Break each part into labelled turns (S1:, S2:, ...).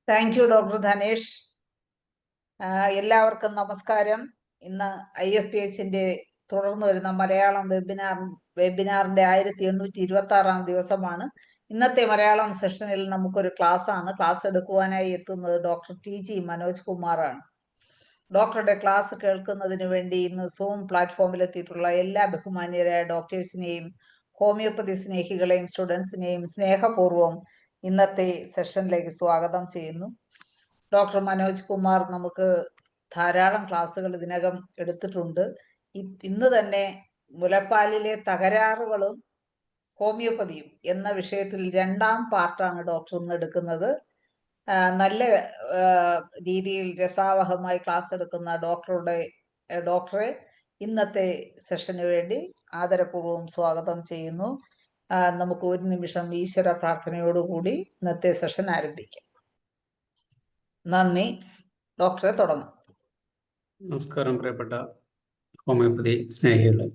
S1: Thank you doctor Dhanesh. എല്ലാവർക്കും നമസ്കാരം. ഇന്ന് IFPHന്റെ തുടർന്ന് വരുന്ന മലയാളം വെബിനാറിന്റെ 1826 ദിവസമാണ്. ഇന്നത്തെ മലയാളം സെഷനിൽ നമുക്കൊരു ക്ലാസ് എടുക്കുവാനായി എത്തുന്നത് ഡോക്ടർ TG മനോജ് കുമാറാണ്. ഡോക്ടറുടെ ക്ലാസ് കേൾക്കുന്നതിന് വേണ്ടി ഇന്ന് സൂം പ്ലാറ്റ്ഫോമിലെത്തിയിട്ടുള്ള എല്ലാ ബഹുമാന്യരായ ഡോക്ടേഴ്സിനെയും ഹോമിയോപ്പതി സ്നേഹികളെയും സ്റ്റുഡൻസിനെയും സ്നേഹപൂർവ്വം ഇന്നത്തെ സെഷനിലേക്ക് സ്വാഗതം ചെയ്യുന്നു. ഡോക്ടർ മനോജ് കുമാർ നമുക്ക് ധാരാളം ക്ലാസ്സുകൾ ഇതിനകം എടുത്തിട്ടുണ്ട്. ഇന്ന് തന്നെ മുലപ്പാലിലെ തകരാറുകളും ഹോമിയോപ്പതിയും എന്ന വിഷയത്തിൽ 2ാം പാർട്ടാണ് ഡോക്ടർ ഇന്ന് എടുക്കുന്നത്. നല്ല രീതിയിൽ രസാവഹമായി ക്ലാസ് എടുക്കുന്ന ഡോക്ടറെ ഇന്നത്തെ സെഷന് വേണ്ടി ആദരപൂർവ്വം സ്വാഗതം ചെയ്യുന്നു. നമുക്ക് ഒരു നിമിഷം ഈശ്വര പ്രാർത്ഥനയോടുകൂടി ഇന്നത്തെ സെഷൻ ആരംഭിക്കാം. നന്ദി. ഡോക്ടറെ തുടങ്ങാം.
S2: നമസ്കാരം പ്രിയപ്പെട്ട ഹോമിയോപ്പതി സ്നേഹികളെ.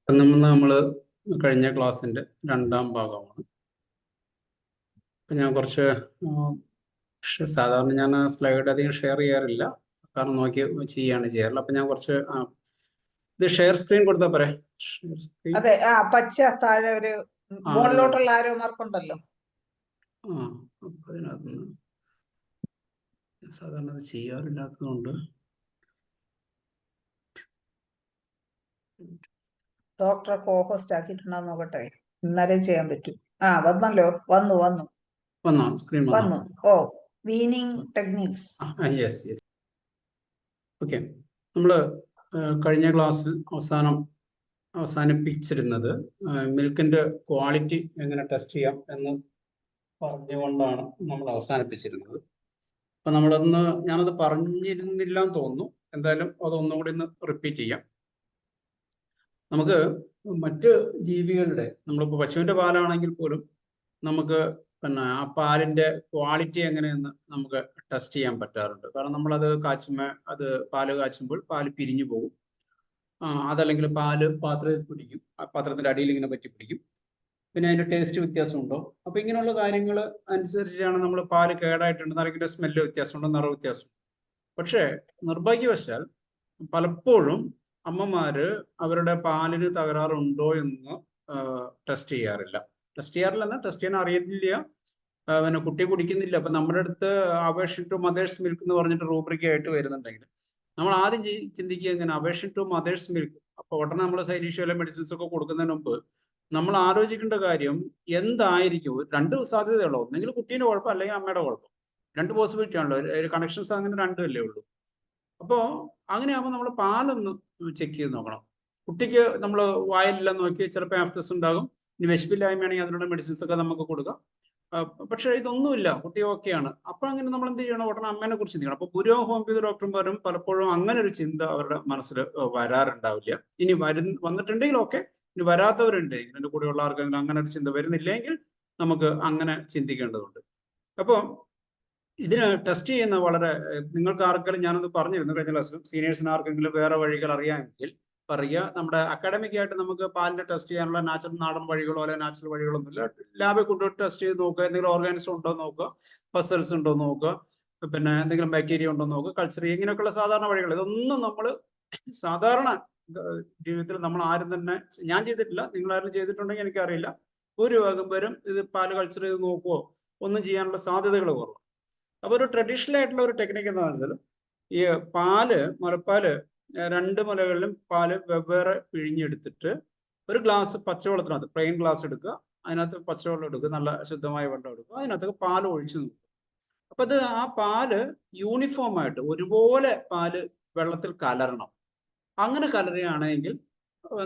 S2: നമ്മൾ കഴിഞ്ഞ ക്ലാസ്സിന്റെ 2ാം ഭാഗമാണ്. ഞാൻ കുറച്ച് സാധാരണ ഞാൻ സ്ലൈഡ് അധികം ഷെയർ ചെയ്യാറില്ല, കാരണം നോക്കി ചെയ്യാറില്ല. അപ്പൊ ഞാൻ കുറച്ച് ഇത് ഷെയർ സ്ക്രീൻ കൊടുത്താൽ പോരെ?
S1: അതെ, പച്ച താഴെ ഒരു മുകളിലോട്ടുള്ള ആരോ മാർക്കുണ്ടല്ലോ.
S2: അപ്പൊ അതിനകത്ത് സാധാരണ അത് ചെയ്യാറില്ലാത്തതുകൊണ്ട്
S1: ഡോക്ടറെ കോഹോസ്റ്റ് ആക്കിയിട്ടുണ്ടോ നോക്കട്ടെ, ഇന്നാലേ ചെയ്യാൻ പറ്റും. വന്നല്ലോ, വന്നു
S2: സ്ക്രീൻ
S1: വന്നു. ഓ, വീനിങ് ടെക്നിക്സ്.
S2: ഓക്കെ. നമ്മള് കഴിഞ്ഞ ക്ലാസ്സിൽ അവസാനിപ്പിച്ചിരുന്നത് മിൽക്കിന്റെ ക്വാളിറ്റി എങ്ങനെ ടെസ്റ്റ് ചെയ്യാം എന്ന് പറഞ്ഞുകൊണ്ടാണ് നമ്മൾ അവസാനിപ്പിച്ചിരുന്നത്. അപ്പൊ ഞാനത് പറഞ്ഞിരുന്നില്ല എന്ന് തോന്നുന്നു. എന്തായാലും അതൊന്നുകൂടി ഒന്ന് റിപ്പീറ്റ് ചെയ്യാം. നമുക്ക് മറ്റ് ജീവികളുടെ, നമ്മളിപ്പോ പശുവിന്റെ പാലാണെങ്കിൽ പോലും നമുക്ക് ആ പാലിന്റെ ക്വാളിറ്റി എങ്ങനെയെന്ന് നമുക്ക് ടെസ്റ്റ് ചെയ്യാൻ പറ്റാറുണ്ട്. കാരണം നമ്മളത് പാല് കാച്ചുമ്പോൾ പാല് പിരിഞ്ഞു പോകും. അതല്ലെങ്കിൽ പാല് പാത്രത്തിൽ പിടിക്കും, പാത്രത്തിന്റെ അടിയിൽ ഇങ്ങനെ പറ്റി പിടിക്കും. പിന്നെ അതിന്റെ ടേസ്റ്റ് വ്യത്യാസമുണ്ടോ? അപ്പൊ ഇങ്ങനെയുള്ള കാര്യങ്ങൾ അനുസരിച്ചാണ് നമ്മൾ പാല് കേടായിട്ടുണ്ടെന്ന്, അല്ലെങ്കിൽ സ്മെല്ല് വ്യത്യാസമുണ്ടോ, നിറ വ്യത്യാസം. പക്ഷേ നിർഭാഗ്യവശാൽ പലപ്പോഴും അമ്മമാര് അവരുടെ പാലിന് തകരാറുണ്ടോ എന്ന് ടെസ്റ്റ് ചെയ്യാറില്ല. ടെസ്റ്റ് ചെയ്യാൻ അറിയത്തില്ല, പിന്നെ കുട്ടി കുടിക്കുന്നില്ല. അപ്പൊ നമ്മുടെ അടുത്ത് അവേർഷൻ ടു മദേഴ്സ് മിൽക്ക് എന്ന് പറഞ്ഞിട്ട് റൂബ്രിക് ആയിട്ട് വരുന്നുണ്ടെങ്കിൽ നമ്മൾ ആദ്യം ചിന്തിക്കുക എങ്ങനെ അവേർഷൻ ടു മദേഴ്സ് മിൽക്ക്. അപ്പൊ ഉടനെ നമ്മൾ സൈലീഷ്യോയിലെ മെഡിസിൻസ് ഒക്കെ കൊടുക്കുന്നതിന് മുമ്പ് നമ്മൾ ആലോചിക്കേണ്ട കാര്യം എന്തായിരിക്കും? 2 സാധ്യതയുള്ളൂ. ഒന്നെങ്കിൽ കുട്ടീൻ്റെ കുഴപ്പം, അല്ലെങ്കിൽ അമ്മയുടെ കുഴപ്പം. 2 പോസിബിലിറ്റി ആണല്ലോ, കണക്ഷൻസ് അങ്ങനെ 2 അല്ലേ ഉള്ളൂ. അപ്പോൾ അങ്ങനെയാകുമ്പോൾ നമ്മൾ പാലൊന്ന് ചെക്ക് ചെയ്ത് നോക്കണം. കുട്ടിക്ക് നമ്മൾ വായിലെല്ലാം നോക്കി ചിലപ്പോൾ ആഫ്തസ് ഉണ്ടാകും. ഇനി വിശപ്പില്ലായ്മയാണെങ്കിൽ അതിനുള്ള മെഡിസിൻസ് ഒക്കെ നമുക്ക് കൊടുക്കാം. പക്ഷേ ഇതൊന്നുമില്ല, കുട്ടി ഓക്കെയാണ്. അപ്പൊ അങ്ങനെ നമ്മൾ എന്ത് ചെയ്യണം? ഉടനെ അമ്മേനെ കുറിച്ച് ചിന്തിക്കണം. അപ്പൊ ഭൂരിഭാഗം ഹോമിയോപ്പതി ഡോക്ടർമാരും പലപ്പോഴും അങ്ങനെ ഒരു ചിന്ത അവരുടെ മനസ്സിൽ വരാറുണ്ടാവില്ല. ഇനി വന്നിട്ടുണ്ടെങ്കിൽ ഓക്കെ, ഇനി വരാത്തവരുണ്ടെങ്കിൽ, എൻ്റെ കൂടെയുള്ള ആർക്കെങ്കിലും അങ്ങനെ ഒരു ചിന്ത വരുന്നില്ലെങ്കിൽ നമുക്ക് അങ്ങനെ ചിന്തിക്കേണ്ടതുണ്ട്. അപ്പോൾ ഇതിന് ടെസ്റ്റ് ചെയ്യുന്ന നിങ്ങൾക്ക് ആർക്കെങ്കിലും ഞാനൊന്ന് പറഞ്ഞിരുന്നു കഴിഞ്ഞ ക്ലാസ്സിലും, സീനിയേഴ്സിന് ആർക്കെങ്കിലും വേറെ വഴികൾ അറിയാമെങ്കിൽ പറയുക. നമ്മുടെ അക്കാഡമിക് ആയിട്ട് നമുക്ക് പാലിന്റെ ടെസ്റ്റ് ചെയ്യാനുള്ള നാടൻ വഴികളോ അല്ലെങ്കിൽ നാച്ചുറൽ വഴികളൊന്നുമില്ല. ലാബിൽ കൊണ്ടുപോയി ടെസ്റ്റ് ചെയ്ത് നോക്കുക. എന്തെങ്കിലും ഓർഗാനിസം ഉണ്ടോ എന്ന് നോക്കുക, പസൽസ് ഉണ്ടോ എന്ന് നോക്കുക, പിന്നെ എന്തെങ്കിലും ബാക്ടീരിയ ഉണ്ടോ എന്ന് നോക്കുക, കൾച്ചർ, ഇങ്ങനെയൊക്കെയുള്ള സാധാരണ വഴികൾ. ഇതൊന്നും നമ്മൾ സാധാരണ ജീവിതത്തിൽ നമ്മൾ ആരും തന്നെ, ഞാൻ ചെയ്തിട്ടില്ല, നിങ്ങൾ ആരും ചെയ്തിട്ടുണ്ടെങ്കിൽ എനിക്കറിയില്ല, ഭൂരിഭാഗം പേരും ഇത് പാല് കൾച്ചർ ചെയ്ത് നോക്കുവോ ഒന്നും ചെയ്യാനുള്ള സാധ്യതകൾ കുറവാണ്. അപ്പൊ ഒരു ട്രഡീഷണൽ ആയിട്ടുള്ള ഒരു ടെക്നിക്ക് എന്താണെന്ന് വെച്ചാൽ, ഈ മുലപ്പാല് 2 മുലകളിലും പാല് വെവ്വേറെ പിഴിഞ്ഞെടുത്തിട്ട് ഒരു ഗ്ലാസ് പച്ചവെള്ളത്തിനകത്ത്, പ്ലെയിൻ ഗ്ലാസ് എടുക്കുക, അതിനകത്ത് പച്ചവെള്ളം എടുക്കുക, നല്ല ശുദ്ധമായ വെള്ളം എടുക്കുക, അതിനകത്ത് പാല് ഒഴിച്ചു നോക്കുക. അപ്പൊ ആ പാല് യൂണിഫോം ആയിട്ട് ഒരുപോലെ പാല് വെള്ളത്തിൽ കലരണം. അങ്ങനെ കലരുകയാണെങ്കിൽ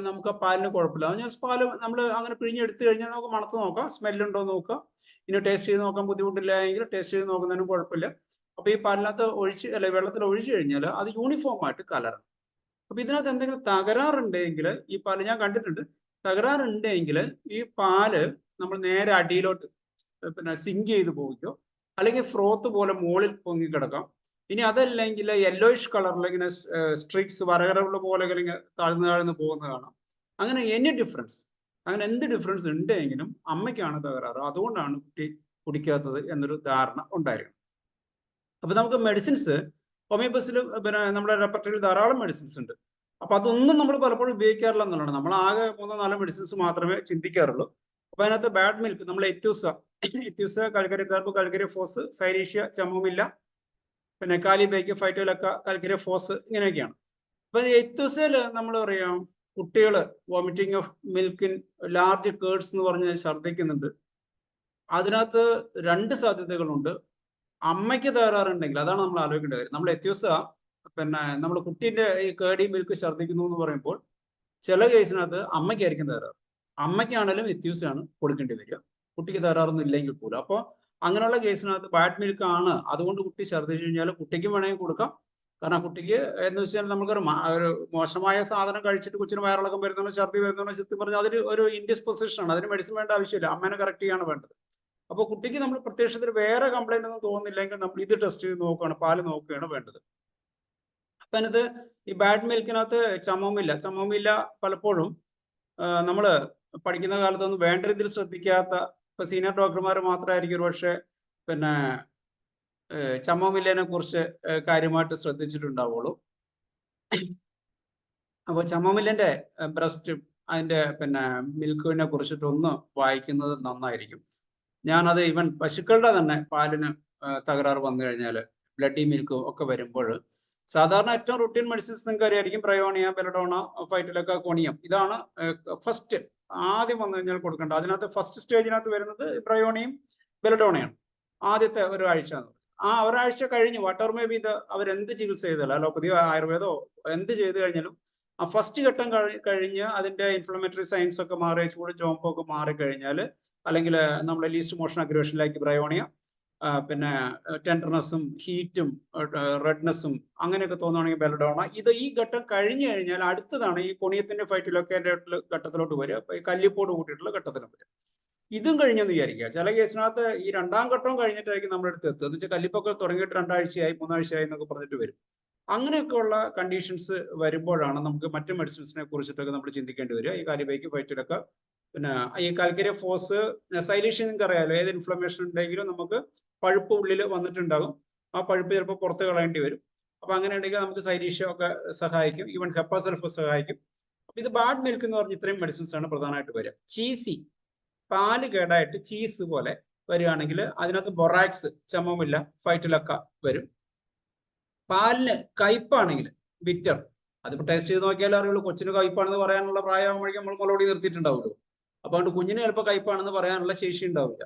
S2: നമുക്ക് ആ പാലിന് കുഴപ്പമില്ല. പാല് നമ്മൾ അങ്ങനെ പിഴിഞ്ഞെടുത്തു കഴിഞ്ഞാൽ നമുക്ക് മണത്ത് നോക്കാം, സ്മെല്ലുണ്ടോ നോക്കുക. ഇനി ടേസ്റ്റ് ചെയ്ത് നോക്കാൻ ബുദ്ധിമുട്ടില്ല എങ്കിൽ ടേസ്റ്റ് ചെയ്ത് നോക്കുന്നതിനും കുഴപ്പമില്ല. അപ്പൊ ഈ പാലിനകത്ത് വെള്ളത്തിൽ ഒഴിച്ചു കഴിഞ്ഞാൽ അത് യൂണിഫോം ആയിട്ട് കലരണം. അപ്പൊ ഇതിനകത്ത് എന്തെങ്കിലും തകരാറുണ്ടെങ്കിൽ, ഈ പാല് ഞാൻ കണ്ടിട്ടുണ്ട്, തകരാറുണ്ടെങ്കിൽ ഈ പാല് നമ്മൾ നേരെ അടിയിലോട്ട് സിങ്ക് ചെയ്ത് പോയിക്കോ, അല്ലെങ്കിൽ ഫ്രോത്ത് പോലെ മുകളിൽ പൊങ്ങിക്കിടക്കാം. ഇനി അതല്ലെങ്കിൽ യെല്ലോയിഷ് കളറിൽ ഇങ്ങനെ സ്ട്രിക്സ്, വരകരകൾ പോലെ ഇങ്ങനെ താഴ്ന്നു പോകുന്നത് കാണാം. അങ്ങനെ എന്ത് ഡിഫറൻസ് ഉണ്ടെങ്കിലും അമ്മയ്ക്കാണ് തകരാറ്. അതുകൊണ്ടാണ് കുട്ടി കുടിക്കാത്തത് എന്നൊരു ധാരണ ഉണ്ടായിരിക്കണം. അപ്പൊ നമുക്ക് മെഡിസിൻസ് ഹോമിയോപ്പസിൽ പിന്നെ നമ്മുടെ റെപ്പർട്ടറിയിൽ ധാരാളം മെഡിസിൻസ് ഉണ്ട്. അപ്പൊ അതൊന്നും നമ്മൾ പലപ്പോഴും ഉപയോഗിക്കാറില്ല എന്നുള്ളതാണ്. നമ്മൾ ആകെ 3-4 മെഡിസിൻസ് മാത്രമേ ചിന്തിക്കാറുള്ളൂ. അപ്പൊ അതിനകത്ത് ബാഡ് മിൽക്ക്, നമ്മൾ എത്യൂസ, കാൽക്കരിക്കാർബ്, കാൽക്കരിയോഫോസ്, സൈരീഷ്യ, ചമോമില്ല, പിന്നെ കാലിബേക്ക്, ഫൈറ്റോലക്ക, കാൽക്കരിയോഫോസ്, ഇങ്ങനെയൊക്കെയാണ്. അപ്പൊ എത്യൂസയിൽ നമ്മൾ പറയാം കുട്ടികൾ vomiting of milk in large curds എന്ന് പറഞ്ഞ് ഛർദ്ദിക്കുന്നുണ്ട്. അതിനകത്ത് 2 സാധ്യതകളുണ്ട്. അമ്മയ്ക്ക് തകരാറുണ്ടെങ്കിൽ, അതാണ് നമ്മൾ ആലോചിക്കേണ്ട കാര്യം. നമ്മൾ എത്യൂസ പിന്നെ നമ്മൾ കുട്ടീൻ്റെ ഈ കേടി മിൽക്ക് ഛർദ്ദിക്കുന്നു എന്ന് പറയുമ്പോൾ ചില കേസിനകത്ത് അമ്മയ്ക്കായിരിക്കും തകരാറ്. അമ്മയ്ക്കാണെങ്കിലും എത്യൂസാണ് കൊടുക്കേണ്ടി വരിക, കുട്ടിക്ക് തകരാറൊന്നും ഇല്ലെങ്കിൽ പോലും. അപ്പോൾ അങ്ങനെയുള്ള കേസിനകത്ത് ബാഡ് മിൽക്ക് ആണ്, അതുകൊണ്ട് കുട്ടി ഛർദ്ദിച്ചു കഴിഞ്ഞാൽ കുട്ടിക്കും വേണമെങ്കിൽ കൊടുക്കാം. കാരണം കുട്ടിക്ക് എന്ന് വെച്ചാൽ നമുക്കൊരു ഒരു മോശമായ സാധനം കഴിച്ചിട്ട് കൊച്ചിന് വയറിളക്കം വരുന്നതോ ഛർദ്ദി വരുന്നതോ സത്യം പറഞ്ഞാൽ അതൊരു ഒരു ഇൻഡിസ്പൊസിഷൻ ആണ്. അതിന് മെഡിസിൻ വേണ്ട ആവശ്യമില്ല, അമ്മേനെ കറക്റ്റ് ചെയ്യാണ് വേണ്ടത്. അപ്പോൾ കുട്ടിക്ക് നമ്മൾ പ്രത്യക്ഷത്തിൽ വേറെ കംപ്ലൈന്റ് ഒന്നും തോന്നുന്നില്ലെങ്കിൽ നമ്മൾ ഇത് ടെസ്റ്റ് ചെയ്ത് നോക്കുകയാണ്, പാല് നോക്കുകയാണ് വേണ്ടത്. അപ്പൊ അതിനകത്ത് ഈ ബാഡ് മിൽക്കിനകത്ത് ചമോമില്ല പലപ്പോഴും നമ്മൾ പഠിക്കുന്ന കാലത്തൊന്നും വേണ്ട രീതിയിൽ ശ്രദ്ധിക്കാത്ത, ഇപ്പൊ സീനിയർ ഡോക്ടർമാർ മാത്രമായിരിക്കും ഒരു പക്ഷേ പിന്നെ ചമോമില്ലിനെ കുറിച്ച് കാര്യമായിട്ട് ശ്രദ്ധിച്ചിട്ടുണ്ടാവുള്ളൂ. അപ്പോൾ ചമോമില്ലിന്റെ ബ്രസ്റ്റ്, അതിന്റെ പിന്നെ മിൽക്കിനെ കുറിച്ചിട്ടൊന്ന് വായിക്കുന്നത് നന്നായിരിക്കും. ഞാനത് ഈവൻ പശുക്കളുടെ തന്നെ പാലിന് തകരാറ് വന്നു കഴിഞ്ഞാൽ, ബ്ലഡി മിൽക്ക് ഒക്കെ വരുമ്പോൾ സാധാരണ ഏറ്റവും റുട്ടീൻ മെഡിസിൻസ് നിങ്ങൾക്ക് അറിയായിരിക്കും. ബ്രയോണിയ, ബെലഡോണ, ഫൈറ്റിലക്ക, കോണിയം, ഇതാണ് ഫസ്റ്റ് ആദ്യം വന്നു കഴിഞ്ഞാൽ കൊടുക്കേണ്ടത്. അതിനകത്ത് ഫസ്റ്റ് സ്റ്റേജിനകത്ത് വരുന്നത് ബ്രയോണിയും ബെലഡോണയാണ് ആദ്യത്തെ ഒരാഴ്ച. ആ ഒരാഴ്ച കഴിഞ്ഞ് വാട്ടർ മേ ബി ഇത് അവരെന്ത് ചികിത്സ ചെയ്താലും, അലോപ്പതിയോ ആയുർവേദമോ എന്ത് ചെയ്ത് കഴിഞ്ഞാലും ആ ഫസ്റ്റ് ഘട്ടം കഴിഞ്ഞ് അതിന്റെ ഇൻഫ്ലമേറ്ററി സൈൻസ് ഒക്കെ മാറി, ചൂട് ചോമ്പൊക്കെ മാറിക്കഴിഞ്ഞാൽ, അല്ലെങ്കിൽ നമ്മൾ ലീസ്റ്റ് മോഷൻ അഗ്രവേഷനിലേക്ക് ബ്രയോണിയ, പിന്നെ ടെൻഡർനെസ്സും ഹീറ്റും റെഡ്നെസ്സും അങ്ങനെയൊക്കെ തോന്നുകയാണെങ്കിൽ ബെലഡോണ. ഈ ഘട്ടം കഴിഞ്ഞു കഴിഞ്ഞാൽ അടുത്തതാണ് ഈ കൊണിയത്തിന്റെ ഫൈറ്റിലൊക്കെ ഘട്ടത്തിലോട്ട് വരിക, ഈ കല്ലിപ്പോട് കൂട്ടിയിട്ടുള്ള ഘട്ടത്തിലും വരിക. ഇതും കഴിഞ്ഞെന്ന് വിചാരിക്കുക. ചില കേസിനകത്ത് ഈ 2ാം ഘട്ടവും കഴിഞ്ഞിട്ടായിരിക്കും നമ്മുടെ അടുത്ത് എത്തുക. എന്ന് വെച്ചാൽ കല്ലിപ്പൊക്കെ തുടങ്ങിയിട്ട് 2 ആഴ്ചയായി 3 ആഴ്ചയായി എന്നൊക്കെ പറഞ്ഞിട്ട് വരും. അങ്ങനെയൊക്കെയുള്ള കണ്ടീഷൻസ് വരുമ്പോഴാണ് നമുക്ക് മറ്റു മെഡിസിൻസിനെ കുറിച്ചിട്ടൊക്കെ നമ്മൾ ചിന്തിക്കേണ്ടി വരിക. ഈ കാലിബേക്ക്, ഫൈറ്റിലൊക്കെ, പിന്നെ ഈ കാൽക്കരിയോഫോസ്, സൈലീഷ്യ നിങ്ങൾക്ക് അറിയാമല്ലോ. ഏത് ഇൻഫ്ലമേഷൻ ഉണ്ടെങ്കിലും നമുക്ക് പഴുപ്പ് ഉള്ളിൽ വന്നിട്ടുണ്ടാകും. ആ പഴുപ്പ് ചിലപ്പോൾ പുറത്ത് കളയേണ്ടി വരും. അപ്പൊ അങ്ങനെ ഉണ്ടെങ്കിൽ നമുക്ക് സൈലീഷ്യ ഒക്കെ സഹായിക്കും, ഈവൻ ഹെപ്പാസൾഫസ് സഹായിക്കും. അപ്പൊ ഇത് ബാഡ് മിൽക്ക് എന്ന് പറഞ്ഞ ഇത്രയും മെഡിസിൻസ് ആണ് പ്രധാനമായിട്ട് വരിക. ചീസി, പാല് കേടായിട്ട് ചീസ് പോലെ വരികയാണെങ്കിൽ അതിനകത്ത് ബൊറാക്സ്, ചമോമില്ല, ഫൈറ്റിലക്ക വരും. പാലിന് കയ്പാണെങ്കിൽ ബിറ്റർ, അതിപ്പോൾ ടേസ്റ്റ് ചെയ്ത് നോക്കിയാലും അറിയുള്ളൂ. കൊച്ചിന് കയ്പാണെന്ന് പറയാനുള്ള പ്രായമാകുമ്പോഴേക്കും നമ്മൾ മുളകൊടി നിർത്തിയിട്ടുണ്ടാവുമല്ലോ. അപ്പൊ അതുകൊണ്ട് കുഞ്ഞിന് ചിലപ്പോൾ കയ്പാണെന്ന് പറയാനുള്ള ശേഷി ഉണ്ടാവില്ല.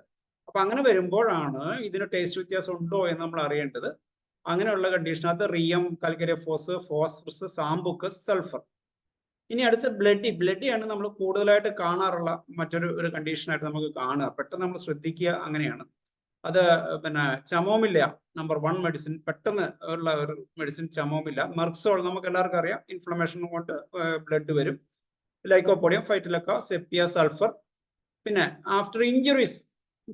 S2: അപ്പൊ അങ്ങനെ വരുമ്പോഴാണ് ഇതിന് ടേസ്റ്റ് വ്യത്യാസം ഉണ്ടോ എന്ന് നമ്മൾ അറിയേണ്ടത്. അങ്ങനെയുള്ള കണ്ടീഷനകത്ത് റിയം, കാൽക്കരിയോഫോസ്, ഫോസ്ഫറസ്, സാംബുക്കസ്, സൾഫർ. ഇനി അടുത്ത ബ്ലഡിയാണ് നമ്മൾ കൂടുതലായിട്ട് കാണാറുള്ള മറ്റൊരു കണ്ടീഷനായിട്ട് നമുക്ക് കാണുക, പെട്ടെന്ന് നമ്മൾ ശ്രദ്ധിക്കുക. അങ്ങനെയാണ് അത്. പിന്നെ ചമോമില്ല നമ്പർ 1 മെഡിസിൻ, പെട്ടെന്ന് ഉള്ള ഒരു മെഡിസിൻ ചമോമില്ല. മെർക്സോൾ നമുക്ക് എല്ലാവർക്കും അറിയാം, ഇൻഫ്ലമേഷൻ കൊണ്ട് ബ്ലഡ് വരും. Lycopodium, phytolacca, sepia, sulphur. പിന്നെ ആഫ്റ്റർ ഇഞ്ചുറീസ്,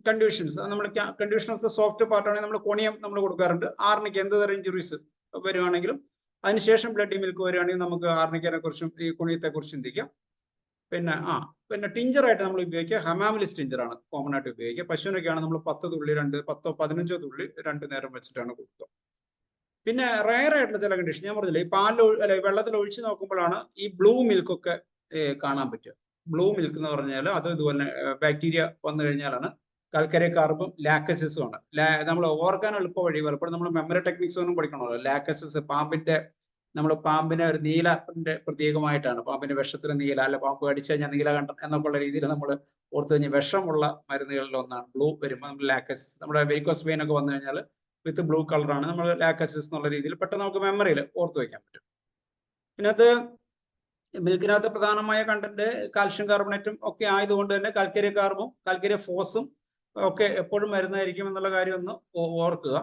S2: കണ്ടീഷൻസ്, നമ്മൾ കണ്ടീഷൻ ഓഫ് ദ സോഫ്റ്റ് പാർട്ടാണെങ്കിൽ നമ്മൾ കോണിയം നമ്മൾ കൊടുക്കാറുണ്ട്. ആർണിക്ക് എന്ത് തരം ഇഞ്ചുറീസ് വരുവാണെങ്കിലും അതിനുശേഷം ബ്ലഡി മിൽക്ക് വരികയാണെങ്കിൽ നമുക്ക് ആർണിക്കനെ കുറിച്ചും ഈ കുണിയത്തെ കുറിച്ച് ചിന്തിക്കാം. പിന്നെ ടിഞ്ചറായിട്ട് നമ്മൾ ഉപയോഗിക്കുക ഹമാമിലിസ് ടിഞ്ചറാണ് കോമൺ ആയിട്ട് ഉപയോഗിക്കുക. പശുവിനൊക്കെയാണ് നമ്മൾ 10 തുള്ളി 15 തുള്ളി 2 നേരം വെച്ചിട്ടാണ് കൊടുക്കുക. പിന്നെ റയർ ആയിട്ടുള്ള ചില കണ്ടീഷൻ ഞാൻ പറഞ്ഞില്ല, ഈ വെള്ളത്തിൽ ഒഴിച്ച് നോക്കുമ്പോഴാണ് ഈ ബ്ലൂ മിൽക്ക് ഒക്കെ കാണാൻ പറ്റുക. ബ്ലൂ മിൽക്ക് എന്ന് പറഞ്ഞാൽ അത് ഇതുപോലെ ബാക്ടീരിയ വന്നു കഴിഞ്ഞാലാണ്. കാൽക്കരിയോകാർബും ലാക്കസിസും ആണ്. നമ്മൾ ഓർക്കാൻ എളുപ്പ വഴി, പലപ്പോഴും നമ്മൾ മെമ്മറി ടെക്നിക്സ് ഒന്നും പഠിക്കണമല്ലോ. ലാക്കസിസ് പാമ്പിനെ ഒരു നീലന്റെ പ്രത്യേകമായിട്ടാണ്, പാമ്പിന്റെ വിഷത്തിന് നീല, അല്ല പാമ്പ് കടിച്ചു കഴിഞ്ഞാൽ നീലകണ്ഠം എന്നൊക്കെ ഉള്ള രീതിയിൽ നമ്മൾ ഓർത്തു കഴിഞ്ഞാൽ വിഷമുള്ള മരുന്നുകളിൽ ഒന്നാണ് ബ്ലൂ വരുമ്പോൾ നമ്മൾ ലാക്കസിസ്. നമ്മുടെ വെരിക്കോസ് വെയിൻ ഒക്കെ വന്നു കഴിഞ്ഞാൽ വിത്ത് ബ്ലൂ കളറാണ്, നമ്മൾ ലാക്കസിസ് എന്നുള്ള രീതിയിൽ പെട്ടെന്ന് നമുക്ക് മെമ്മറിയിൽ ഓർത്തു വയ്ക്കാൻ പറ്റും. ഇതിനകത്ത് മിൽക്കിനകത്ത് പ്രധാനമായ കണ്ടന്റ് കാൽഷ്യം കാർബണേറ്റും ഒക്കെ ആയതുകൊണ്ട് തന്നെ കാൽക്കരിയോകാർബും കാൽക്കരിയോഫോസും ഒക്കെ എപ്പോഴും മരുന്നായിരിക്കും എന്നുള്ള കാര്യം ഒന്ന് ഓർക്കുക.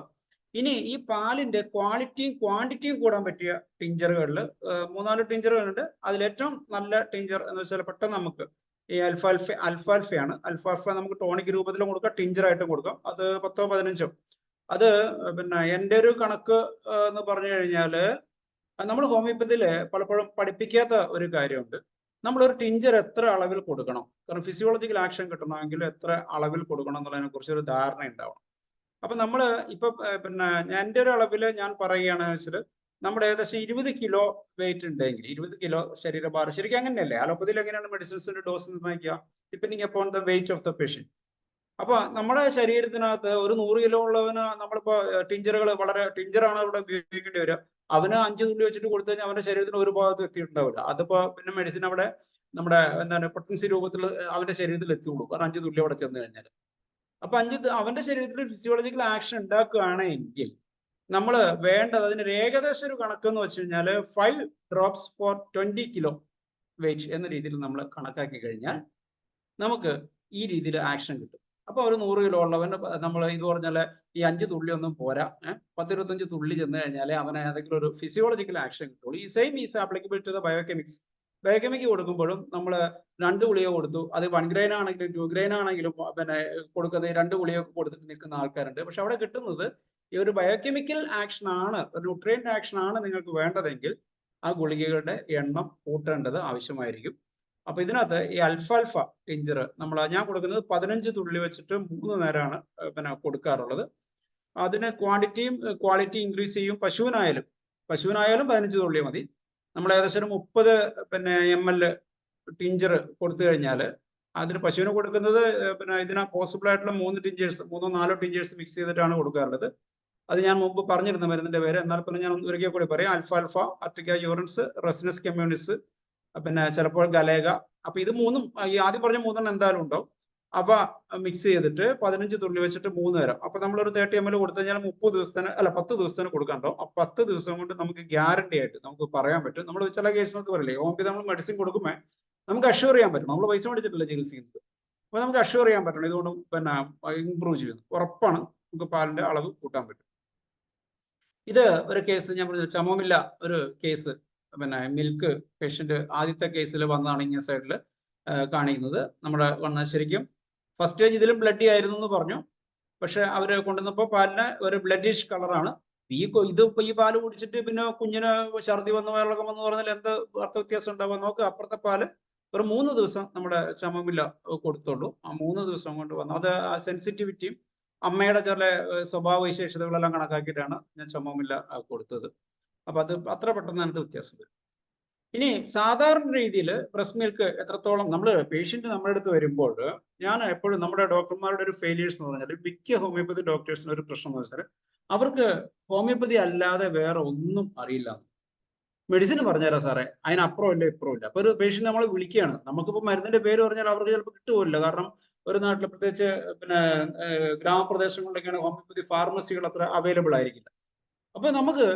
S2: ഇനി ഈ പാലിന്റെ ക്വാളിറ്റിയും ക്വാണ്ടിറ്റിയും കൂടാൻ പറ്റിയ ടിഞ്ചറുകളിൽ 3-4 ടിഞ്ചറുകളുണ്ട്. അതിലേറ്റവും നല്ല ടിഞ്ചർ എന്ന് വെച്ചാൽ പെട്ടെന്ന് നമുക്ക് ഈ അൽഫാൽഫയാണ്. അൽഫാൽഫ നമുക്ക് ടോണിക് രൂപത്തിലും കൊടുക്കാം, ടിഞ്ചറായിട്ടും കൊടുക്കാം. അത് 10-15. അത് പിന്നെ എൻ്റെ ഒരു കണക്ക് എന്ന് പറഞ്ഞു കഴിഞ്ഞാൽ നമ്മൾ ഹോമിയോപ്പതിയിൽ പലപ്പോഴും പഠിപ്പിക്കാത്ത ഒരു കാര്യമുണ്ട്. നമ്മളൊരു ടിഞ്ചർ എത്ര അളവിൽ കൊടുക്കണം, കാരണം ഫിസിയോളജിക്കൽ ആക്ഷൻ കിട്ടണമെങ്കിൽ എത്ര അളവിൽ കൊടുക്കണം എന്നുള്ളതിനെ കുറിച്ച് ഒരു ധാരണ ഉണ്ടാവണം. അപ്പൊ നമ്മൾ ഇപ്പൊ പിന്നെ എൻ്റെ ഒരു അളവിൽ ഞാൻ പറയുകയാണെന്ന് വെച്ചാൽ നമ്മുടെ ഏകദേശം 20 കിലോ വെയിറ്റ് ഉണ്ടെങ്കിൽ 20 കിലോ ശരീരഭാരം, ശരിക്കും അങ്ങനെയല്ലേ അലോപ്പതിയിൽ എങ്ങനെയാണ് മെഡിസിൻസിന്റെ ഡോസ് നിർണ്ണയിക്കുക, depending upon the weight of the patient. അപ്പൊ നമ്മുടെ ശരീരത്തിനകത്ത് ഒരു 100 കിലോ ഉള്ളവന് നമ്മളിപ്പോ ടിഞ്ചറുകൾ വളരെ ടിഞ്ചറാണ് ഇവിടെ ഉപയോഗിക്കേണ്ടി വരിക. അവന് 5 തുള്ളി വെച്ചിട്ട് കൊടുത്തു കഴിഞ്ഞാൽ അവന്റെ ശരീരത്തിന് ഒരു ഭാഗത്തും എത്തിയിട്ടുണ്ടാവില്ല. അതിപ്പോ പിന്നെ മെഡിസിൻ അവിടെ നമ്മുടെ എന്താണ് പൊട്ടൻസി രൂപത്തിൽ അവന്റെ ശരീരത്തിൽ എത്തുള്ളൂ, കാരണം 5 തുള്ളി അവിടെ ചെന്ന് കഴിഞ്ഞാൽ. അപ്പൊ അവന്റെ ശരീരത്തിൽ ഫിസിയോളജിക്കൽ ആക്ഷൻ ഉണ്ടാക്കുകയാണെങ്കിൽ നമ്മൾ വേണ്ടത് അതിന് ഏകദേശം ഒരു കണക്ക് എന്ന് വെച്ച് കഴിഞ്ഞാൽ 5 ഡ്രോപ്സ് ഫോർ 20 കിലോ വെയിറ്റ് എന്ന രീതിയിൽ നമ്മൾ കണക്കാക്കി കഴിഞ്ഞാൽ നമുക്ക് ഈ രീതിയിൽ ആക്ഷൻ കിട്ടും. അപ്പൊ ഒരു 100 കിലോ ഉള്ളവന് നമ്മൾ ഇത് പറഞ്ഞാല് ഈ 5 തുള്ളി ഒന്നും പോരാ, 10-25 തുള്ളി ചെന്ന് കഴിഞ്ഞാൽ അവന് ഏതെങ്കിലും ഒരു ഫിസിയോളജിക്കൽ ആക്ഷൻ കിട്ടുള്ളൂ. ഈ same is applicable to the biochemics. Biochemic കൊടുക്കുമ്പോഴും നമ്മൾ 2 ഗുളിക കൊടുത്തു, അത് 1 ഗ്രെയിൻ ആണെങ്കിലും 2 ഗ്രെയിൻ ആണെങ്കിലും പിന്നെ കൊടുക്കുന്നത് 2 ഗുളിക കൊടുത്തിട്ട് നിൽക്കുന്ന ആൾക്കാരുണ്ട്. പക്ഷെ അവിടെ കിട്ടുന്നത് ഈ ഒരു ബയോകെമിക്കൽ ആക്ഷൻ ആണ്, ഒരു ന്യൂട്രിയന്റ് ആക്ഷൻ ആണ് നിങ്ങൾക്ക് വേണ്ടതെങ്കിൽ ആ ഗുളികകളുടെ എണ്ണം കൂട്ടേണ്ടത് ആവശ്യമായിരിക്കും. അപ്പൊ ഇതിനകത്ത് ഈ അൽഫാൽഫ ടിഞ്ചർ ഞാൻ കൊടുക്കുന്നത് 15 തുള്ളി വെച്ചിട്ട് 3 നേരമാണ് പിന്നെ കൊടുക്കാറുള്ളത്. അതിന് ക്വാണ്ടിറ്റിയും ക്വാളിറ്റി ഇൻക്രീസ് ചെയ്യും. പശുവിനായാലും 15 തുള്ളി മതി. നമ്മൾ ഏകദേശം 30 പിന്നെ ml ടിഞ്ചർ കൊടുത്തു കഴിഞ്ഞാൽ അതിന് പശുവിന് കൊടുക്കുന്നത് പിന്നെ ഇതിന് പോസിബിൾ ആയിട്ടുള്ള 3-4 ടിഞ്ചേഴ്സ് മിക്സ് ചെയ്തിട്ടാണ് കൊടുക്കാറുള്ളത്. അത് ഞാൻ മുമ്പ് പറഞ്ഞിരുന്ന മരുന്നിന്റെ പേര്, എന്നാൽ പിന്നെ ഞാൻ ഒരിക്കൽ കൂടി പറയാം. അൽഫാൽഫ, അർട്ടിക്ക യൂറൻസ്, റെസിനസ് കമ്മ്യൂണിസ്, പിന്നെ ചിലപ്പോൾ ഗലേഗ. അപ്പൊ ഇത് മൂന്നും ഈ ആദ്യം പറഞ്ഞ 3 എന്തായാലും ഉണ്ടാവും. അവ മിക്സ് ചെയ്തിട്ട് 15 തുള്ളി വെച്ചിട്ട് 3 നേരം. അപ്പൊ നമ്മളൊരു 30 ml കൊടുത്തു കഴിഞ്ഞാൽ 30 ദിവസത്തിന് 10 ദിവസത്തിന് കൊടുക്കാനുണ്ടാവും. ആ 10 ദിവസം കൊണ്ട് നമുക്ക് ഗ്യാരണ്ടി ആയിട്ട് നമുക്ക് പറയാൻ പറ്റും. നമ്മൾ ചില കേസിനകത്ത് പറയില്ലേ, ഹോമിയോപ്പതി നമ്മൾ മെഡിസിൻ കൊടുക്കുമ്പോൾ നമുക്ക് അഷ്യൂർ ചെയ്യാൻ പറ്റും, നമ്മൾ പൈസ മേടിച്ചിട്ടില്ല ചികിത്സിക്കുന്നത്. അപ്പൊ നമുക്ക് അഷ്യൂർ ചെയ്യാൻ പറ്റണം ഇതുകൊണ്ട് പിന്നെ ഇംപ്രൂവ് ചെയ്യുന്നു, ഉറപ്പാണ് നമുക്ക് പാലിന്റെ അളവ് കൂട്ടാൻ പറ്റും. ഇത് ഒരു കേസ് ഞാൻ പറഞ്ഞത് ചമോമില്ല ഒരു കേസ്, പിന്നെ മിൽക്ക് പേഷ്യന്റ് ആദ്യത്തെ കേസിൽ വന്നതാണ് ഇങ്ങനെ സൈഡിൽ കാണിക്കുന്നത്. നമ്മുടെ വന്ന ശരിക്കും ഫസ്റ്റ് സ്റ്റേജ് ഇതിലും ബ്ലഡി ആയിരുന്നു എന്ന് പറഞ്ഞു. പക്ഷെ അവര് കൊണ്ടുവന്നപ്പോൾ പാലിന് ഒരു ബ്ലഡിഷ് കളറാണ്. ഈ പാല് കുടിച്ചിട്ട് പിന്നെ കുഞ്ഞിന് ഛർദി വന്ന് വയറിളക്കം വന്ന് പറഞ്ഞാൽ എന്ത് അർത്ഥ വ്യത്യാസം ഉണ്ടാവുക? നോക്ക്, അപ്പുറത്തെ പാല് ഒരു 3 ദിവസം നമ്മുടെ ചമമില്ല കൊടുത്തുള്ളൂ. ആ 3 ദിവസം കൊണ്ട് വന്നു. അത് ആ സെൻസിറ്റിവിറ്റിയും അമ്മയുടെ ചില സ്വഭാവ വിശേഷതകളെല്ലാം കണക്കാക്കിയിട്ടാണ് ഞാൻ ചമമില്ല കൊടുത്തത്. അപ്പൊ അത് അത്ര പെട്ടെന്ന് അതിനകത്ത് വ്യത്യാസം വരും. ഇനി സാധാരണ രീതിയിൽ ബ്രസ്റ്റ് മിൽക്ക് എത്രത്തോളം പേഷ്യന്റ് നമ്മുടെ അടുത്ത് വരുമ്പോൾ ഞാൻ എപ്പോഴും നമ്മുടെ ഡോക്ടർമാരുടെ ഒരു ഫെയിലിയേഴ്സ് എന്ന് പറഞ്ഞാൽ, മിക്ക ഹോമിയോപ്പതി ഡോക്ടേഴ്സിന് ഒരു പ്രശ്നം എന്ന് വെച്ചാൽ അവർക്ക് ഹോമിയോപ്പതി അല്ലാതെ വേറെ ഒന്നും അറിയില്ല. മെഡിസിൻ പറഞ്ഞുതരാം സാറേ, അതിനപ്പുറം ഇല്ല ഇപ്പുറം ഇല്ല. അപ്പൊ ഒരു പേഷ്യന്റ് നമ്മളെ വിളിക്കുകയാണ്, നമുക്കിപ്പോൾ മരുന്നിന്റെ പേര് പറഞ്ഞാൽ അവർക്ക് ചിലപ്പോൾ കിട്ടുമല്ലോ. കാരണം ഒരു നാട്ടിൽ പ്രത്യേകിച്ച് പിന്നെ ഗ്രാമപ്രദേശങ്ങളിലൊക്കെയാണ് ഹോമിയോപ്പതി ഫാർമസികൾ അത്ര അവൈലബിൾ ആയിരിക്കില്ല. അപ്പൊ നമുക്ക്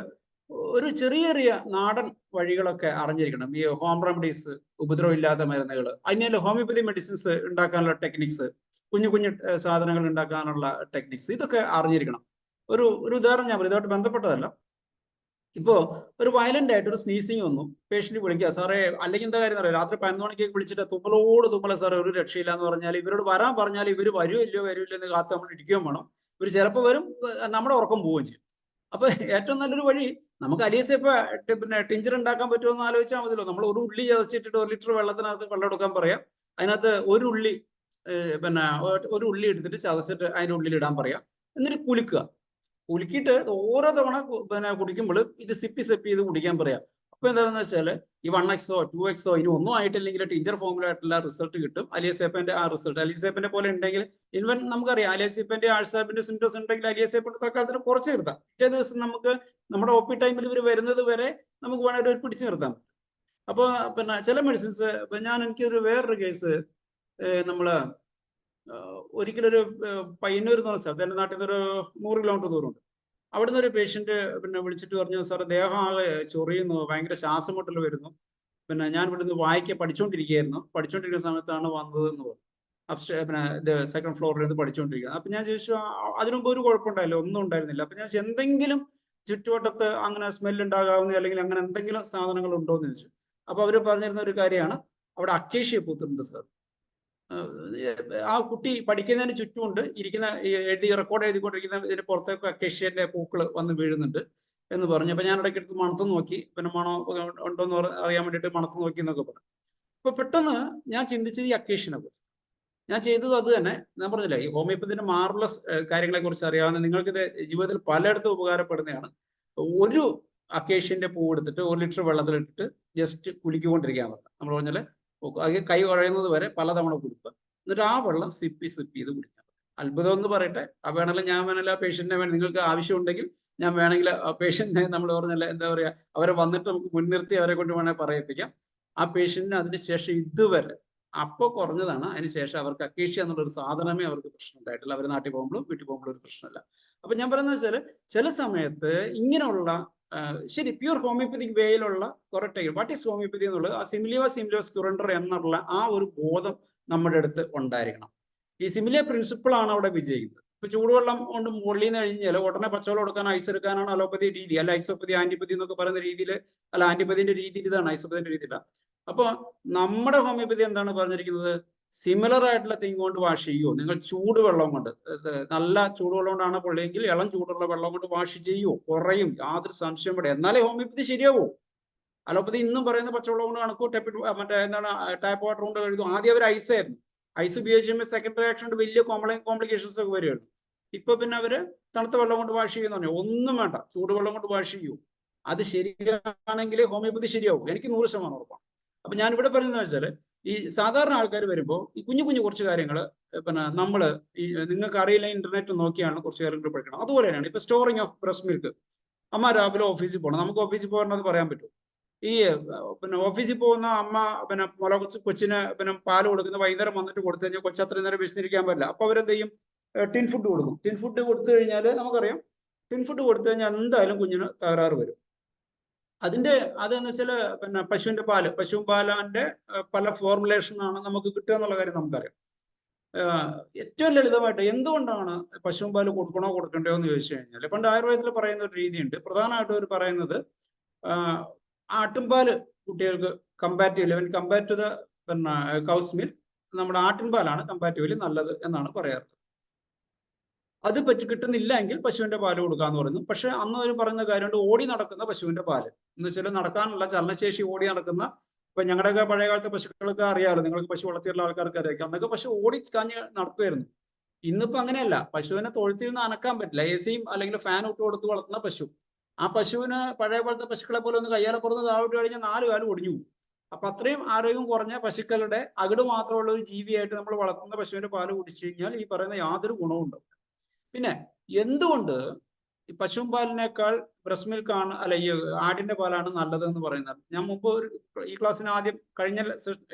S2: ഒരു ചെറിയ ചെറിയ നാടൻ വഴികളൊക്കെ അറിഞ്ഞിരിക്കണം. ഈ ഹോം റെമഡീസ്, ഉപദ്രവം ഇല്ലാത്ത മരുന്നുകൾ, അതിനുള്ള ഹോമിയോപ്പതി മെഡിസിൻസ് ഉണ്ടാക്കാനുള്ള ടെക്നിക്സ്, കുഞ്ഞു കുഞ്ഞു സാധനങ്ങൾ ഉണ്ടാക്കാനുള്ള ടെക്നിക്സ്, ഇതൊക്കെ അറിഞ്ഞിരിക്കണം. ഒരു ഉദാഹരണം ഞാൻ പറയും, ഇതുമായിട്ട് ബന്ധപ്പെട്ടതല്ല. ഇപ്പോ ഒരു വയലന്റ് ആയിട്ട് ഒരു സ്നീസിങ് വന്നു, പേഷ്യന്റ് വിളിക്കുക, സാറേ, അല്ലെങ്കിൽ എന്താ കാര്യം അറിയാം, രാത്രി 11 മണിക്ക് വിളിച്ചിട്ട് തുമ്മല സാറേ, ഒരു രക്ഷയില്ല എന്ന് പറഞ്ഞാൽ ഇവരോട് വരാൻ പറഞ്ഞാൽ ഇവർ വരുമല്ലോ എന്ന് കാത്ത് നമ്മൾ ഇരിക്കുകയും വേണം. ഇവർ ചിലപ്പോൾ വരും, നമ്മുടെ ഉറക്കം പോവുകയും ചെയ്യും. അപ്പൊ ഏറ്റവും നല്ലൊരു വഴി, നമുക്ക് അലിയസേപ്പ പിന്നെ ടിഞ്ചർ ഉണ്ടാക്കാൻ പറ്റുമോ എന്ന് ആലോചിച്ചാൽ മതിയല്ലോ. നമ്മൾ ഒരു ഉള്ളി ചതച്ചിട്ടിട്ട് 1 ലിറ്റർ വെള്ളത്തിനകത്ത് വെള്ളം എടുക്കാൻ പറയാം. അതിനകത്ത് ഒരു ഉള്ളി എടുത്തിട്ട് ചതച്ചിട്ട് അതിന്റെ ഉള്ളിൽ ഇടാൻ പറയാം. എന്നിട്ട് കുലുക്കിയിട്ട് ഓരോ തവണ കുടിക്കുമ്പോൾ ഇത് സിപ്പി ചെയ്ത് കുടിക്കാൻ പറയാം. അപ്പൊ എന്താണെന്ന് വെച്ചാൽ ഈ 1x-ഓ 2x-ഓ ഇനി ഒന്നും ആയിട്ടില്ലെങ്കിൽ ടിഞ്ചർ ഫോമിലായിട്ടുള്ള റിസൾട്ട് കിട്ടും. അലിയസേപ്പന്റെ ആ റിസൾട്ട് അലിയസേപ്പന്റെ പോലെ ഉണ്ടെങ്കിൽ, ഇവൻ നമുക്കറിയാം അലിയസേപ്പന്റെ ആൾസാപ്പിന്റെ സിംറ്റംസ് ഉണ്ടെങ്കിൽ അലിയസേപ്പന്റെ തൽക്കാലത്തിന് കുറച്ച് നിർത്താം. പിറ്റേ ദിവസം നമുക്ക് നമ്മുടെ OP ടൈമിൽ ഇവർ വരുന്നത് വരെ നമുക്ക് വേണമെങ്കിൽ ഒരു പിടിച്ചു നിർത്താം. അപ്പൊ പിന്നെ ചില മെഡിസിൻസ്, എനിക്കൊരു വേറൊരു കേസ്, നമ്മള് ഒരിക്കലൊരു പയ്യന്നൂർ എന്ന് പറഞ്ഞ സ്ഥലത്ത്, എൻ്റെ നാട്ടിൽ നിന്ന് ഒരു 100 കിലോമീറ്റർ ദൂരമുണ്ട്. അവിടുന്ന് ഒരു പേഷ്യന്റ് വിളിച്ചിട്ട് പറഞ്ഞു, സാർ ദേഹം ആകെ ചൊറിയുന്നു, ഭയങ്കര ശ്വാസം മുട്ടൽ വരുന്നു. ഞാൻ ഇവിടുന്ന് പഠിച്ചുകൊണ്ടിരിക്കുന്ന സമയത്താണ് വന്നത് എന്ന് പറഞ്ഞു. ഇത് 2nd ഫ്ലോറിൽ നിന്ന് പഠിച്ചുകൊണ്ടിരിക്കുന്നത്. അപ്പൊ ഞാൻ ചോദിച്ചു, അതിനുമുമ്പ് ഒരു കുഴപ്പമുണ്ടായില്ല, ഒന്നും ഉണ്ടായിരുന്നില്ല. അപ്പൊ ഞാൻ എന്തെങ്കിലും ചുറ്റുവട്ടത്ത് അങ്ങനെ സ്മെല്ല് ഉണ്ടാകാവുന്ന അല്ലെങ്കിൽ അങ്ങനെ എന്തെങ്കിലും സാധനങ്ങൾ ഉണ്ടോ എന്ന് ചോദിച്ചു. അപ്പൊ അവര് പറഞ്ഞിരുന്ന ഒരു കാര്യമാണ്, അവിടെ അക്കേഷ്യ പൂത്തിട്ടുണ്ട് സാർ. ആ കുട്ടി പഠിക്കുന്നതിന് ചുറ്റുമുണ്ട് ഇരിക്കുന്ന റെക്കോർഡ് എഴുതിക്കൊണ്ടിരിക്കുന്ന ഇതിന്റെ പുറത്തേക്ക് അക്കേഷ്യന്റെ പൂക്കൾ വന്ന് വീഴുന്നുണ്ട് എന്ന് പറഞ്ഞു. അപ്പൊ ഞാൻ ഇടയ്ക്ക് എടുത്ത് മണത്ത് നോക്കി, പിന്നെ മണം ഉണ്ടോ എന്ന് അറിയാൻ വേണ്ടിയിട്ട് മണത്ത് നോക്കി എന്നൊക്കെ പറഞ്ഞു. ഇപ്പൊ പെട്ടെന്ന് ഞാൻ ചിന്തിച്ചത് ഈ അക്കേഷ്യനെ കുറിച്ച്. ഞാൻ ചെയ്തത് അത് തന്നെ. ഞാൻ പറഞ്ഞില്ലേ, ഈ ഹോമിയോപ്പതിന്റെ മാർവലസ് കാര്യങ്ങളെ കുറിച്ച് അറിയാവുന്ന നിങ്ങൾക്ക് ഇത് ജീവിതത്തിൽ പലയിടത്തും ഉപകാരപ്പെടുന്നതാണ്. ഒരു അക്കേഷ്യന്റെ പൂ എടുത്തിട്ട് 1 ലിറ്റർ വെള്ളത്തിലിട്ടിട്ട് ജസ്റ്റ് കുലുക്കിക്കൊണ്ടിരിക്കാൻ പറഞ്ഞു. നമ്മൾ പറഞ്ഞാൽ അത് കൈ കുഴയുന്നത് വരെ പലതവണ കുലുക്കുക. എന്നിട്ട് ആ വെള്ളം സിപ്പി ചെയ്ത് കുടിക്കാം. അത്ഭുതം എന്ന് പറയട്ടെ, വേണമെങ്കിൽ ഞാൻ വേണമെങ്കിൽ ആ പേഷ്യന്റിനെ വേണം, നിങ്ങൾക്ക് ആവശ്യമുണ്ടെങ്കിൽ ഞാൻ വേണമെങ്കിൽ ആ പേഷ്യന്റിനെ നമ്മൾ പറഞ്ഞാൽ എന്താ പറയാ, അവരെ വന്നിട്ട് നമുക്ക് മുൻനിർത്തി അവരെ കൊണ്ട് വേണമെങ്കിൽ പറയിപ്പിക്കാം. ആ പേഷ്യന്റിന് അതിന് ശേഷം ഇതുവരെ അപ്പോൾ കുറഞ്ഞതാണ്. അതിനുശേഷം അവർക്ക് അക്കേഷ്യ എന്നുള്ള ഒരു സാധനമേ അവർക്ക് പ്രശ്നം ഉണ്ടായിട്ടില്ല. അവർ നാട്ടിൽ പോകുമ്പോഴും വീട്ടിൽ പോകുമ്പോഴും ഒരു പ്രശ്നമില്ല. അപ്പൊ ഞാൻ പറയുന്നത് വെച്ചാൽ ചില സമയത്ത് ഇങ്ങനെയുള്ള ശരി പ്യൂർ ഹോമിയോപ്പതിക് വേയിലുള്ള കുറെ വാട്ട് ഈസ് ഹോമിയോപ്പതി എന്നുള്ളത് ആ സിമിലിയോസ് ക്യുറൻഡർ എന്നുള്ള ആ ഒരു ബോധം നമ്മുടെ അടുത്ത് ഉണ്ടായിരിക്കണം. ഈ സിമിലിയ പ്രിൻസിപ്പിൾ ആണ് അവിടെ വിജയിക്കുന്നത്. ഇപ്പൊ ചൂടുവെള്ളം കൊണ്ട് മുകളിൽ നിന്ന് കഴിഞ്ഞാൽ ഉടനെ പച്ചവെള്ളം കൊടുക്കാൻ ഐസ് എടുക്കാനാണ് അലോപ്പതി രീതി, അല്ല ഐസോപ്പതി ആന്റിപ്പതി എന്നൊക്കെ പറയുന്ന രീതിയിൽ, അല്ല ആന്റിപ്പതിന്റെ രീതിയിൽ ഇതാണ്, ഐസോപ്പതിന്റെ രീതിയില്ല. അപ്പൊ നമ്മുടെ ഹോമിയോപ്പതി എന്താണ് പറഞ്ഞിരിക്കുന്നത്? സിമിലർ ആയിട്ടുള്ള തിങ് കൊണ്ട് വാഷ് ചെയ്യുമോ, നിങ്ങൾ ചൂടുവെള്ളം കൊണ്ട്, നല്ല ചൂടുവെള്ളം കൊണ്ടാണ് പൊള്ളിയെങ്കിൽ ഇളം ചൂടുള്ള വെള്ളം കൊണ്ട് വാഷ് ചെയ്യുമോ, കുറയും, യാതൊരു സംശയം ഇവിടെ. എന്നാലേ ഹോമിയോപ്പതി ശരിയാവൂ. അലോപ്പതി ഇന്നും പറയുന്ന പച്ചവെള്ളം കൊണ്ട് കണക്കൂ, മറ്റേ എന്താണ് ടാപ്പ് വാട്ടർ കൊണ്ട് കഴുകും. ആദ്യം അവർ ഐസായിരുന്നു. ഐസ് ഉപയോഗിച്ചുമ്പോൾ സെക്കൻഡറി ആക്ഷൻ കൊണ്ട് വലിയ കോംപ്ലിക്കേഷൻസ് ഒക്കെ വരികയുള്ളൂ. ഇപ്പൊ പിന്നെ അവര് തണുത്ത വെള്ളം കൊണ്ട് വാഷ് ചെയ്യുന്ന പറഞ്ഞു. ഒന്നും വേണ്ട, ചൂടുവെള്ളം കൊണ്ട് വാഷ് ചെയ്യൂ. അത് ശരിയാണെങ്കിൽ ഹോമിയോപ്പതി ശരിയാവും, എനിക്ക് 100% ഉറപ്പാണ്. അപ്പൊ ഞാൻ ഇവിടെ പറയുന്നത് വെച്ചാൽ, ഈ സാധാരണ ആൾക്കാർ വരുമ്പോൾ ഈ കുഞ്ഞു കുറച്ച് കാര്യങ്ങൾ പിന്നെ നമ്മള് നിങ്ങൾക്ക് അറിയില്ല, ഇന്റർനെറ്റ് നോക്കിയാണ് കുറച്ച് കാര്യങ്ങൾ പഠിക്കണം. അതുപോലെ തന്നെയാണ് ഇപ്പൊ സ്റ്റോറിങ് ഓഫ് ബ്രസ്റ്റ് മിൽക്ക്. അമ്മ രാവിലെ ഓഫീസിൽ പോകണം, നമുക്ക് ഓഫീസിൽ പോകണമെന്ന് പറയാൻ പറ്റും. ഈ പിന്നെ ഓഫീസിൽ പോകുന്ന അമ്മ പിന്നെ മുല കൊച്ചിന് പിന്നെ പാല് കൊടുക്കുന്ന വൈകുന്നേരം വന്നിട്ട് കൊടുത്തു കഴിഞ്ഞാൽ കൊച്ചു അത്രയും നേരം വിശന്നിരിക്കാൻ പറ്റില്ല. അപ്പൊ അവരെന്ത് ചെയ്യും? ടിൻ ഫുഡ് കൊടുക്കും. ടിൻ ഫുഡ് കൊടുത്തു കഴിഞ്ഞാൽ നമുക്കറിയാം, ടിൻ ഫുഡ് കൊടുത്തു കഴിഞ്ഞാൽ എന്തായാലും കുഞ്ഞിന് തകരാറ് വരും. അതെന്ന് വെച്ചാൽ പിന്നെ പശുവിന്റെ പാലിന്റെ പല ഫോർമുലേഷനാണ് നമുക്ക് കിട്ടുക എന്നുള്ള കാര്യം നമുക്കറിയാം. ഏറ്റവും ലളിതമായിട്ട് എന്തുകൊണ്ടാണ് പശുവും പാല് കൊടുക്കണോ കൊടുക്കണ്ടോ എന്ന് ചോദിച്ചു കഴിഞ്ഞാൽ, പണ്ട് ആയുർവേദത്തിൽ പറയുന്ന ഒരു രീതിയുണ്ട്. പ്രധാനമായിട്ടും അവർ പറയുന്നത് ആട്ടിൻപാല് കുട്ടികൾക്ക് കമ്പാരിറ്റീവ്ലി ടു ദ പിന്നെ കൗസ് മിൽക്ക്, നമ്മുടെ ആട്ടിൻപാലാണ് കമ്പാരിറ്റീവ്ലി നല്ലത് എന്നാണ് പറയാറ്. അത് കിട്ടുന്നില്ല എങ്കിൽ പശുവിന്റെ പാല് കൊടുക്കാന്ന് പറയുന്നു. പക്ഷെ അന്ന് അവർ പറയുന്ന കാര്യമുണ്ട്, ഓടി നടക്കുന്ന പശുവിന്റെ പാല് എന്ന് വെച്ചാൽ നടക്കാനുള്ള ചലനശേഷി ഓടി നടക്കുന്ന, ഇപ്പൊ ഞങ്ങളുടെയൊക്കെ പഴയ കാലത്തെ പശുക്കളൊക്കെ അറിയാമല്ലോ, നിങ്ങൾക്ക് പശു വളർത്തിയുള്ള ആൾക്കാർക്ക് അറിയാം. അന്നൊക്കെ പശു ഓടി കാഞ്ഞ് നടക്കുമായിരുന്നു. ഇന്നിപ്പോ അങ്ങനെയല്ല. പശുവിനെ തൊഴുത്തിൽ നിന്ന് അനക്കാൻ പറ്റില്ല. എസിയും അല്ലെങ്കിൽ ഫാൻ ഇട്ട് കൊടുത്ത് വളർത്തുന്ന പശു, ആ പശുവിന് പഴയ പോലത്തെ പശുക്കളെ പോലെ ഒന്ന് കയ്യാലെ പുറത്ത് താഴോട്ട് കഴിഞ്ഞാൽ 4 കാലും ഒടിഞ്ഞു പോകും. അപ്പൊ അത്രയും ആരോഗ്യം കുറഞ്ഞ പശുക്കളുടെ അകിട് മാത്രമുള്ള ഒരു ജീവിയായിട്ട് നമ്മൾ വളർത്തുന്ന പശുവിന്റെ പാല് കുടിച്ചു കഴിഞ്ഞാൽ ഈ പറയുന്ന യാതൊരു ഗുണവും ഉണ്ടാവും. പിന്നെ എന്തുകൊണ്ട് ഈ പശുവും പാലിനേക്കാൾ ബ്രസ്റ്റ് മിൽക്ക് ആണ്, അല്ല ഈ ആടിന്റെ പാലാണ് നല്ലത് എന്ന് പറയുന്നത്? ഞാൻ മുമ്പ് ഈ ക്ലാസ്സിന് ആദ്യം കഴിഞ്ഞ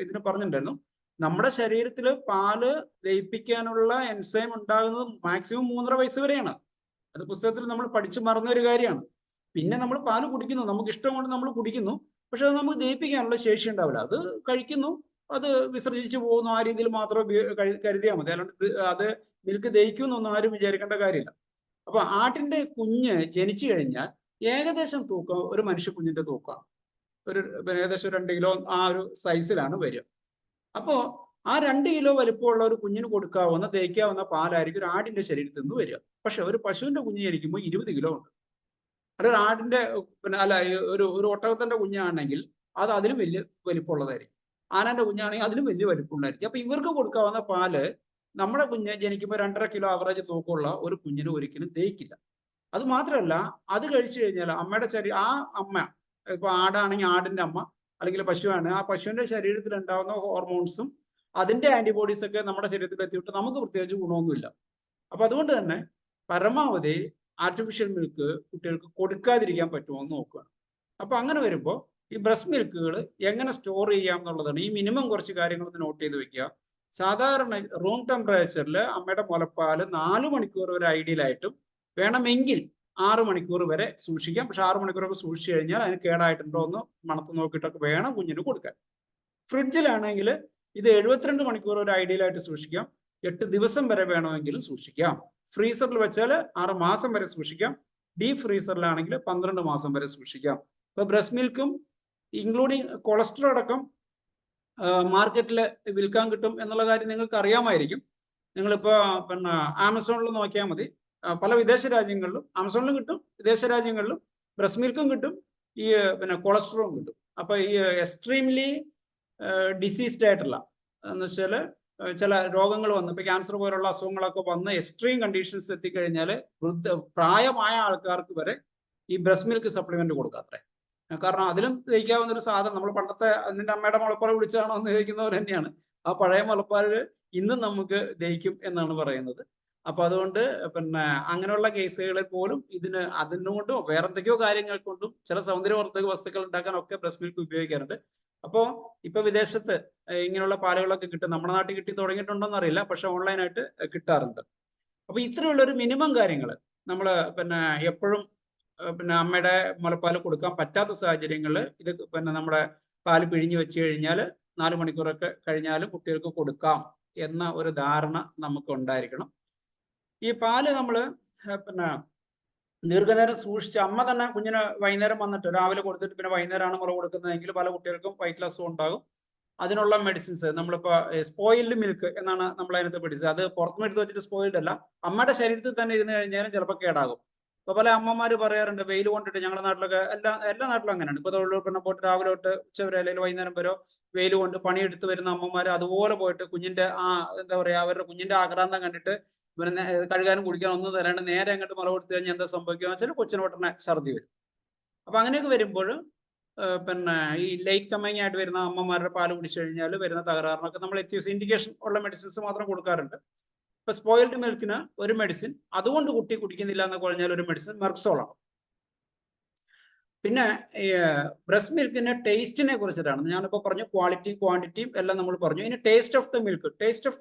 S2: ഇതിന് പറഞ്ഞിട്ടുണ്ടായിരുന്നു, നമ്മുടെ ശരീരത്തിൽ പാല് ദഹിപ്പിക്കാനുള്ള എൻസൈം ഉണ്ടാകുന്നത് മാക്സിമം 3.5 വയസ്സ് വരെയാണ്. അത് പുസ്തകത്തിൽ നമ്മൾ പഠിച്ചു മറന്ന ഒരു കാര്യമാണ്. പിന്നെ നമ്മൾ പാല് കുടിക്കുന്നു, നമുക്ക് ഇഷ്ടം കൊണ്ട് നമ്മൾ കുടിക്കുന്നു, പക്ഷെ അത് നമുക്ക് ദഹിപ്പിക്കാനുള്ള ശേഷി ഉണ്ടാവില്ല. അത് കഴിക്കുന്നു, അത് വിസർജിച്ചു പോകുന്നു, ആ രീതിയിൽ മാത്രം കരുതിയാൽ മതി. അല്ലാണ്ട് അത് മിൽക്ക് ദഹിക്കുമെന്നൊന്നും ആരും വിചാരിക്കേണ്ട കാര്യമില്ല. അപ്പൊ ആട്ടിന്റെ കുഞ്ഞ് ജനിച്ചു കഴിഞ്ഞാൽ ഏകദേശം തൂക്കം ഒരു മനുഷ്യ കുഞ്ഞിന്റെ തൂക്കമാണ്. ഏകദേശം 2 കിലോ ആ ഒരു സൈസിലാണ് വരിക. അപ്പോ ആ 2 കിലോ വലിപ്പമുള്ള ഒരു കുഞ്ഞിന് കൊടുക്കാവുന്ന ദഹിക്കാവുന്ന പാലായിരിക്കും ഒരു ആടിന്റെ ശരീരത്തിൽ നിന്ന് വരിക. പക്ഷെ ഒരു പശുവിന്റെ കുഞ്ഞ് ജനിക്കുമ്പോൾ 20 കിലോ ഉണ്ട്. അല്ല ഒരു ആടിന്റെ അല്ല ഒരു ഒട്ടകത്തിന്റെ കുഞ്ഞാണെങ്കിൽ അത് അതിലും വലിയ വലിപ്പമുള്ളതായിരിക്കും. ആനന്റെ കുഞ്ഞാണെങ്കിൽ അതിലും വലിയ വലിപ്പമുണ്ടായിരിക്കും. അപ്പൊ ഇവർക്ക് കൊടുക്കാവുന്ന പാല് നമ്മുടെ കുഞ്ഞ് ജനിക്കുമ്പോൾ 2.5 കിലോ ആവറേജ് തൂക്കമുള്ള ഒരു കുഞ്ഞിന് ഒരിക്കലും ദഹിക്കില്ല. അത് മാത്രമല്ല, അത് കഴിച്ചു കഴിഞ്ഞാൽ അമ്മയുടെ ആ അമ്മ, ഇപ്പൊ ആടാണെങ്കിൽ ആടിന്റെ അമ്മ, അല്ലെങ്കിൽ പശുവാണ്, ആ പശുവിന്റെ ശരീരത്തിൽ ഉണ്ടാകുന്ന ഹോർമോൺസും അതിന്റെ ആന്റിബോഡീസ് ഒക്കെ നമ്മുടെ ശരീരത്തിൽ എത്തിയിട്ട് നമുക്ക് പ്രത്യേകിച്ച് ഗുണമൊന്നുമില്ല. അപ്പൊ അതുകൊണ്ട് തന്നെ പരമാവധി ആർട്ടിഫിഷ്യൽ മിൽക്ക് കുട്ടികൾക്ക് കൊടുക്കാതിരിക്കാൻ പറ്റുമോ എന്ന് നോക്കുകയാണ്. അപ്പൊ അങ്ങനെ വരുമ്പോൾ ഈ ബ്രസ്റ്റ് മിൽക്കുകൾ എങ്ങനെ സ്റ്റോർ ചെയ്യാം എന്നുള്ളതാണ്. ഈ മിനിമം കുറച്ച് കാര്യങ്ങൾ നോട്ട് ചെയ്ത് വെക്കുക. സാധാരണ റൂം ടെമ്പറേച്ചറിൽ അമ്മയുടെ മുലപ്പാല് 4 മണിക്കൂർ വരെ ഐഡിയലായിട്ടും, വേണമെങ്കിൽ 6 മണിക്കൂർ വരെ സൂക്ഷിക്കാം. പക്ഷെ 6 മണിക്കൂറൊക്കെ സൂക്ഷിച്ചു കഴിഞ്ഞാൽ അതിന് കേടായിട്ടുണ്ടോ എന്ന് മണത്ത് നോക്കിയിട്ടൊക്കെ വേണം കുഞ്ഞിന് കൊടുക്കാൻ. ഫ്രിഡ്ജിലാണെങ്കിൽ ഇത് 72 മണിക്കൂർ വരെ ഐഡിയലായിട്ട് സൂക്ഷിക്കാം. 8 ദിവസം വരെ വേണമെങ്കിലും സൂക്ഷിക്കാം. ഫ്രീസറിൽ വെച്ചാൽ 6 മാസം വരെ സൂക്ഷിക്കാം. ഡീപ് ഫ്രീസറിലാണെങ്കിൽ 12 മാസം വരെ സൂക്ഷിക്കാം. ഇപ്പൊ ബ്രസ്റ്റ് മിൽക്കും ഇൻക്ലൂഡിങ് കൊളസ്ട്രോൾ അടക്കം മാർക്കറ്റിൽ വിൽക്കാൻ കിട്ടും എന്നുള്ള കാര്യം നിങ്ങൾക്ക് അറിയാമായിരിക്കും. നിങ്ങളിപ്പോ പിന്നെ ആമസോണിൽ നോക്കിയാൽ മതി. പല വിദേശ രാജ്യങ്ങളിലും ആമസോണിലും കിട്ടും, വിദേശ രാജ്യങ്ങളിലും ബ്രസ്റ്റ് മിൽക്കും കിട്ടും, ഈ പിന്നെ കൊളസ്ട്രോളും കിട്ടും. അപ്പൊ ഈ എക്സ്ട്രീംലി ഡിസീസ്ഡ് ആയിട്ടുള്ള എന്ന് വെച്ചാൽ ചില രോഗങ്ങൾ വന്ന് ഇപ്പൊ ക്യാൻസർ പോലുള്ള അസുഖങ്ങളൊക്കെ വന്ന് എക്സ്ട്രീം കണ്ടീഷൻസ് എത്തിക്കഴിഞ്ഞാൽ പ്രായമായ ആൾക്കാർക്ക് വരെ ഈ ബ്രസ്റ്റ് മിൽക്ക് സപ്ലിമെന്റ് കൊടുക്കാത്രേ. കാരണം അതിലും ദഹിക്കാവുന്ന ഒരു സാധനം നമ്മൾ പണ്ടത്തെ നിന്റെ അമ്മയുടെ മുളപ്പാൽ വിളിച്ചാണോ എന്ന് ചോദിക്കുന്നവർ തന്നെയാണ്. ആ പഴയ മുളപ്പാല് ഇന്നും നമുക്ക് ദഹിക്കും എന്നാണ് പറയുന്നത്. അപ്പൊ അതുകൊണ്ട് പിന്നെ അങ്ങനെയുള്ള കേസുകളിൽ പോലും അതിനുകൊണ്ടും വേറെ എന്തൊക്കെയോ കാര്യങ്ങൾ കൊണ്ടും ചില സൗന്ദര്യവർദ്ധക വസ്തുക്കൾ ഉണ്ടാക്കാനൊക്കെ ബ്രസ്റ്റ് മിൽക്ക് ഉപയോഗിക്കാറുണ്ട്. അപ്പോൾ ഇപ്പൊ വിദേശത്ത് ഇങ്ങനെയുള്ള പാലുകളൊക്കെ കിട്ടും. നമ്മുടെ നാട്ടിൽ കിട്ടി തുടങ്ങിയിട്ടുണ്ടോന്ന് അറിയില്ല, പക്ഷെ ഓൺലൈനായിട്ട് കിട്ടാറുണ്ട്. അപ്പൊ ഇത്രയുള്ള ഒരു മിനിമം കാര്യങ്ങൾ നമ്മൾ പിന്നെ എപ്പോഴും പിന്നെ അമ്മയുടെ മുലപ്പാൽ കൊടുക്കാൻ പറ്റാത്ത സാഹചര്യങ്ങളിൽ ഇത് പിന്നെ നമ്മുടെ പാല് പിഴിഞ്ഞു വെച്ച് കഴിഞ്ഞാൽ 4 മണിക്കൂറൊക്കെ കഴിഞ്ഞാലും കുട്ടികൾക്ക് കൊടുക്കാം എന്ന ഒരു ധാരണ നമുക്ക് ഉണ്ടായിരിക്കണം. ഈ പാല് നമ്മൾ പിന്നെ ദീർഘനേരം സൂക്ഷിച്ച് അമ്മ തന്നെ കുഞ്ഞിന് വൈകുന്നേരം വന്നിട്ട് രാവിലെ കൊടുത്തിട്ട് പിന്നെ വൈകുന്നേരമാണ് മുല കൊടുക്കുന്നതെങ്കിൽ പല കുട്ടികൾക്കും വയറ്റിൽ അസുഖം ഉണ്ടാകും. അതിനുള്ള മെഡിസിൻസ് നമ്മളിപ്പോൾ സ്പോയിൽഡ് മിൽക്ക് എന്നാണ് നമ്മൾ അതിനകത്ത് പഠിച്ചത്. അത് പുറത്തുനിന്ന് എടുത്ത് വെച്ചിട്ട് സ്പോയിൽഡ് അല്ല, അമ്മയുടെ ശരീരത്തിൽ തന്നെ ഇരുന്ന് കഴിഞ്ഞാലും ചിലപ്പോൾ കേടാകും. ഇപ്പൊ പല അമ്മമാര് പറയാറുണ്ട് വെയിൽ കൊണ്ടിട്ട്, ഞങ്ങളുടെ നാട്ടിലൊക്കെ എല്ലാ നാട്ടിലും അങ്ങനെയാണ്. ഇപ്പൊ തൊഴിലുറപ്പിനെ പോയിട്ട് രാവിലെ തൊട്ട് ഉച്ചവരെ അല്ലെങ്കിൽ വൈകുന്നേരം വരെ വെയിൽ കൊണ്ട് പണിയെടുത്ത് വരുന്ന അമ്മമാര് അതുപോലെ പോയിട്ട് കുഞ്ഞിന്റെ എന്താ പറയാ അവരുടെ കുഞ്ഞിന്റെ ആക്രാന്തം കണ്ടിട്ട് ഇവരെ കഴുകാനും കുടിക്കാനും ഒന്നും തരാണ്ട് നേരെ അങ്ങോട്ട് മുല കൊടുത്തു കഴിഞ്ഞാൽ എന്താ സംഭവിക്കുക വെച്ചാൽ കൊച്ചിന് പെട്ടെന്ന് ഛർദി വരും. അപ്പൊ അങ്ങനെയൊക്കെ വരുമ്പോൾ പിന്നെ ഈ ലേറ്റ് കമ്മിങ് ആയിട്ട് വരുന്ന അമ്മമാരുടെ പാല് കുടിച്ചു കഴിഞ്ഞാൽ വരുന്ന തകരാറിനൊക്കെ നമ്മൾ ഇൻഡിക്കേഷൻ ഉള്ള മെഡിസിൻസ് മാത്രം കൊടുക്കാറുണ്ട്. ഇപ്പൊ സ്പോയിൽഡ് മിൽക്കിന് ഒരു മെഡിസിൻ, അതുകൊണ്ട് കുട്ടി കുടിക്കുന്നില്ല എന്ന് പറഞ്ഞാൽ ഒരു മെഡിസിൻ മെർക്സോളാണ്. പിന്നെ ബ്രസ്റ്റ് മിൽക്കിന്റെ ടേസ്റ്റിനെ കുറിച്ചിട്ടാണ് ഞാനിപ്പോൾ പറഞ്ഞു. ക്വാളിറ്റിയും ക്വാണ്ടിറ്റിയും എല്ലാം നമ്മൾ പറഞ്ഞു. ഇനി ടേസ്റ്റ് ഓഫ്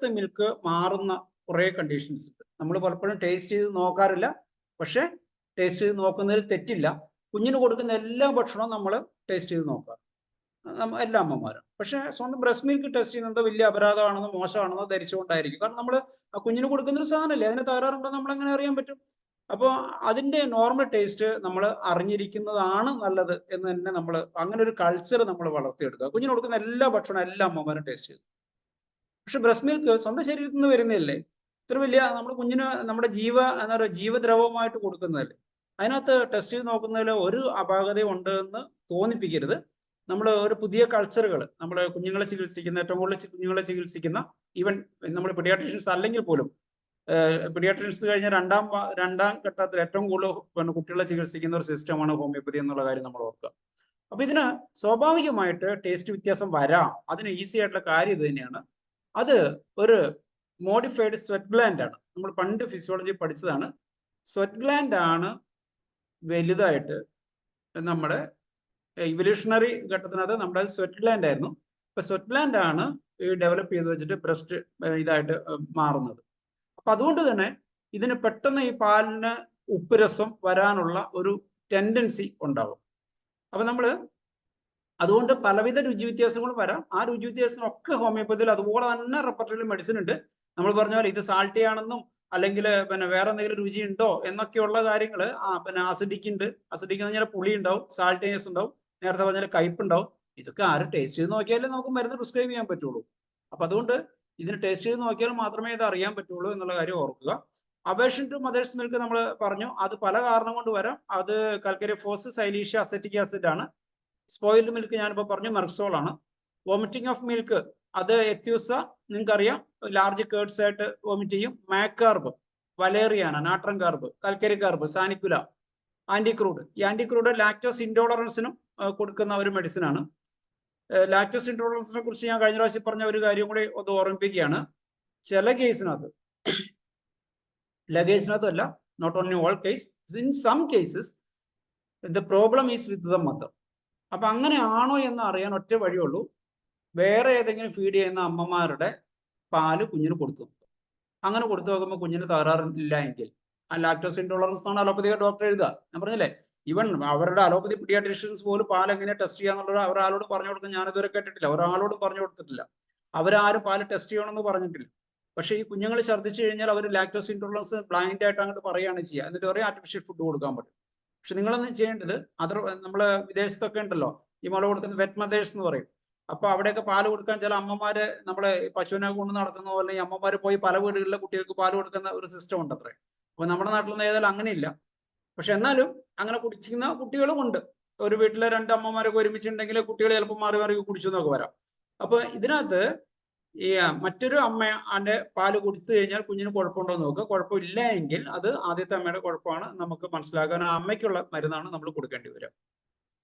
S2: ദ മിൽക്ക് മാറുന്ന കുറേ കണ്ടീഷൻസ് ഉണ്ട്. നമ്മൾ പലപ്പോഴും ടേസ്റ്റ് ചെയ്ത് നോക്കാറില്ല, പക്ഷെ ടേസ്റ്റ് ചെയ്ത് നോക്കുന്നതിൽ തെറ്റില്ല. കുഞ്ഞിന് കൊടുക്കുന്ന എല്ലാ ഭക്ഷണവും നമ്മൾ ടേസ്റ്റ് ചെയ്ത് നോക്കാം, എല്ലാ അമ്മമാരും. പക്ഷെ സ്വന്തം ബ്രസ്റ്റ് മിൽക്ക് ടെസ്റ്റ് ചെയ്യുന്നത് വലിയ അപരാധമാണെന്നോ മോശമാണെന്നോ ധരിച്ചുകൊണ്ടായിരിക്കും. കാരണം നമ്മൾ കുഞ്ഞിന് കൊടുക്കുന്ന ഒരു സാധനമല്ലേ, അതിന് തകരാറുണ്ടോ നമ്മൾ എങ്ങനെ അറിയാൻ പറ്റും? അപ്പോൾ അതിന്റെ നോർമൽ ടേസ്റ്റ് നമ്മൾ അറിഞ്ഞിരിക്കുന്നതാണ് നല്ലത് എന്ന് തന്നെ നമ്മൾ അങ്ങനെ ഒരു കൾച്ചർ നമ്മൾ വളർത്തിയെടുക്കുക. കുഞ്ഞിന് കൊടുക്കുന്ന എല്ലാ ഭക്ഷണവും എല്ലാ അമ്മമാരും ടേസ്റ്റ് ചെയ്തു. പക്ഷെ ബ്രസ്റ്റ് മിൽക്ക് സ്വന്തം ശരീരത്തിൽ നിന്ന് വരുന്നതല്ലേ, ഇത്ര വലിയ നമ്മൾ കുഞ്ഞിന് നമ്മുടെ എന്താ പറയുക ജീവദ്രവമായിട്ട് കൊടുക്കുന്നതല്ലേ. അതിനകത്ത് ടെസ്റ്റ് ചെയ്ത് നോക്കുന്നതിൽ ഒരു അപാകതയും ഉണ്ട് എന്ന് തോന്നിപ്പിക്കരുത്. നമ്മൾ ഒരു പുതിയ കൾച്ചറുകൾ നമ്മൾ കുഞ്ഞുങ്ങളെ ചികിത്സിക്കുന്ന ഏറ്റവും കൂടുതൽ കുഞ്ഞുങ്ങളെ ചികിത്സിക്കുന്ന ഈവൻ നമ്മൾ പീഡിയാട്രീഷ്യൻസ് അല്ലെങ്കിൽ പോലും പീഡിയാട്രീഷ്യൻസ് കഴിഞ്ഞ രണ്ടാം ഘട്ടത്തിൽ ഏറ്റവും കൂടുതൽ കുട്ടികളെ ചികിത്സിക്കുന്ന ഒരു സിസ്റ്റമാണ് ഹോമിയോപ്പതി എന്നുള്ള കാര്യം നമ്മൾ ഓർക്കുക. അപ്പൊ ഇതിന് സ്വാഭാവികമായിട്ട് ടേസ്റ്റ് വ്യത്യാസം വരാം. അതിന് ഈസി ആയിട്ടുള്ള കാര്യം ഇത് തന്നെയാണ്. അത് ഒരു മോഡിഫൈഡ് സ്വെറ്റ് ഗ്ലാൻഡ് ആണ്. നമ്മൾ പണ്ട് ഫിസിയോളജി പഠിച്ചതാണ്. സ്വെറ്റ് ഗ്ലാൻഡ് ആണ് വലുതായിട്ട് നമ്മുടെ ഇവല്യൂഷണറി ഘട്ടത്തിനകത്ത് നമ്മുടെ സ്വെറ്റ് ഗ്ലാൻഡ് ആയിരുന്നു. ഇപ്പൊ സ്വെറ്റ് ഗ്ലാൻഡ് ആണ് ഡെവലപ്പ് ചെയ്ത് വെച്ചിട്ട് ബ്രസ്റ്റ് ഇതായിട്ട് മാറുന്നത്. അപ്പൊ അതുകൊണ്ട് തന്നെ ഇതിന് പെട്ടെന്ന് ഈ പാലിന് ഉപ്പുരസം വരാനുള്ള ഒരു ടെൻഡൻസി ഉണ്ടാവും. അപ്പൊ നമ്മള് അതുകൊണ്ട് പലവിധ രുചി വ്യത്യാസങ്ങളും വരാം. ആ രുചി വ്യത്യാസങ്ങളൊക്കെ ഹോമിയോപ്പതിയിൽ അതുപോലെ തന്നെ റെപ്പർട്ടറിയിൽ മെഡിസിൻ ഉണ്ട്. നമ്മൾ പറഞ്ഞ പോലെ ഇത് സാൾട്ടി ആണെന്നും അല്ലെങ്കിൽ പിന്നെ വേറെ എന്തെങ്കിലും രുചി ഉണ്ടോ എന്നൊക്കെയുള്ള കാര്യങ്ങൾ പിന്നെ അസിഡിക് ഉണ്ട്. അസിഡിക് എന്ന് പറഞ്ഞാൽ പുളി ഉണ്ടാവും, സാൾട്ടിനെസ് ഉണ്ടാവും, നേരത്തെ പറഞ്ഞാൽ കയ്പുണ്ടാവും. ഇതൊക്കെ ആരും ടേസ്റ്റ് ചെയ്ത് നോക്കിയാലേ നമുക്ക് മരുന്ന് പ്രിസ്ക്രൈബ് ചെയ്യാൻ പറ്റുള്ളൂ. അപ്പൊ അതുകൊണ്ട് ഇതിന് ടേസ്റ്റ് ചെയ്ത് നോക്കിയാൽ മാത്രമേ ഇത് അറിയാൻ പറ്റുള്ളൂ എന്നുള്ള കാര്യം ഓർക്കുക. അവേർഷൻ ടു മദേഴ്സ് മിൽക്ക് നമ്മൾ പറഞ്ഞു, അത് പല കാരണം കൊണ്ട് വരാം. അത് കാൽക്കേരിയോഫോസ്, സൈലീഷ്യ, അസറ്റിക് ആസിഡ് ആണ്. സ്പോയിൽഡ് മിൽക്ക് ഞാനിപ്പോൾ പറഞ്ഞു മെർക്സോൾ ആണ്. വോമിറ്റിംഗ് ഓഫ് മിൽക്ക് അത് എത്യൂസ, നിങ്ങൾക്കറിയാം, ലാർജ് കേർഡ്സ് ആയിട്ട് വോമിറ്റ് ചെയ്യും. മാക്കാർബ്, വലേറിയാന, നാട്രൻ കാർബ്, കൽക്കരി കാർബ്, സാനിക്കുല, ആന്റിക്രൂഡ്. ഈ ആന്റിക്രൂഡ് ലാക്ടോസ് ഇൻടോളറൻസിനും കൊടുക്കുന്ന ഒരു മെഡിസിൻ ആണ്. ലാക്ടോസ് ഇൻടോളറൻസിനെ കുറിച്ച് ഞാൻ കഴിഞ്ഞ പ്രാവശ്യം പറഞ്ഞ ഒരു കാര്യം കൂടി ഒന്ന് ഓർമ്മിപ്പിക്കുകയാണ്. ചില കേസിനകത്ത്, എല്ലാ കേസിനകത്തും അല്ല, not only all case, in some cases the problem is with the mother. അപ്പൊ അങ്ങനെ ആണോ എന്ന് അറിയാൻ ഒറ്റ വഴിയുള്ളൂ, വേറെ ഏതെങ്കിലും ഫീഡ് ചെയ്യുന്ന അമ്മമാരുടെ പാല് കുഞ്ഞിന് കൊടുത്തു നോക്കുക. അങ്ങനെ കൊടുത്തു നോക്കുമ്പോൾ കുഞ്ഞിന് തകരാറില്ല എങ്കിൽ, ആ ലാക്ടോസ് ഇൻടോളറൻസ് എന്നാണ് അലോപ്പതി ഡോക്ടർ എഴുതുക. ഞാൻ പറഞ്ഞില്ലേ, ഈവൻ അവരുടെ അലോപ്പതി പീഡിയാട്രീഷ്യൻസ് പോലും പാൽ എങ്ങനെ ടെസ്റ്റ് ചെയ്യാന്നുള്ളത് ഒരാളോട് പറഞ്ഞു കൊടുക്കാൻ ഞാൻ ഇതുവരെ കേട്ടിട്ടില്ല, ഒരാളോടും പറഞ്ഞു കൊടുത്തിട്ടില്ല. അവരാരും പാല് ടെസ്റ്റ് ചെയ്യണമെന്ന് പറഞ്ഞിട്ടില്ല. പക്ഷേ ഈ കുഞ്ഞുങ്ങൾ ഛർദ്ദിച്ചു കഴിഞ്ഞാൽ അവർ ലാക്ടോസ് ഇൻടോളറൻസ് ബ്ലൈൻഡ് ആയിട്ട് അങ്ങോട്ട് പറയുകയാണ് ചെയ്യുക. എന്നിട്ട് പറയും ആർട്ടിഫിഷ്യൽ ഫുഡ് കൊടുക്കാൻ പറ്റും. പക്ഷെ നിങ്ങളൊന്നും ചെയ്യേണ്ടത്, നമ്മള് വിദേശത്തൊക്കെ ഉണ്ടല്ലോ ഈ മുല കൊടുക്കുന്ന വെറ്റ് മദേഴ്സ് എന്ന് പറയും. അപ്പൊ അവിടെയൊക്കെ പാല് കൊടുക്കാൻ ചില അമ്മമാര് നമ്മളെ പശുവിനെ കൊണ്ട് നടക്കുന്ന പോലെ ഈ അമ്മമാര് പോയി പല വീടുകളിലെ കുട്ടികൾക്ക് പാല് കൊടുക്കുന്ന ഒരു സിസ്റ്റം ഉണ്ട് അത്രേ. അപ്പൊ നമ്മുടെ നാട്ടിലൊന്നും ഏതായാലും അങ്ങനെയില്ല. പക്ഷെ എന്നാലും അങ്ങനെ കുടിക്കുന്ന കുട്ടികളും ഉണ്ട്. ഒരു വീട്ടിലെ 2 അമ്മമാരൊക്കെ ഒരുമിച്ചുണ്ടെങ്കിൽ കുട്ടികൾ ചിലപ്പോൾ മാറി മാറി കുടിച്ചു എന്നൊക്കെ വരാം. അപ്പൊ ഇതിനകത്ത് ഈ മറ്റൊരു അമ്മയുടെ പാല് കൊടുത്തു കഴിഞ്ഞാൽ കുഞ്ഞിന് കുഴപ്പമുണ്ടോ എന്ന് നോക്കുക. കുഴപ്പമില്ല എങ്കിൽ അത് ആദ്യത്തെ അമ്മയുടെ കുഴപ്പമാണ് നമുക്ക് മനസ്സിലാക്കാൻ. ആ അമ്മയ്ക്കുള്ള മരുന്നാണ് നമ്മൾ കൊടുക്കേണ്ടി വരിക.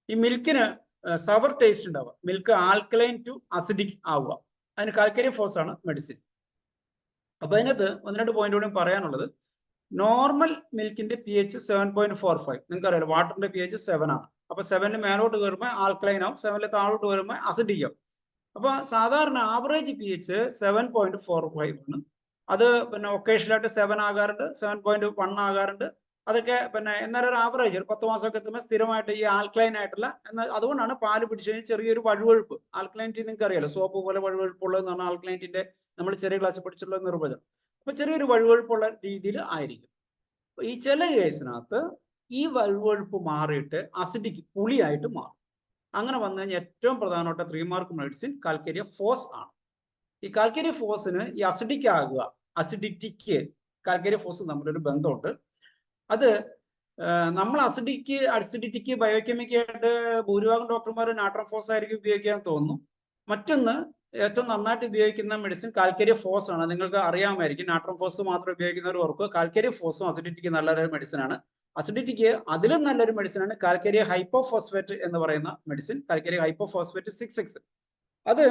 S2: ഈ മിൽക്കിന് സവർ ടേസ്റ്റ് ഉണ്ടാവുക, മിൽക്ക് ആൽക്കലൈൻ ടു അസിഡിക് ആവുക, അതിന് കാൽക്കരി ഫോസ് ആണ് മെഡിസിൻ. അപ്പൊ അതിനകത്ത് 1-2 പോയിന്റ് കൂടി പറയാനുള്ളത്. നോർമൽ മിൽക്കിന്റെ pH 7.45. നിങ്ങൾക്ക് അറിയാലോ വാട്ടറിന്റെ pH 7 ആണ്. അപ്പൊ 7 മേലോട്ട് കയറുമ്പോൾ ആൽക്കലൈൻ ആവും, 7 താഴോട്ട് വരുമ്പോൾ അസിഡിക് ആവും. അപ്പൊ സാധാരണ ആവറേജ് pH 7.45 ആണ്. അത് പിന്നെ ഒക്കേഷനിലായിട്ട് 7 ആകാറുണ്ട്, 7.1 ആകാറുണ്ട്. അതൊക്കെ പിന്നെ എന്നാലും ഒരു ആവറേജ് ഒരു 10 മാസമൊക്കെ എത്തുമ്പോൾ സ്ഥിരമായിട്ട് ഈ ആൽക്കലൈൻ ആയിട്ടുള്ള അതുകൊണ്ടാണ് പാല് പിടിച്ചു കഴിഞ്ഞാൽ ചെറിയൊരു വഴുവഴുപ്പ്. ആൽക്കലൈൻറ്റി നിങ്ങൾക്ക് അറിയാലോ, സോപ്പ് പോലെ വഴുവഴുപ്പുള്ളതെന്നാണ് ആൽക്കലൈൻറ്റിന്റെ നമ്മൾ ചെറിയ ക്ലാസ്സിൽ പഠിച്ചിട്ടുള്ള നിർവചനം. അപ്പൊ ചെറിയൊരു വഴുവഴുപ്പുള്ള രീതിയിൽ ആയിരിക്കും. ഈ ചില കേസിനകത്ത് ഈ വഴുവഴുപ്പ് മാറിയിട്ട് അസിഡിക് പുളിയായിട്ട് മാറും. അങ്ങനെ വന്നു കഴിഞ്ഞാൽ ഏറ്റവും പ്രധാനപ്പെട്ട 3 മാർക്ക് മെഡിസിൻ കാൽക്കേരിയ ഫോസ് ആണ്. ഈ കാൽക്കേരിയ ഫോസിന് ഈ അസിഡിക് ആകുക, അസിഡിറ്റിക്ക് കാൽക്കേരിയ ഫോസ് തമ്മിലൊരു ബന്ധമുണ്ട്. അത് നമ്മൾ അസിഡിറ്റിക്ക് ബയോകെമിക്കായിട്ട് ഭൂരിഭാഗം ഡോക്ടർമാർ നാട്രം ഫോസ് ആയിരിക്കും ഉപയോഗിക്കാൻ തോന്നുന്നു. മറ്റൊന്ന് ഏറ്റവും നന്നായിട്ട് ഉപയോഗിക്കുന്ന മെഡിസിൻ കാൽക്കേരിയ ഫോസ് ആണ്. നിങ്ങൾക്ക് അറിയാമായിരിക്കും, നാട്രം ഫോസ് മാത്രം ഉപയോഗിക്കുന്നവർ ഓർക്കുക, കാൽക്കേരിയ ഫോസും അസിഡിറ്റിക്ക് നല്ലൊരു മെഡിസിൻ ആണ്. അസിഡിറ്റിക്ക് അതിലും നല്ലൊരു മെഡിസിൻ ആണ് കാൽക്കേരിയ ഹൈപ്പോഫോസ്ഫേറ്റ് എന്ന് പറയുന്ന മെഡിസിൻ, കാൽക്കേരിയ ഹൈപ്പോഫോസ്ഫേറ്റ് 6/6. അത്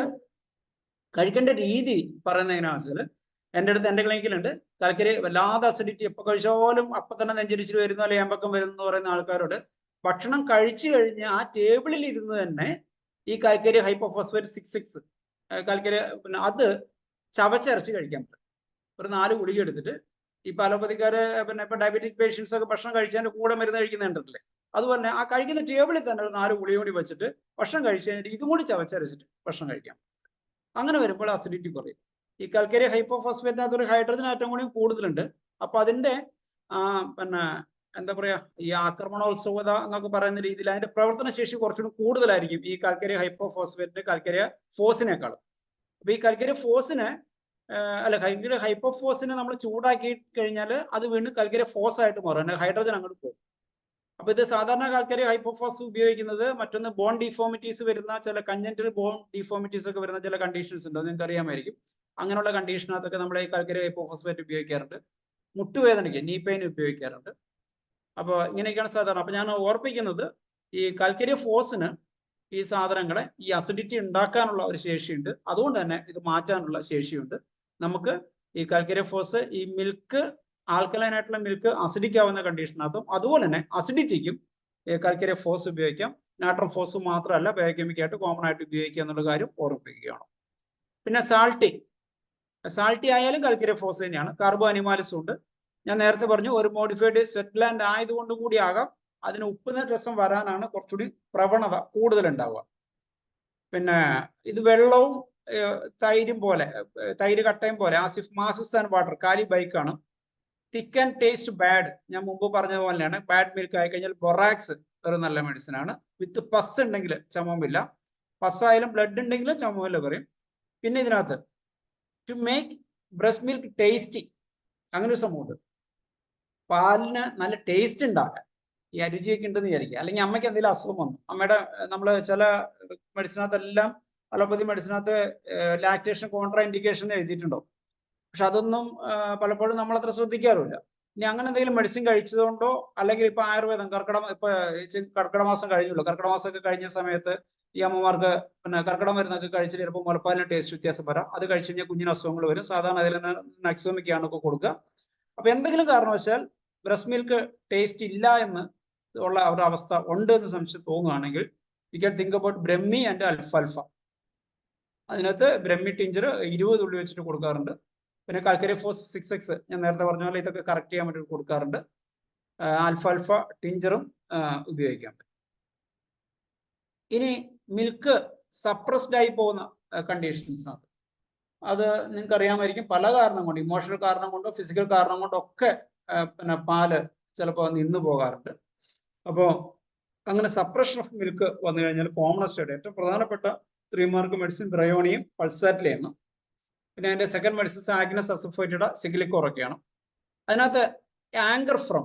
S2: കഴിക്കേണ്ട രീതി പറയുന്നത് എങ്ങനെയാണെന്ന് വെച്ചാൽ, എൻ്റെ ക്ലിനിക്കിലുണ്ട് കാൽക്കേരിയ വല്ലാതെ അസിഡിറ്റി എപ്പോൾ കഴിച്ചാലും അപ്പം തന്നെ നെഞ്ചരിച്ചിൽ വരുന്നു അല്ലെങ്കിൽ ഏമ്പക്കം വരുന്നു എന്ന് പറയുന്ന ആൾക്കാരോട് ഭക്ഷണം കഴിച്ചു കഴിഞ്ഞ് ആ ടേബിളിൽ ഇരുന്ന് തന്നെ ഈ കാൽക്കേരിയ ഹൈപ്പോഫോസ്ഫേറ്റ് 6/6 കാൽക്കേരിയ പിന്നെ അത് ചവച്ചരച്ച് കഴിക്കാൻ പറ്റും. ഒരു 4 ഗുളിക എടുത്തിട്ട്, ഈ അലോപ്പതിക്കാര് പിന്നെ ഇപ്പൊ ഡയബറ്റിക് പേഷ്യൻസ് ഒക്കെ ഭക്ഷണം കഴിച്ചതിന്റെ കൂടെ മരുന്ന് കഴിക്കുന്നുണ്ടല്ലേ, അതുപോലെ ആ കഴിക്കുന്ന ടേബിളിൽ തന്നെ ഒരു 4 ഗുളിക കൂടി വെച്ചിട്ട് ഭക്ഷണം കഴിച്ചു കഴിഞ്ഞിട്ട് ഇതും കൂടി ചവച്ചരച്ചിട്ട് ഭക്ഷണം കഴിക്കാം. അങ്ങനെ വരുമ്പോൾ അസിഡിറ്റി കുറയും. ഈ കാൽക്കേരിയ ഹൈപ്പോഫോസ്ഫേറ്റിനകത്ത് ഒരു ഹൈഡ്രജൻ ആറ്റം കൂടി കൂടുതലുണ്ട്. അപ്പൊ അതിന്റെ പിന്നെ എന്താ പറയാ, ഈ ആക്രമണോത്സുകത എന്നൊക്കെ പറയുന്ന രീതിയിൽ അതിന്റെ പ്രവർത്തന ശേഷി കുറച്ചുകൂടി കൂടുതലായിരിക്കും ഈ കാൽക്കേരിയ ഹൈപ്പോഫോസ്ഫേറ്റിന്റെ കാൽക്കേരിയ ഫോസിനേക്കാളും. അപ്പൊ ഈ കാൽക്കേരിയ ഫോസിനെ കാൽക്കേരിയ ഹൈപ്പോഫോസിനെ നമ്മൾ ചൂടാക്കി കഴിഞ്ഞാൽ അത് വീണ്ടും കാൽക്കേരിയ ഫോസ് ആയിട്ട് മാറും, ഹൈഡ്രജൻ അങ്ങോട്ട് പോകും. അപ്പൊ ഇത് സാധാരണ കാൽക്കേരിയ ഹൈപ്പോഫോസ് ഉപയോഗിക്കുന്നത് മറ്റൊന്ന് ബോൺ ഡിഫോമിറ്റീസ് വരുന്ന ചില കൺജന്റൽ ബോൺ ഡിഫോമിറ്റീസ് ഒക്കെ വരുന്ന ചില കണ്ടീഷൻസ് ഉണ്ട്, നിങ്ങൾക്ക് അറിയാമായിരിക്കും. അങ്ങനെയുള്ള കണ്ടീഷനകത്തൊക്കെ നമ്മൾ ഈ കാൽക്കേരിയ ഹൈപ്പോഫോസ്ഫേറ്റ് ഉപയോഗിക്കാറുണ്ട്. മുട്ടുവേദനയ്ക്ക് നീ പെയിൻ ഉപയോഗിക്കാറുണ്ട്. അപ്പോൾ ഇങ്ങനെയൊക്കെയാണ് സാധാരണ. അപ്പൊ ഞാൻ ഓർപ്പിക്കുന്നത്, ഈ കാൽക്കേരിയ ഫോസിന് ഈ സാധനങ്ങളെ ഈ അസിഡിറ്റി ഉണ്ടാക്കാനുള്ള ഒരു ശേഷിയുണ്ട്, അതുകൊണ്ട് തന്നെ ഇത് മാറ്റാനുള്ള ശേഷിയുണ്ട്. നമുക്ക് ഈ കാൽക്കേരിയ ഫോസ് ഈ മിൽക്ക് ആൽക്കലൈൻ ആയിട്ടുള്ള മിൽക്ക് അസിഡിക് ആവുന്ന കണ്ടീഷനകത്തും അതുപോലെ തന്നെ അസിഡിറ്റിക്കും കാൽക്കേരിയ ഫോസ് ഉപയോഗിക്കാം. നാട്രം ഫോസ് മാത്രമല്ല ബയോകെമിക്കായിട്ട് കോമൺ ആയിട്ട് ഉപയോഗിക്കുക എന്നുള്ള കാര്യം ഓർമ്മിപ്പിക്കുകയാണ്. പിന്നെ സാൾട്ടി ആയാലും കാൽക്കേരിയ ഫോസ് തന്നെയാണ്. കാർബോ അനിമാലിസും ഉണ്ട്. ഞാൻ നേരത്തെ പറഞ്ഞു ഒരു മോഡിഫൈഡ് സെറ്റ്ലാൻഡ് ആയതുകൊണ്ട് കൂടി ആകാം അതിന് ഉപ്പ് രസം വരാനാണ് കുറച്ചുകൂടി പ്രവണത കൂടുതൽ ഉണ്ടാവുക. പിന്നെ ഇത് വെള്ളവും തൈരും പോലെ, തൈര് കട്ടയും പോലെ, ആസിഫ് മാസസ് ആൻഡ് വാട്ടർ കാലി ബൈക്കാണ്. തിക്ക് ആൻഡ് ടേസ്റ്റ് ബാഡ്, ഞാൻ മുമ്പ് പറഞ്ഞതുപോലെയാണ്. ബാഡ് മിൽക്ക് ആയി കഴിഞ്ഞാൽ ബൊറാക്സ് ഒരു നല്ല മെഡിസിൻ ആണ്. വിത്ത് പസ് ഉണ്ടെങ്കിൽ ചുമമില്ല, പസ്സായാലും ബ്ലഡ് ഉണ്ടെങ്കിൽ ചുമമില്ല പറയും. പിന്നെ ഇതിനകത്ത് to make breast milk tasty, അങ്ങനെ ഒരു സംഭവമുണ്ട്. പാലിന് നല്ല ടേസ്റ്റ് ഉണ്ടാക്കാൻ ഈ അരുചിയൊക്കെ ഉണ്ടെന്ന് വിചാരിക്കുക. അല്ലെങ്കിൽ അമ്മയ്ക്ക് എന്തെങ്കിലും അസുഖം വന്നു, അമ്മയുടെ നമ്മൾ ചില മെഡിസിനകത്തെല്ലാം അലോപ്പതി മെഡിസിനകത്ത് ലാക്ടേഷൻ കോൺട്രാ ഇൻഡിക്കേഷൻ എഴുതിയിട്ടുണ്ടോ, പക്ഷെ അതൊന്നും പലപ്പോഴും നമ്മൾ അത്ര ശ്രദ്ധിക്കാറില്ല. ഇനി അങ്ങനെ എന്തെങ്കിലും മെഡിസിൻ കഴിച്ചതുകൊണ്ടോ, അല്ലെങ്കിൽ ഇപ്പൊ ആയുർവേദം കർക്കിടക മാസം കഴിഞ്ഞല്ലോ, കർക്കിടക മാസമൊക്കെ കഴിഞ്ഞ സമയത്ത് ഈ അമ്മമാർക്ക് പിന്നെ കർക്കിടക മരുന്നൊക്കെ കഴിച്ചിട്ട് ചിലപ്പോൾ മുലപ്പാലിന് ടേസ്റ്റ് വ്യത്യാസം വരാം. അത് കഴിച്ചു കഴിഞ്ഞാൽ കുഞ്ഞിന് അസുഖങ്ങൾ വരും. സാധാരണ അതിൽ നിന്ന് നക്സോമിക്കാണ് ഒക്കെ കൊടുക്കുക. അപ്പൊ എന്തെങ്കിലും കാരണവശാൽ ബ്രസ്റ്റ് മിൽക്ക് ടേസ്റ്റ് ഇല്ല എന്ന് ഉള്ള ഒരു അവസ്ഥ ഉണ്ട് എന്ന് സംശയം തോന്നുകയാണെങ്കിൽ you can think about brahmi and അൽഫൽഫ. അതിനകത്ത് ബ്രഹ്മി ടിഞ്ചർ 20 തുള്ളി വെച്ചിട്ട് കൊടുക്കാറുണ്ട്. പിന്നെ കാൽക്കേരിയ ഫോസ് 6/6 ഞാൻ നേരത്തെ പറഞ്ഞ പോലെ ഇതൊക്കെ കറക്റ്റ് ചെയ്യാൻ വേണ്ടി കൊടുക്കാറുണ്ട്. അൽഫൽഫ ടിഞ്ചറും ഉപയോഗിക്കാൻ പറ്റും. ഇനി മിൽക്ക് സപ്രസ്ഡ് ആയി പോകുന്ന കണ്ടീഷൻസ്, അത് നിങ്ങൾക്ക് അറിയാമായിരിക്കും. പല കാരണം കൊണ്ട്, ഇമോഷണൽ കാരണം കൊണ്ടോ ഫിസിക്കൽ കാരണം കൊണ്ടോ ഒക്കെ പിന്നെ പാല് ചിലപ്പോൾ നിന്ന് പോകാറുണ്ട്. അപ്പോൾ അങ്ങനെ സപ്രഷൻ ഓഫ് മിൽക്ക് വന്നു കഴിഞ്ഞാൽ കോമണസ്റ്റ് ആയിട്ട് ഏറ്റവും പ്രധാനപ്പെട്ട 3 മാർക്ക് മെഡിസിൻ ബ്രയോണിയും പൾസാറ്റിലെയാണ്. പിന്നെ അതിന്റെ സെക്കൻഡ് മെഡിസിൻസ് ആഗ്നസ് അസഫോയിറ്റഡ, സിഗിലിക്കോറൊക്കെയാണ്. അതിനകത്ത് ആങ്കർ ഫ്രം,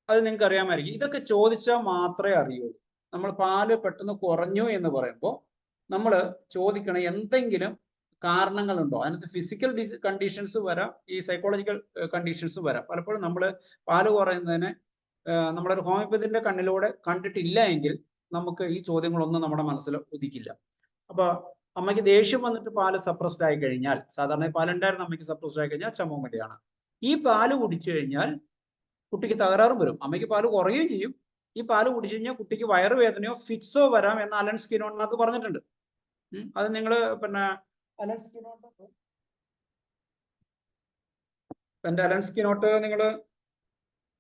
S2: അത് നിങ്ങൾക്ക് അറിയാമായിരിക്കും. ഇതൊക്കെ ചോദിച്ചാൽ മാത്രമേ അറിയുള്ളൂ. നമ്മൾ പാല് പെട്ടെന്ന് കുറഞ്ഞു എന്ന് പറയുമ്പോൾ നമ്മൾ ചോദിക്കണം എന്തെങ്കിലും കാരണങ്ങളുണ്ടോ. അതിനകത്ത് ഫിസിക്കൽ കണ്ടീഷൻസ് വരാം, ഈ സൈക്കോളജിക്കൽ കണ്ടീഷൻസ് വരാം. പലപ്പോഴും നമ്മൾ പാല് കുറയുന്നതിന് നമ്മളൊരു ഹോമിയോപ്പതിന്റെ കണ്ണിലൂടെ കണ്ടിട്ടില്ല എങ്കിൽ നമുക്ക് ഈ ചോദ്യങ്ങളൊന്നും നമ്മുടെ മനസ്സിൽ ഉദിക്കില്ല. അപ്പൊ അമ്മയ്ക്ക് ദേഷ്യം വന്നിട്ട് പാല് സപ്രസ്ഡ് ആയി കഴിഞ്ഞാൽ, സാധാരണ പാലുണ്ടായിരുന്ന അമ്മയ്ക്ക് സപ്രസ്ഡ് ആയി കഴിഞ്ഞാൽ ചമോമലയാണ്. ഈ പാല് കുടിച്ചു കഴിഞ്ഞാൽ കുട്ടിക്ക് തകരാറും വരും, അമ്മയ്ക്ക് പാല് കുറയുകയും ചെയ്യും. ഈ പാല് കുടിച്ചു കഴിഞ്ഞാൽ കുട്ടിക്ക് വയറുവേദനയോ ഫിറ്റ്സോ വരാം എന്ന് അലൻ സ്കിനോട്ടിനകത്ത് പറഞ്ഞിട്ടുണ്ട്. അത് നിങ്ങൾ പിന്നെ അലൻ സ്കിനോട്ട് നിങ്ങൾ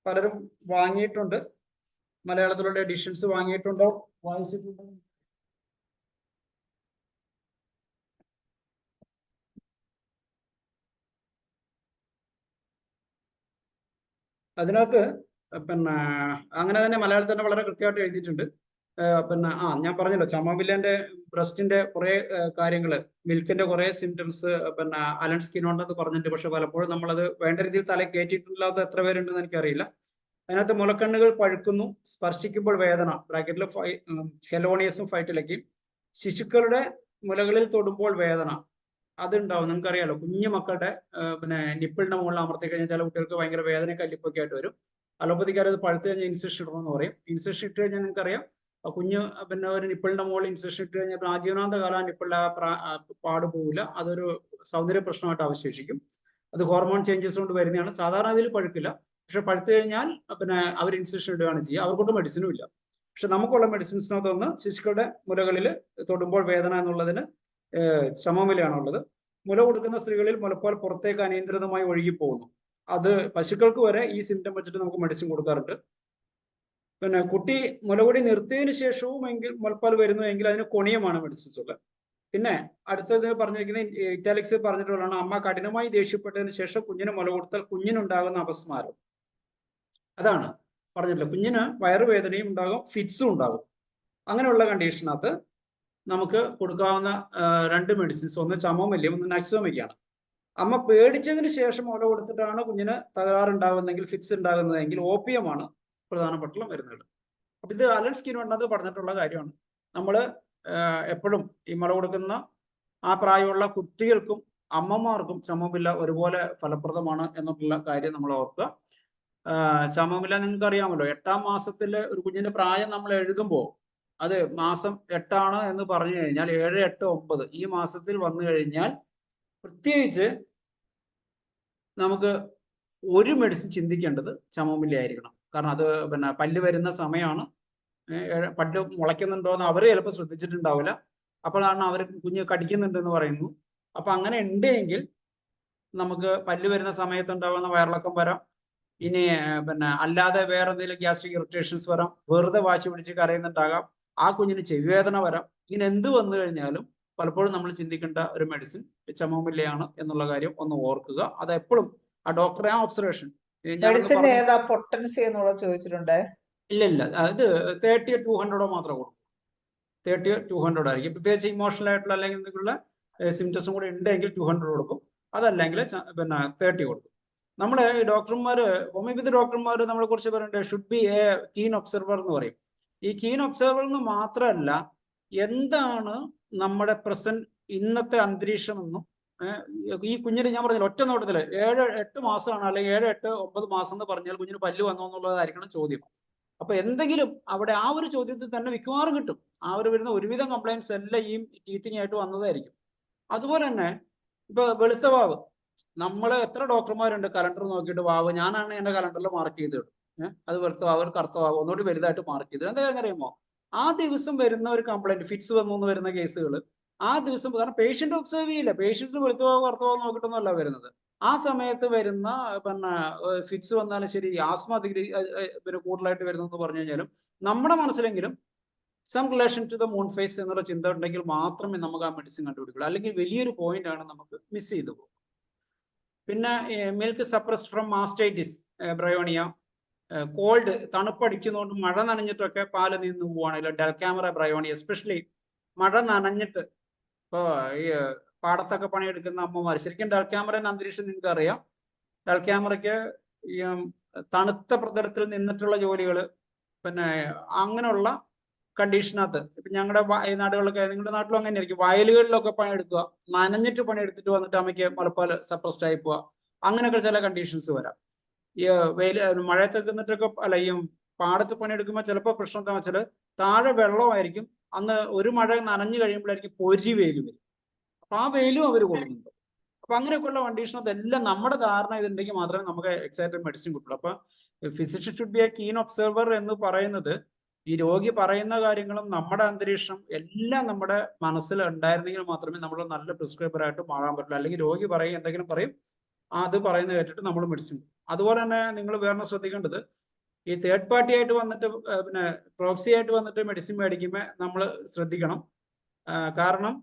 S2: പലരും വാങ്ങിയിട്ടുണ്ട്, മലയാളത്തിലുള്ള എഡിഷൻസ് വാങ്ങിയിട്ടുണ്ടോ, വായിച്ചിട്ടുണ്ടോ? അതിനകത്ത് പിന്നെ അങ്ങനെ തന്നെ മലയാളത്തിൽ തന്നെ വളരെ കൃത്യമായിട്ട് എഴുതിയിട്ടുണ്ട്. പിന്നെ ഞാൻ പറഞ്ഞല്ലോ, ചമോമില്ലന്റെ ബ്രസ്റ്റിന്റെ കുറെ കാര്യങ്ങൾ, മിൽക്കിന്റെ കുറെ സിംറ്റംസ് പിന്നെ അലൻ സ്കിനോണ്ടെന്ന് പറഞ്ഞിട്ടുണ്ട്. പക്ഷെ പലപ്പോഴും നമ്മളത് വേണ്ട രീതിയിൽ തല കയറ്റിയിട്ടില്ലാത്ത എത്ര പേരുണ്ടെന്ന് എനിക്കറിയില്ല. അതിനകത്ത് മുലക്കണ്ണുകൾ പഴുക്കുന്നു, സ്പർശിക്കുമ്പോൾ വേദന, ബ്രാക്കറ്റിൽ ഹെലോണിയസും ഫൈറ്റിലേക്കും, ശിശുക്കളുടെ മുലകളിൽ തൊടുമ്പോൾ വേദന, അതുണ്ടാവും. നിങ്ങൾക്കറിയാലോ, കുഞ്ഞു മക്കളുടെ പിന്നെ നിപ്പിളിന്റെ മുകളിൽ അമർത്തി കഴിഞ്ഞാൽ ചില കുട്ടികൾക്ക് ഭയങ്കര വേദന കല്ലിപ്പൊക്കെ ആയിട്ട് വരും. അലോപ്പതിക്കാർ അത് പഴുത്ത് കഴിഞ്ഞാൽ ഇൻസെഷൻ ഇടണമെന്ന് പറയും. ഇൻസെഷൻ ഇട്ട് കഴിഞ്ഞാൽ നിങ്ങൾക്കറിയാം, കുഞ്ഞ് പിന്നെ ഒരു നിപ്പിളിന്റെ മുകളിൽ ഇൻസെഷൻ ഇട്ട് കഴിഞ്ഞാൽ ആജീവനാന്ത കാലം നിപ്പിളിന്റെ പാട് പോവില്ല, അതൊരു സൗന്ദര്യ പ്രശ്നമായിട്ട് അവശേഷിക്കും. അത് ഹോർമോൺ ചേഞ്ചസ് കൊണ്ട് വരുന്നതാണ്. സാധാരണ ഇതിൽ പഴുക്കില്ല, പക്ഷെ പഴുത്തു കഴിഞ്ഞാൽ പിന്നെ അവർ ഇൻസെഷൻ ഇടുകയാണ് ചെയ്യുക. അവർക്കൊണ്ട് മെഡിസിനും ഇല്ല. പക്ഷെ നമുക്കുള്ള മെഡിസിൻസിനകത്തൊന്ന് ശിശുക്കളുടെ മുലകളിൽ തൊടുമ്പോൾ വേദന എന്നുള്ളതിന് ചമോമിലയാണുള്ളത്. മുല കൊടുക്കുന്ന സ്ത്രീകളിൽ മുലപ്പാൽ പുറത്തേക്ക് അനിയന്ത്രിതമായി ഒഴുകി പോകുന്നു. അത് പശുക്കൾക്ക് വരെ ഈ സിംറ്റം വെച്ചിട്ട് നമുക്ക് മെഡിസിൻ കൊടുക്കാറുണ്ട്. പിന്നെ കുട്ടി മുലകുടി നിർത്തിയതിനു ശേഷവും മുലപ്പാൽ വരുന്നു എങ്കിൽ അതിന് കൊണിയമാണ് മെഡിസിൻസ് ഉള്ളത്. പിന്നെ അടുത്തത് പറഞ്ഞിരിക്കുന്നത് ഇറ്റാലിക്സ് പറഞ്ഞിട്ടുള്ളതാണ്, അമ്മ കഠിനമായി ദേഷ്യപ്പെട്ടതിന് ശേഷം കുഞ്ഞിന് മുല കൊടുത്താൽ കുഞ്ഞിനുണ്ടാകുന്ന അപസ്മാരം. അതാണ് പറഞ്ഞിട്ടുള്ളത്. കുഞ്ഞിന് വയറുവേദനയും ഉണ്ടാകും, ഫിറ്റ്സും ഉണ്ടാകും. അങ്ങനെയുള്ള കണ്ടീഷനകത്ത് നമുക്ക് കൊടുക്കാവുന്ന രണ്ട് മെഡിസിൻസ്, ഒന്ന് ചമോമില്ലയും ഒന്ന് നക്സോമിക്കാണ്. അമ്മ പേടിച്ചതിന് ശേഷം മുല കൊടുത്തിട്ടാണ് കുഞ്ഞിന് തകരാറുണ്ടാകുന്നതെങ്കിൽ, ഫിറ്റ്സ് ഉണ്ടാകുന്നതെങ്കിൽ ഓപ്പിയമാണ് പ്രധാനപ്പെട്ട മരുന്നുകൾ. അപ്പൊ ഇത് അലൻ സ്കിനോട്ട് പറഞ്ഞിട്ടുള്ള കാര്യമാണ്. നമ്മൾ എപ്പോഴും ഈ മുല കൊടുക്കുന്ന ആ പ്രായമുള്ള കുട്ടികൾക്കും അമ്മമാർക്കും ചമോമില്ല ഒരുപോലെ ഫലപ്രദമാണ് എന്നുള്ള കാര്യം നമ്മൾ ഓർക്കുക. ചമോമില്ല നിങ്ങൾക്ക് അറിയാമല്ലോ, 8-ാം മാസത്തിൽ ഒരു കുഞ്ഞിന്റെ പ്രായം നമ്മൾ എഴുതുമ്പോൾ അത് മാസം 8 എന്ന് പറഞ്ഞു കഴിഞ്ഞാൽ 7, 8, 9 ഈ മാസത്തിൽ വന്നു കഴിഞ്ഞാൽ പ്രത്യേകിച്ച് നമുക്ക് ഒരു മെഡിസിൻ ചിന്തിക്കേണ്ടത് ചമോമില്ല ആയിരിക്കണം. കാരണം അത് പിന്നെ പല്ല് വരുന്ന സമയമാണ്. പല്ല് മുളയ്ക്കുന്നുണ്ടോ എന്ന് അവർ ചിലപ്പോൾ ശ്രദ്ധിച്ചിട്ടുണ്ടാവില്ല. അപ്പോഴാണ് അവർ കുഞ്ഞ് കടിക്കുന്നുണ്ടെന്ന് പറയുന്നു. അപ്പൊ അങ്ങനെ ഉണ്ടെങ്കിൽ നമുക്ക് പല്ല് വരുന്ന സമയത്ത് ഉണ്ടാകുന്ന വയറിളക്കം വരാം. ഇനി പിന്നെ അല്ലാതെ വേറെ എന്തെങ്കിലും ഗ്യാസ്ട്രിക് ഇറിറ്റേഷൻസ് വരാം, വെറുതെ വാശി പിടിച്ച് കരയുന്നുണ്ടാകാം, ആ കുഞ്ഞിന് ചെവിവേദന വരാം. ഇങ്ങനെ എന്ത് വന്നു കഴിഞ്ഞാലും പലപ്പോഴും നമ്മൾ ചിന്തിക്കേണ്ട ഒരു മെഡിസിൻ ചമോമില്ലയാണ് എന്നുള്ള കാര്യം ഒന്ന് ഓർക്കുക. അത് എപ്പോഴും ആ ഡോക്ടറെ ഒബ്സർവേഷൻ.
S1: മെഡിസിൻ ഏതാ പൊട്ടൻസി എന്നുള്ള ചോദിച്ചിട്ടുണ്ട്.
S2: ഇല്ല, അത് 30-200 മാത്രമേ കൊടുക്കും. 30-200 ആയിരിക്കും. പ്രത്യേകിച്ച് ഇമോഷണൽ ആയിട്ടുള്ള അല്ലെങ്കിൽ എന്തെങ്കിലും സിംറ്റംസും കൂടെ ഉണ്ടെങ്കിൽ 200 കൊടുക്കും. അതല്ലെങ്കിൽ പിന്നെ 30 കൊടുക്കും. നമ്മുടെ ഈ ഡോക്ടർമാര്, ഹോമിയോപ്പതി ഡോക്ടർമാർ നമ്മളെ കുറിച്ച് പറയണ്ടേ, should be a keen observer എന്ന് പറയും. ഈ കീൻ ഒബ്സർവർ എന്ന് മാത്രമല്ല, എന്താണ് നമ്മുടെ പ്രസന്റ് ഇന്നത്തെ അന്തരീക്ഷം എന്നും ഈ കുഞ്ഞിന് ഞാൻ പറഞ്ഞില്ല ഒറ്റ നോട്ടത്തില് 7-8 മാസമാണ് അല്ലെങ്കിൽ 7-8-9 മാസം എന്ന് പറഞ്ഞാൽ കുഞ്ഞിന് പല്ല് വന്നോ എന്നുള്ളതായിരിക്കണം ചോദ്യം. അപ്പൊ എന്തെങ്കിലും അവിടെ ആ ഒരു ചോദ്യത്തിൽ തന്നെ മിക്കവാറും കിട്ടും. ആ ഒരു വരുന്ന ഒരുവിധം കംപ്ലൈൻസ് എല്ലാം ഈ ടീത്തിങ് ആയിട്ട് വന്നതായിരിക്കും. അതുപോലെ തന്നെ ഇപ്പൊ വെളുത്ത വാവ്, നമ്മൾ എത്ര ഡോക്ടർമാരുണ്ട് കലണ്ടർ നോക്കിയിട്ട് വാവ്, ഞാനാണ് എന്റെ കലണ്ടറിൽ മാർക്ക് ചെയ്തിടും. അത് വെളുത്ത വാവ്, കറുത്ത വാവ് ഒന്നുകൂടി വലുതായിട്ട് മാർക്ക് ചെയ്തിടും. എന്താ കാര്യം അറിയുമോ, ആ ദിവസം വരുന്ന ഒരു കംപ്ലൈന്റ്, ഫിറ്റ്സ് വന്നു എന്ന് വരുന്ന കേസുകൾ ആ ദിവസം, കാരണം പേഷ്യന്റ് ഒബ്സർവ് ചെയ്യില്ല, പേഷ്യന്റ് വെളുത്ത വാവ് കറുത്ത വാവ് നോക്കിയിട്ടൊന്നുമല്ല വരുന്നത്. ആ സമയത്ത് വരുന്ന പിന്നെ ഫിറ്റ്സ് വന്നാലും ശരി, ആസ്മ പിന്നെ കൂടുതലായിട്ട് വരുന്നെന്ന് പറഞ്ഞു കഴിഞ്ഞാലും നമ്മുടെ മനസ്സിലെങ്കിലും some relation to the moon phase എന്നുള്ള ചിന്ത ഉണ്ടെങ്കിൽ മാത്രമേ നമുക്ക് ആ മെഡിസിൻ കണ്ടുപിടിക്കുള്ളൂ. അല്ലെങ്കിൽ വലിയൊരു പോയിന്റ് ആണ് നമുക്ക് മിസ് ചെയ്തു പോകും. പിന്നെ milk suppressed from mastitis bryonia, cold, തണുപ്പടിക്കുന്നതുകൊണ്ട് മഴ നനഞ്ഞിട്ടൊക്കെ പാല് നിന്ന് പോവുകയാണെങ്കിൽ ഡെൽക്യാമറ ബ്രയോണിയ, എസ്പെഷ്യലി മഴ നനഞ്ഞിട്ട്, ഇപ്പോൾ ഈ പാടത്തൊക്കെ പണിയെടുക്കുന്ന അമ്മമാർ, ശരിക്കും ഡെൽക്യാമറയുടെ അന്തരീക്ഷം നിങ്ങൾക്ക് അറിയാം. ഡെൽക്യാമറയ്ക്ക് ഈ തണുത്ത പ്രതലത്തിൽ നിന്നിട്ടുള്ള ജോലികൾ, പിന്നെ അങ്ങനെയുള്ള കണ്ടീഷനകത്ത് ഇപ്പം ഞങ്ങളുടെ ഈ നാടുകളിലൊക്കെ നിങ്ങളുടെ നാട്ടിലും അങ്ങനെ ആയിരിക്കും, വയലുകളിലൊക്കെ പണിയെടുക്കുക, നനഞ്ഞിട്ട് പണിയെടുത്തിട്ട് വന്നിട്ട് അമ്മയ്ക്ക് മുലപ്പാൽ സപ്രസ്ഡ് ആയി പോവുക, അങ്ങനെയൊക്കെ ചില കണ്ടീഷൻസ് വരാം. ഈ മഴയത്തൊക്കെ നിന്നിട്ടൊക്കെ അല്ല ഈ പാടത്ത് പണിയെടുക്കുമ്പോൾ ചിലപ്പോൾ പ്രശ്നം എന്താ വെച്ചാൽ താഴെ വെള്ളമായിരിക്കും, അന്ന് ഒരു മഴ നനഞ്ഞു കഴിയുമ്പോഴായിരിക്കും പൊരി വെയിൽ വരും, അപ്പൊ ആ വെയിലും അവർ കൊള്ളുന്നുണ്ട്. അപ്പൊ അങ്ങനെയൊക്കെയുള്ള കണ്ടീഷൻ അതെല്ലാം നമ്മുടെ ധാരണ ഇതുണ്ടെങ്കിൽ മാത്രമേ നമുക്ക് എക്സാക്ട് മെഡിസിൻ കിട്ടുള്ളൂ. അപ്പൊ physician should be a keen observer എന്ന് പറയുന്നത് ഈ രോഗി പറയുന്ന കാര്യങ്ങളും നമ്മുടെ അന്തരീക്ഷം എല്ലാം നമ്മുടെ മനസ്സിൽ ഉണ്ടായിരുന്നെങ്കിൽ മാത്രമേ നമ്മൾ നല്ല പ്രിസ്ക്രൈബറായിട്ട് മാറാൻ പറ്റുള്ളൂ. അല്ലെങ്കിൽ രോഗി പറയും എന്തെങ്കിലും പറയും, അത് പറയുന്നത് കേട്ടിട്ട് നമ്മൾ മെഡിസിൻ. അതുപോലെ തന്നെ നിങ്ങൾ വേറെ ശ്രദ്ധിക്കേണ്ടത്, ഈ തേർഡ് പാർട്ടി ആയിട്ട് വന്നിട്ട് പിന്നെ പ്രോക്സി ആയിട്ട് വന്നിട്ട് മെഡിസിൻ മേടിക്കുമ്പോൾ നമ്മൾ ശ്രദ്ധിക്കണം. കാരണം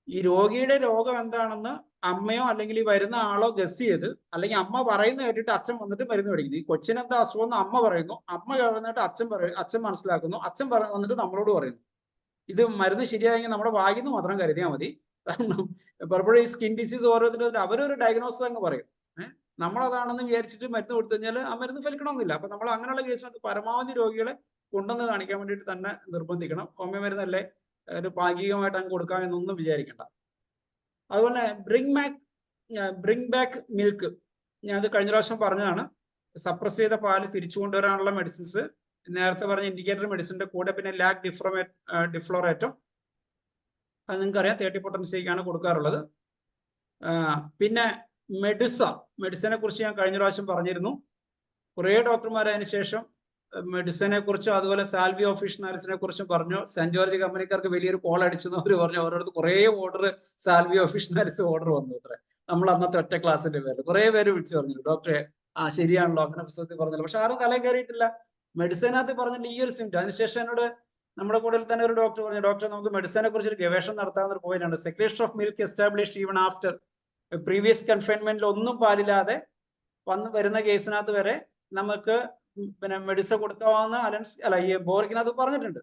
S2: ഈ രോഗിയുടെ രോഗം എന്താണെന്ന് അമ്മയോ അല്ലെങ്കിൽ ഈ വരുന്ന ആളോ ഗസ് ചെയ്ത്, അല്ലെങ്കിൽ അമ്മ പറയുന്ന കേട്ടിട്ട് അച്ഛൻ വന്നിട്ട് മരുന്ന് മേടിക്കുന്നു. ഈ കൊച്ചിനെന്താ അസുഖം എന്ന് അമ്മ പറയുന്നു, അമ്മ കഴിഞ്ഞിട്ട് അച്ഛൻ മനസ്സിലാക്കുന്നു, അച്ഛൻ വന്നിട്ട് നമ്മളോട് പറയുന്നു. ഇത് മരുന്ന് ശരിയായെങ്കിൽ നമ്മുടെ വായിന്ന് മാത്രം കരുതിയാൽ മതി. കാരണം പലപ്പോഴും ഈ സ്കിൻ ഡിസീസ് ഓരോരുത്തരും അവരൊരു ഡയഗ്നോസിസ് അങ്ങ് പറയും. നമ്മളതാണെന്ന് വിചാരിച്ചിട്ട് മരുന്ന് കൊടുത്തു കഴിഞ്ഞാൽ ആ മരുന്ന് ഫലിക്കണമെന്നില്ല. അപ്പൊ നമ്മൾ അങ്ങനെയുള്ള കേസിനകത്ത് പരമാവധി രോഗികളെ കൊണ്ടുവന്ന് കാണിക്കാൻ വേണ്ടിയിട്ട് തന്നെ നിർബന്ധിക്കണം. ഹോമിയോ മരുന്നല്ലേ ഒരു ഭാഗികമായിട്ട് അങ്ങ് കൊടുക്കാം എന്നൊന്നും വിചാരിക്കണ്ട. അതുപോലെ ബ്രിങ് ബാക്ക് മിൽക്ക്, ഞാൻ അത് കഴിഞ്ഞ പ്രാവശ്യം പറഞ്ഞതാണ്. സപ്രസ് ചെയ്ത പാല് തിരിച്ചു കൊണ്ടുവരാനുള്ള മെഡിസിൻസ് നേരത്തെ പറഞ്ഞ ഇൻഡിക്കേറ്റർ മെഡിസിന്റെ കൂടെ പിന്നെ ലാക് ഡിഫ്ലോറേറ്റം, അത് നിങ്ങൾക്കറിയാം 30 പൊട്ടൻസിക്കാണ് കൊടുക്കാറുള്ളത്. പിന്നെ മെഡിസിനെ കുറിച്ച് ഞാൻ കഴിഞ്ഞ പ്രാവശ്യം പറഞ്ഞിരുന്നു. കുറേ ഡോക്ടർമാർ അതിന് ശേഷം മെഡിസിനെ കുറിച്ചും അതുപോലെ സാൽവി ഓഫീഷ്യനാലിസിനെ കുറിച്ചും പറഞ്ഞു. സെന്റ് ജോർജ് കമ്പനിക്കാർക്ക് വലിയൊരു കോൾ അടിച്ചു അവർ പറഞ്ഞു, അവരോട് കുറേ ഓർഡർ സാൽവി ഓഫീഷ്യനാലിസ് ഓർഡർ വന്നു അത്ര. നമ്മൾ അന്നത്തെ ഒറ്റ ക്ലാസ്സിന്റെ പേരിൽ കുറേ പേര് വിളിച്ചു പറഞ്ഞു, ഡോക്ടറെ ശരിയാണല്ലോ അങ്ങനെ പുസ്തകത്തിൽ പറഞ്ഞല്ലോ. പക്ഷെ ആരും തലേ കയറിയിട്ടില്ല. മെഡിസിനകത്ത് പറഞ്ഞിട്ട് ഈ ഒരു സിംറ്റം. അതിനുശേഷം എന്നോട് നമ്മുടെ കൂടെ തന്നെ ഒരു ഡോക്ടർ പറഞ്ഞു, ഡോക്ടർ നമുക്ക് മെഡിസിനെ കുറിച്ച് ഒരു ഗവേഷണം നടത്താവുന്ന ഒരു പോയിന്റാണ്. Secretion of milk established even after previous കൺഫൈൻമെന്റിൽ ഒന്നും പാലില്ലാതെ വരുന്ന കേസിനകത്ത് വരെ നമുക്ക് പിന്നെ മെഡിസിൻ കൊടുക്കാവുന്ന അല്ല ഈ ബോറിക്കിനകത്ത് പറഞ്ഞിട്ടുണ്ട്.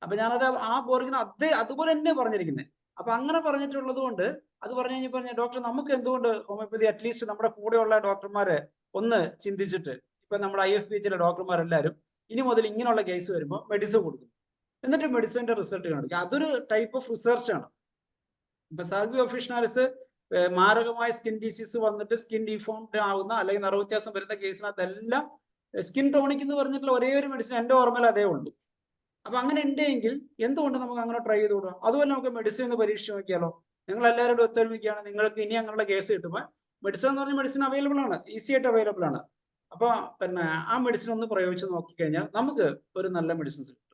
S2: അപ്പൊ ഞാനത് ആ ബോറിക്കിന് അതുപോലെ തന്നെ പറഞ്ഞിരിക്കുന്നത്. അപ്പൊ അങ്ങനെ പറഞ്ഞിട്ടുള്ളത് കൊണ്ട് അത് പറഞ്ഞു കഴിഞ്ഞപ്പോൾ ഡോക്ടർ നമുക്ക് എന്തുകൊണ്ട് ഹോമിയോപ്പതി അറ്റ്ലീസ്റ്റ് നമ്മുടെ കൂടെയുള്ള ഡോക്ടർമാരെ ഒന്ന് ചിന്തിച്ചിട്ട്, ഇപ്പൊ നമ്മുടെ IFPHയിലെ ഡോക്ടർമാരെല്ലാവരും ഇനി മുതൽ ഇങ്ങനെയുള്ള കേസ് വരുമ്പോൾ മെഡിസിൻ കൊടുക്കും, എന്നിട്ട് മെഡിസിന്റെ റിസൾട്ട് കാണിക്കും. അതൊരു ടൈപ്പ് ഓഫ് റിസർച്ച് ആണ്. ഇപ്പൊ സാൽവി ഒഫീഷ്യനാലിസ് മാരകമായ സ്കിൻ ഡിസീസ് വന്നിട്ട് സ്കിൻ ഡിഫോംഡ് ആവുന്ന അല്ലെങ്കിൽ നിറവ്യത്യാസം വരുന്ന കേസിനകത്ത് എല്ലാം സ്കിൻ ടോണിക് എന്ന് പറഞ്ഞിട്ടുള്ള ഒരേ ഒരു മെഡിസിൻ എന്റെ ഓർമ്മയിൽ അതേ ഉള്ളൂ. അപ്പൊ അങ്ങനെ ഉണ്ടെങ്കിൽ എന്തുകൊണ്ട് നമുക്ക് അങ്ങനെ ട്രൈ ചെയ്ത് കൊടുക്കാം? അതുപോലെ നമുക്ക് മെഡിസിൻ ഒന്ന് പരീക്ഷിച്ച് നോക്കിയാലോ? നിങ്ങൾ എല്ലാവരോടും ഒത്തൊരുമിക്കുകയാണ്, നിങ്ങൾക്ക് ഇനി അങ്ങനെയുള്ള കേസ് കിട്ടുമ്പോൾ മെഡിസിൻ എന്ന് പറഞ്ഞ മെഡിസിൻ അവൈലബിൾ ആണ്, ഈസി ആയിട്ട് അവൈലബിൾ ആണ്. അപ്പൊ പിന്നെ ആ മെഡിസിൻ ഒന്ന് പ്രയോഗിച്ച് നോക്കിക്കഴിഞ്ഞാൽ നമുക്ക് ഒരു നല്ല മെഡിസിൻസ് കിട്ടും.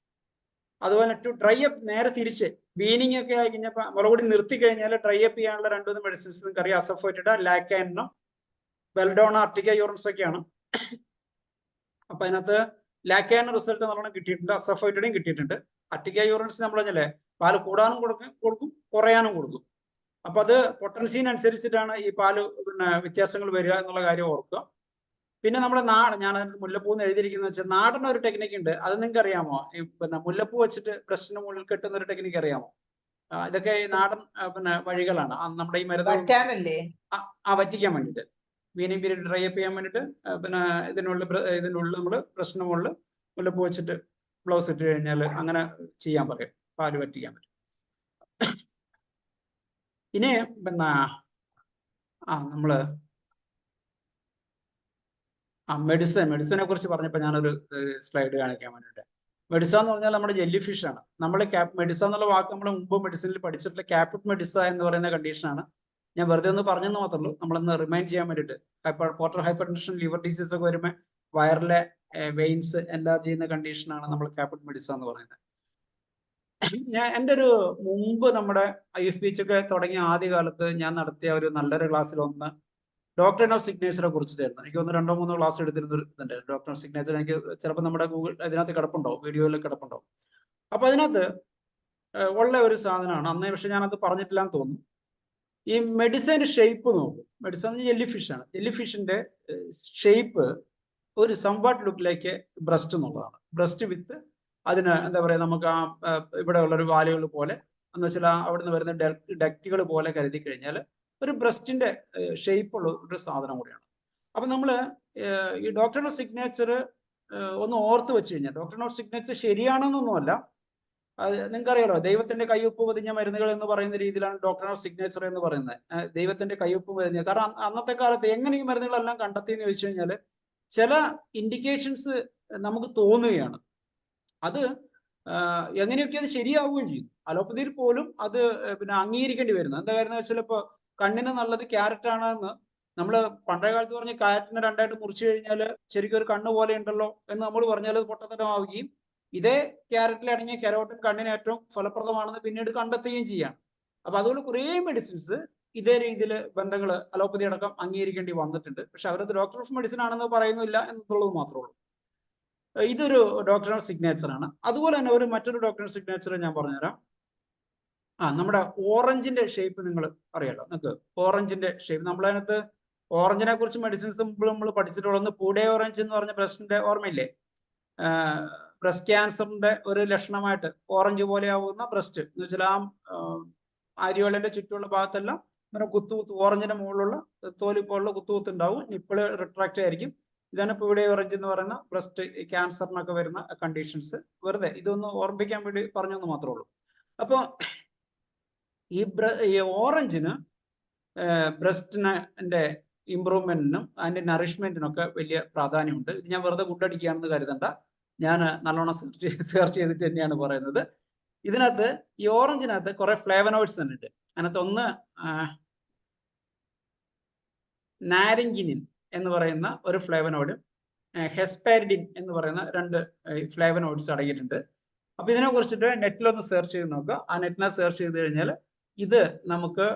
S2: അതുപോലെ ടു ഡ്രൈ അപ്പ്, നേരെ തിരിച്ച് വീനിങ് ഒക്കെ ആയി കഴിഞ്ഞപ്പോൾ മുളകുപൊടി നിർത്തി കഴിഞ്ഞാൽ ഡ്രൈ അപ്പ് ചെയ്യാനുള്ള 2-3 മെഡിസിൻസ് നിങ്ങൾക്ക് അറിയാം. അസഫോയിറ്റഡ്, ലാക്കാനും ബെൽഡോണ, അർട്ടിക്ക യൂറൻസ് ഒക്കെയാണ്. അപ്പൊ അതിനകത്ത് ലാക്കാന റിസൾട്ട് നല്ലോണം കിട്ടിയിട്ടുണ്ട്, അസഫോയിറ്റഡും കിട്ടിയിട്ടുണ്ട്. അർട്ടിക്ക യൂറൻസ് നമ്മൾ പറഞ്ഞല്ലേ പാല് കൂടാനും കൊടുക്കും കുറയാനും കൊടുക്കും. അപ്പൊ അത് പൊട്ടൻസിനനുസരിച്ചിട്ടാണ് ഈ പാല് പിന്നെ വ്യത്യാസങ്ങൾ വരിക എന്നുള്ള കാര്യം ഓർക്കുക. പിന്നെ നമ്മുടെ ഞാൻ മുല്ലപ്പൂ എന്ന് എഴുതിയിരിക്കുന്ന വെച്ചാൽ നാടൻ ഒരു ടെക്നിക്ക് ഉണ്ട്, അത് നിങ്ങൾക്ക് അറിയാമോ? ഈ പിന്നെ മുല്ലപ്പൂ വെച്ചിട്ട് ബ്രസ്റ്റിന് മുകളിൽ കെട്ടുന്ന ഒരു ടെക്നിക്ക് അറിയാമോ? ഇതൊക്കെ ഈ നാടൻ പിന്നെ വഴികളാണ്. നമ്മുടെ ഈ മരുന്ന് വറ്റിക്കാൻ വേണ്ടിയിട്ട്, വീനിങ് പീരീഡ് ഡ്രൈ അപ്പ് ചെയ്യാൻ വേണ്ടിയിട്ട് പിന്നെ ഇതിനുള്ളിൽ നമ്മൾ ബ്രസ്റ്റിന് മുകളിൽ മുല്ലപ്പൂ വെച്ചിട്ട് ബ്ലൗസ് ഇട്ട് കഴിഞ്ഞാൽ അങ്ങനെ ചെയ്യാൻ പറയും, പാല് വറ്റിക്കാൻ പറ്റും. ഇനി പിന്നെ നമ്മള് മെഡിസിനെ കുറിച്ച് പറഞ്ഞപ്പോൾ ഞാനൊരു സ്ലൈഡ് കാണിക്കാൻ വേണ്ടിയിട്ട്. മെഡിസ എന്ന് പറഞ്ഞാൽ നമ്മുടെ ജെല്ലി ഫിഷ് ആണ്. നമ്മൾ മെഡിസ എന്നുള്ള വാക്ക് നമ്മൾ മുമ്പ് മെഡിസിനിൽ പഠിച്ചിട്ടുള്ള ക്യാപ്റ്റ് മെഡിസ എന്ന് പറയുന്ന കണ്ടീഷനാണ്. ഞാൻ വെറുതെ ഒന്ന് പറഞ്ഞെന്ന് മാത്രമേ ഉള്ളൂ, നമ്മളൊന്ന് റിമൈൻഡ് ചെയ്യാൻ വേണ്ടിയിട്ട്. Portal hyper tension, liver disease ഒക്കെ വരുമ്പോൾ വയറിലെ വെയിൻസ് എൻലാർജ് ചെയ്യുന്ന കണ്ടീഷനാണ് നമ്മൾ ക്യാപ്റ്റ് മെഡിസ എന്ന് പറയുന്നത്. എൻ്റെ ഒരു മുമ്പ് നമ്മുടെ IFPH ഒക്കെ തുടങ്ങിയ ആദ്യ കാലത്ത് ഞാൻ നടത്തിയ ഒരു നല്ലൊരു ക്ലാസ്സിൽ ഒന്ന് ഡോക്ടർ ഓഫ് സിഗ്നേച്ചറെ കുറിച്ചിട്ടായിരുന്നു. എനിക്ക് 1-2-3 ക്ലാസ് എടുത്തിരുന്ന ഇതുണ്ടായിരുന്നു. ഡോക്ടർ ഓഫ് സിഗ്നേച്ചർ എനിക്ക് ചിലപ്പോൾ നമ്മുടെ ഗൂഗിൾ അതിനകത്ത് കിടപ്പുണ്ടാവും, വീഡിയോയിൽ കിടപ്പുണ്ടാവും. അപ്പൊ അതിനകത്ത് ഉള്ള ഒരു സാധനമാണ് അന്നേ, പക്ഷെ ഞാനത് പറഞ്ഞിട്ടില്ലാന്ന് തോന്നുന്നു. ഈ മെഡിസിന്റെ ഷേപ്പ് നോക്കും. മെഡിസിൻ ജെല്ലി ഫിഷ് ആണ്. ജെല്ലി ഫിഷിന്റെ ഷേപ്പ് ഒരു സംവാട്ട് ലുക്കിലേക്ക് ബ്രസ്റ്റ് എന്നുള്ളതാണ്. ബ്രസ്റ്റ് വിത്ത് അതിന് എന്താ പറയാ, നമുക്ക് ഇവിടെ ഉള്ളൊരു വാലുകൾ പോലെ എന്ന് വെച്ചാൽ അവിടുന്ന് വരുന്ന ഡക്റ്റുകൾ പോലെ കരുതി കഴിഞ്ഞാൽ ഒരു ബ്രസ്റ്റിന്റെ ഷേപ്പ് ഉള്ള ഒരു സാധനം കൂടിയാണ്. അപ്പൊ നമ്മള് ഈ ഡോക്ടർ ഓഫ് സിഗ്നേച്ചർ ഒന്ന് ഓർത്ത് വെച്ച് കഴിഞ്ഞാൽ, ഡോക്ടർ ഓഫ് സിഗ്നേച്ചർ ശരിയാണെന്നൊന്നുമല്ല, അത് നിങ്ങൾക്കറിയാലോ, ദൈവത്തിന്റെ കയ്യൊപ്പ് പതിഞ്ഞ മരുന്നുകൾ എന്ന് പറയുന്ന രീതിയിലാണ് ഡോക്ടർ ഓഫ് സിഗ്നേച്ചർ എന്ന് പറയുന്നത്. ദൈവത്തിന്റെ കയ്യൊപ്പ് പതിഞ്ഞ, കാരണം അന്നത്തെ കാലത്ത് എങ്ങനെ ഈ മരുന്നുകളെല്ലാം കണ്ടെത്തി എന്ന് ചോദിച്ചു കഴിഞ്ഞാൽ ചില ഇൻഡിക്കേഷൻസ് നമുക്ക് തോന്നുകയാണ്. അത് എങ്ങനെയൊക്കെ അത് ശരിയാവുകയും ചെയ്തു. അലോപ്പതിയിൽ പോലും അത് പിന്നെ അംഗീകരിക്കേണ്ടി വരുന്നു. എന്താ കാര്യം വെച്ചാൽ ഇപ്പൊ കണ്ണിന് നല്ലത് ക്യാരറ്റ് ആണെന്ന് നമ്മൾ പണ്ടേ കാലത്ത് പറഞ്ഞ് ക്യാരറ്റിനെ രണ്ടായിട്ട് മുറിച്ചു കഴിഞ്ഞാൽ ശരിക്കും ഒരു കണ്ണ് പോലെ ഉണ്ടല്ലോ എന്ന് നമ്മൾ പറഞ്ഞാൽ അത് പൊട്ടത്തരമാവുകയും ഇതേ ക്യാരറ്റിൽ അടങ്ങിയ കെരോട്ടിൻ കണ്ണിന് ഏറ്റവും ഫലപ്രദമാണെന്ന് പിന്നീട് കണ്ടെത്തുകയും ചെയ്യാണ്. അപ്പൊ അതുകൊണ്ട് കുറേ മെഡിസിൻസ് ഇതേ രീതിയിൽ ബന്ധങ്ങൾ അലോപ്പതി അടക്കം അംഗീകരിക്കേണ്ടി വന്നിട്ടുണ്ട്. പക്ഷെ അവരത് ഡോക്ടർ ഓഫ് മെഡിസിൻ ആണെന്ന് പറയുന്നില്ല എന്നുള്ളത് മാത്രമേ ഉള്ളൂ. ഇതൊരു ഡോക്ടർ ഓഫ് സിഗ്നേച്ചർ ആണ്. അതുപോലെ തന്നെ മറ്റൊരു ഡോക്ടർ ഓഫ് സിഗ്നേച്ചർ ഞാൻ പറഞ്ഞുതരാം. നമ്മുടെ ഓറഞ്ചിന്റെ ഷേപ്പ് നിങ്ങൾ അറിയാലോ. നിങ്ങൾക്ക് ഓറഞ്ചിന്റെ ഷേപ്പ്, നമ്മളതിനകത്ത് ഓറഞ്ചിനെ കുറിച്ച് മെഡിസിൻസ് മുമ്പ് നമ്മൾ പഠിച്ചിട്ടുള്ളത് പൂഡേ ഓറഞ്ച് എന്ന് പറഞ്ഞ ബ്രസ്റ്റിന്റെ ഓർമ്മയില്ലേ? ബ്രസ്റ്റ് ക്യാൻസറിന്റെ ഒരു ലക്ഷണമായിട്ട് ഓറഞ്ച് പോലെ ആവുന്ന ബ്രസ്റ്റ് എന്ന് വെച്ചാൽ ആര്യവളിന്റെ ചുറ്റുമുള്ള ഭാഗത്തെല്ലാം ഇങ്ങനെ കുത്തുകുത്ത്, ഓറഞ്ചിന്റെ മുകളിലുള്ള തോലിപ്പോലുള്ള കുത്തുകുത്ത് ഉണ്ടാവും, നിപ്പിള് റിട്രാക്ട് ആയിരിക്കും. ഇതാണ് പൂഡേ ഓറഞ്ച് എന്ന് പറയുന്ന ബ്രസ്റ്റ് ക്യാൻസറിനൊക്കെ വരുന്ന കണ്ടീഷൻസ്. വെറുതെ ഇതൊന്ന് ഓർമ്മിപ്പിക്കാൻ വേണ്ടി പറഞ്ഞെന്ന് മാത്രമേ ഉള്ളൂ. അപ്പോൾ ഈ ഓറഞ്ചിന് ബ്രസ്റ്റിന്റെ ഇമ്പ്രൂവ്മെന്റിനും അതിന്റെ നറിഷ്മെന്റിനൊക്കെ വലിയ പ്രാധാന്യമുണ്ട്. ഇത് ഞാൻ വെറുതെ കുണ്ടടിക്കുകയാണെന്ന് കരുതണ്ട, ഞാൻ നല്ലോണം സെർച്ച് ചെയ്തിട്ട് തന്നെയാണ് പറയുന്നത്. ഇതിനകത്ത് ഈ ഓറഞ്ചിനകത്ത് കുറെ ഫ്ലേവനോയിഡ്സ് തന്നെ ഉണ്ട്. അതിനകത്ത് ഒന്ന് നാരഞ്ചിനിൻ എന്ന് പറയുന്ന ഒരു ഫ്ലേവനോയിഡും ഹെസ്പാരിഡിൻ എന്ന് പറയുന്ന 2 ഫ്ലേവനോയിഡ്സ് അടങ്ങിയിട്ടുണ്ട്. അപ്പൊ ഇതിനെ കുറിച്ചിട്ട് നെറ്റിലൊന്ന് സെർച്ച് ചെയ്ത് നോക്കുക. ആ നെറ്റിനെ സെർച്ച് ചെയ്ത് കഴിഞ്ഞാൽ ഇത് നമുക്ക്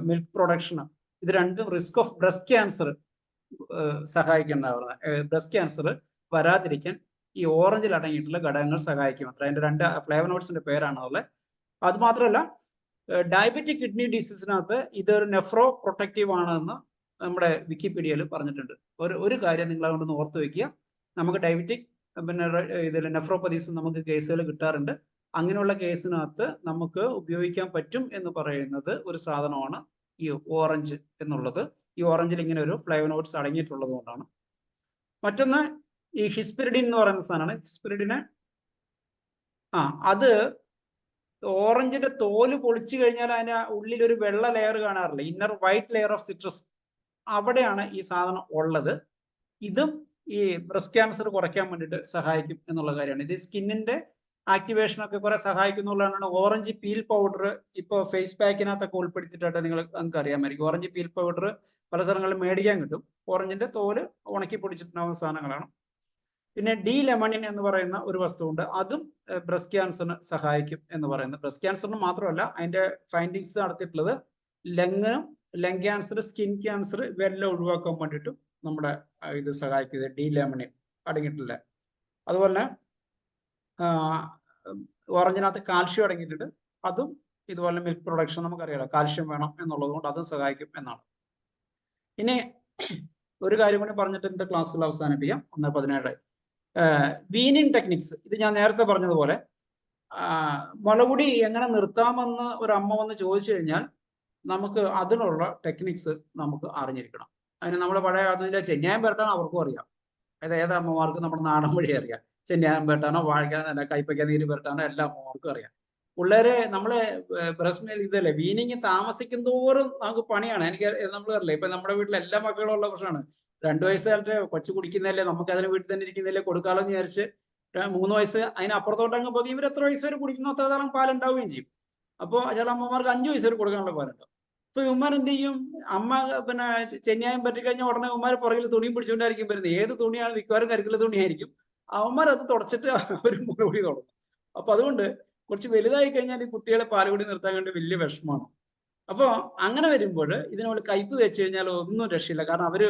S2: മിൽക്ക് പ്രൊഡക്ഷന്, ഇത് രണ്ടും റിസ്ക് ഓഫ് ബ്രസ്റ്റ് ക്യാൻസർ സഹായിക്കുന്നുണ്ടാവുന്നത്. ബ്രസ്റ്റ് ക്യാൻസർ വരാതിരിക്കാൻ ഈ ഓറഞ്ചിൽ അടങ്ങിയിട്ടുള്ള ഘടകങ്ങൾ സഹായിക്കും അത്ര. അതിന്റെ 2 ഫ്ലേവനോയിഡ്സിന്റെ പേരാണ് ഉള്ളത്. അത് മാത്രമല്ല, ഡയബറ്റിക് കിഡ്നി ഡിസീസിനകത്ത് ഇതൊരു നെഫ്രോ പ്രൊട്ടക്റ്റീവ് ആണെന്ന് നമ്മുടെ വിക്കിപീഡിയയിൽ പറഞ്ഞിട്ടുണ്ട്. ഒരു കാര്യം നിങ്ങൾ അതുകൊണ്ടൊന്ന് ഓർത്ത് വെക്കുക. നമുക്ക് ഡയബറ്റിക് പിന്നെ ഇതിൽ നെഫ്രോപ്പതീസ് നമുക്ക് കേസുകൾ കിട്ടാറുണ്ട്. അങ്ങനെയുള്ള കേസിനകത്ത് നമുക്ക് ഉപയോഗിക്കാൻ പറ്റും എന്ന് പറയുന്നത് ഒരു സാധനമാണ് ഈ ഓറഞ്ച് എന്നുള്ളത്. ഈ ഓറഞ്ചിൽ ഇങ്ങനെ ഒരു ഫ്ലേവനോയിഡ്സ് അടങ്ങിയിട്ടുള്ളത് കൊണ്ടാണ്. മറ്റൊന്ന് ഈ ഹിസ്പെരിഡിൻ എന്ന് പറയുന്ന സാധനമാണ്. ഹിസ്പെരിഡിന് അത് ഓറഞ്ചിന്റെ തോല് പൊളിച്ചു കഴിഞ്ഞാൽ അതിന് ഉള്ളിൽ ഒരു വെള്ള ലെയർ കാണാറില്ല, inner white layer of citrus, അവിടെയാണ് ഈ സാധനം ഉള്ളത്. ഇതും ഈ ബ്രസ്റ്റ് ക്യാൻസർ കുറയ്ക്കാൻ വേണ്ടിയിട്ട് സഹായിക്കും എന്നുള്ള കാര്യമാണ്. ഇത് സ്കിന്നിന്റെ ആക്ടിവേഷനൊക്കെ കുറെ സഹായിക്കുന്നുള്ളതാണ്. ഓറഞ്ച് പീൽ പൗഡർ ഇപ്പോൾ ഫേസ് പാക്കിനകത്തൊക്കെ ഉൾപ്പെടുത്തിയിട്ടായിട്ട് നിങ്ങൾക്ക് അറിയാമായിരിക്കും. ഓറഞ്ച് പീൽ പൗഡർ പല സ്ഥലങ്ങളിലും മേടിക്കാൻ കിട്ടും. ഓറഞ്ചിന്റെ തോല് ഉണക്കി പൊടിച്ചിട്ടുണ്ടാകുന്ന സാധനങ്ങളാണ്. പിന്നെ ഡി ലെമണിൻ എന്ന് പറയുന്ന ഒരു വസ്തുവുണ്ട്, അതും ബ്രസ്റ്റ് ക്യാൻസറിന് സഹായിക്കും എന്ന് പറയുന്നത്. ബ്രസ്റ്റ് ക്യാൻസറിന് മാത്രമല്ല, അതിന്റെ ഫൈൻഡിങ്സ് നടത്തിയിട്ടുള്ളത് ലങ് ക്യാൻസർ, സ്കിൻ ക്യാൻസർ ഇവയെല്ലാം ഒഴിവാക്കാൻ വേണ്ടിയിട്ടും നമ്മുടെ ഇത് സഹായിക്കുന്നത് ഡി ലെമണിൻ അടങ്ങിയിട്ടില്ല. അതുപോലെ ഓറഞ്ചിനകത്ത് കാൽഷ്യം അടങ്ങിയിട്ടുണ്ട്, അതും ഇതുപോലെ മിൽക്ക് പ്രൊഡക്ഷൻ നമുക്കറിയാലോ, കാൽഷ്യം വേണം എന്നുള്ളത് കൊണ്ട് അതും സഹായിക്കും എന്നാണ്. ഇനി ഒരു കാര്യം കൂടി പറഞ്ഞിട്ട് ഇന്നത്തെ ക്ലാസ്സിൽ അവസാനിപ്പിക്കാം. 1:17 വീനിങ് ടെക്നിക്സ്. ഇത് ഞാൻ നേരത്തെ പറഞ്ഞതുപോലെ മുലകുടി എങ്ങനെ നിർത്താമെന്ന് ഒരു അമ്മ വന്ന് ചോദിച്ചു കഴിഞ്ഞാൽ നമുക്ക് അതിനുള്ള ടെക്നിക്സ് നമുക്ക് അറിഞ്ഞിരിക്കണം. അതിന് നമ്മൾ പഴയ അതിലെ ചെന്യായം പുരട്ടാൻ അവർക്കും അറിയാം. അതായത് ഏത് അമ്മമാർക്ക് നമ്മുടെ നാടൻ വഴി അറിയാം. ചെന്യായം പുരട്ടാനോ വാഴയ്ക്കാനോ കൈപ്പയ്ക്ക നീര് പുരട്ടാനോ എല്ലാ അമ്മമാർക്കും അറിയാം. പിള്ളേരെ നമ്മള് ബ്രസ്റ്റ് മിൽക്ക് ഇതല്ലേ വീനിങ് താമസിക്കും തോറും നമുക്ക് പണിയാണ്. എനിക്ക് നമ്മൾ അറിയില്ല, ഇപ്പൊ നമ്മുടെ വീട്ടിൽ എല്ലാ മക്കളും ഉള്ള പ്രശ്നമാണ്. 2 വയസ്സായിട്ട് കൊച്ചു കുടിക്കുന്നതല്ലേ, നമുക്ക് അതിന് വീട്ടിൽ തന്നെ ഇരിക്കുന്നതല്ലേ കൊടുക്കാലോ എന്ന് വിചാരിച്ച് 3 വയസ്സ് അതിനപ്പുറത്തോട്ട് അങ്ങ് പോയി ഇവർ എത്ര വയസ്സ് വരെ കുടിക്കുന്നു അത്ര കാലം പാലുണ്ടാവുകയും ചെയ്യും. അപ്പോൾ ചില അമ്മമാർക്ക് 5 വയസ്സ് വരെ കൊടുക്കാനുള്ള പാലുണ്ടാവും. ഇപ്പൊ ഇവന്മാർ എന്ത് ചെയ്യും? അമ്മ പിന്നെ ചെന്യായം പറ്റിക്കഴിഞ്ഞാൽ ഉടനെ ഇവന്മാർ പുറകിൽ തുണിയും പിടിച്ചുകൊണ്ടായിരിക്കും വരുന്നത്. ഏത് തുണിയാണ്? മിക്കവാറും കരിക്കുള്ള തുണിയായിരിക്കും. അവന്മാർ അത് തുടച്ചിട്ട് അവർ മുലകുടി തുടങ്ങും. അപ്പൊ അതുകൊണ്ട് കുറച്ച് വലുതായി കഴിഞ്ഞാൽ ഈ കുട്ടികളെ പാലുകുടി നിർത്താൻ വേണ്ടി വലിയ വിഷമമാണ്. അപ്പോൾ അങ്ങനെ വരുമ്പോൾ ഇതിനോട് കയ്പ് തേച്ച് കഴിഞ്ഞാൽ ഒന്നും രക്ഷയില്ല. കാരണം അവര്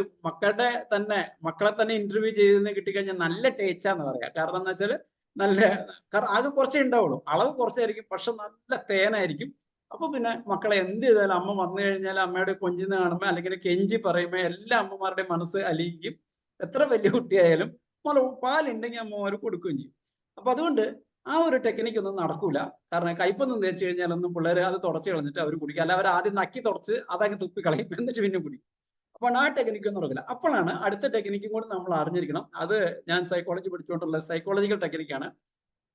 S2: മക്കളെ തന്നെ ഇന്റർവ്യൂ ചെയ്തെന്ന് കിട്ടിക്കഴിഞ്ഞാൽ നല്ല ടേച്ചാന്ന് പറയാം. കാരണം എന്താ വെച്ചാൽ കാരണം ആകെ കുറച്ചേ ഉണ്ടാവുള്ളൂ, അളവ് കുറച്ചായിരിക്കും, പക്ഷെ നല്ല തേനായിരിക്കും. അപ്പൊ പിന്നെ മക്കളെ എന്ത് ചെയ്താലും അമ്മ വന്നു കഴിഞ്ഞാൽ അമ്മയുടെ കൊഞ്ചിന്ന് കാണുമ്പോൾ അല്ലെങ്കിൽ കെഞ്ചി പറയുമ്പോൾ എല്ലാ അമ്മമാരുടെയും മനസ്സ് അലിയിക്കും. എത്ര വലിയ കുട്ടിയായാലും പാലുണ്ടെങ്കിൽ അമ്മമാർ കൊടുക്കുകയും ചെയ്യും. അപ്പൊ അതുകൊണ്ട് ആ ഒരു ടെക്നിക്ക് ഒന്നും നടക്കൂല. കാരണം കയ്പൊന്നും തേച്ച് കഴിഞ്ഞാലൊന്നും പിള്ളേർ അത് തുടച്ച് കളഞ്ഞിട്ട് അവർ കുടിക്കുക. അല്ല, അവർ ആദ്യം നക്കി തുടച്ച് അതങ്ങ് തുപ്പിക്കളയും, എന്നിട്ട് പിന്നെ കുടിക്കും. അപ്പോൾ ആ ടെക്നിക്കൊന്നും നടക്കില്ല. അപ്പോഴാണ് അടുത്ത ടെക്നിക്കും കൂടി നമ്മൾ അറിഞ്ഞിരിക്കണം. അത് ഞാൻ സൈക്കോളജി പഠിച്ചുകൊണ്ടുള്ള സൈക്കോളജിക്കൽ ടെക്നിക്കാണ്.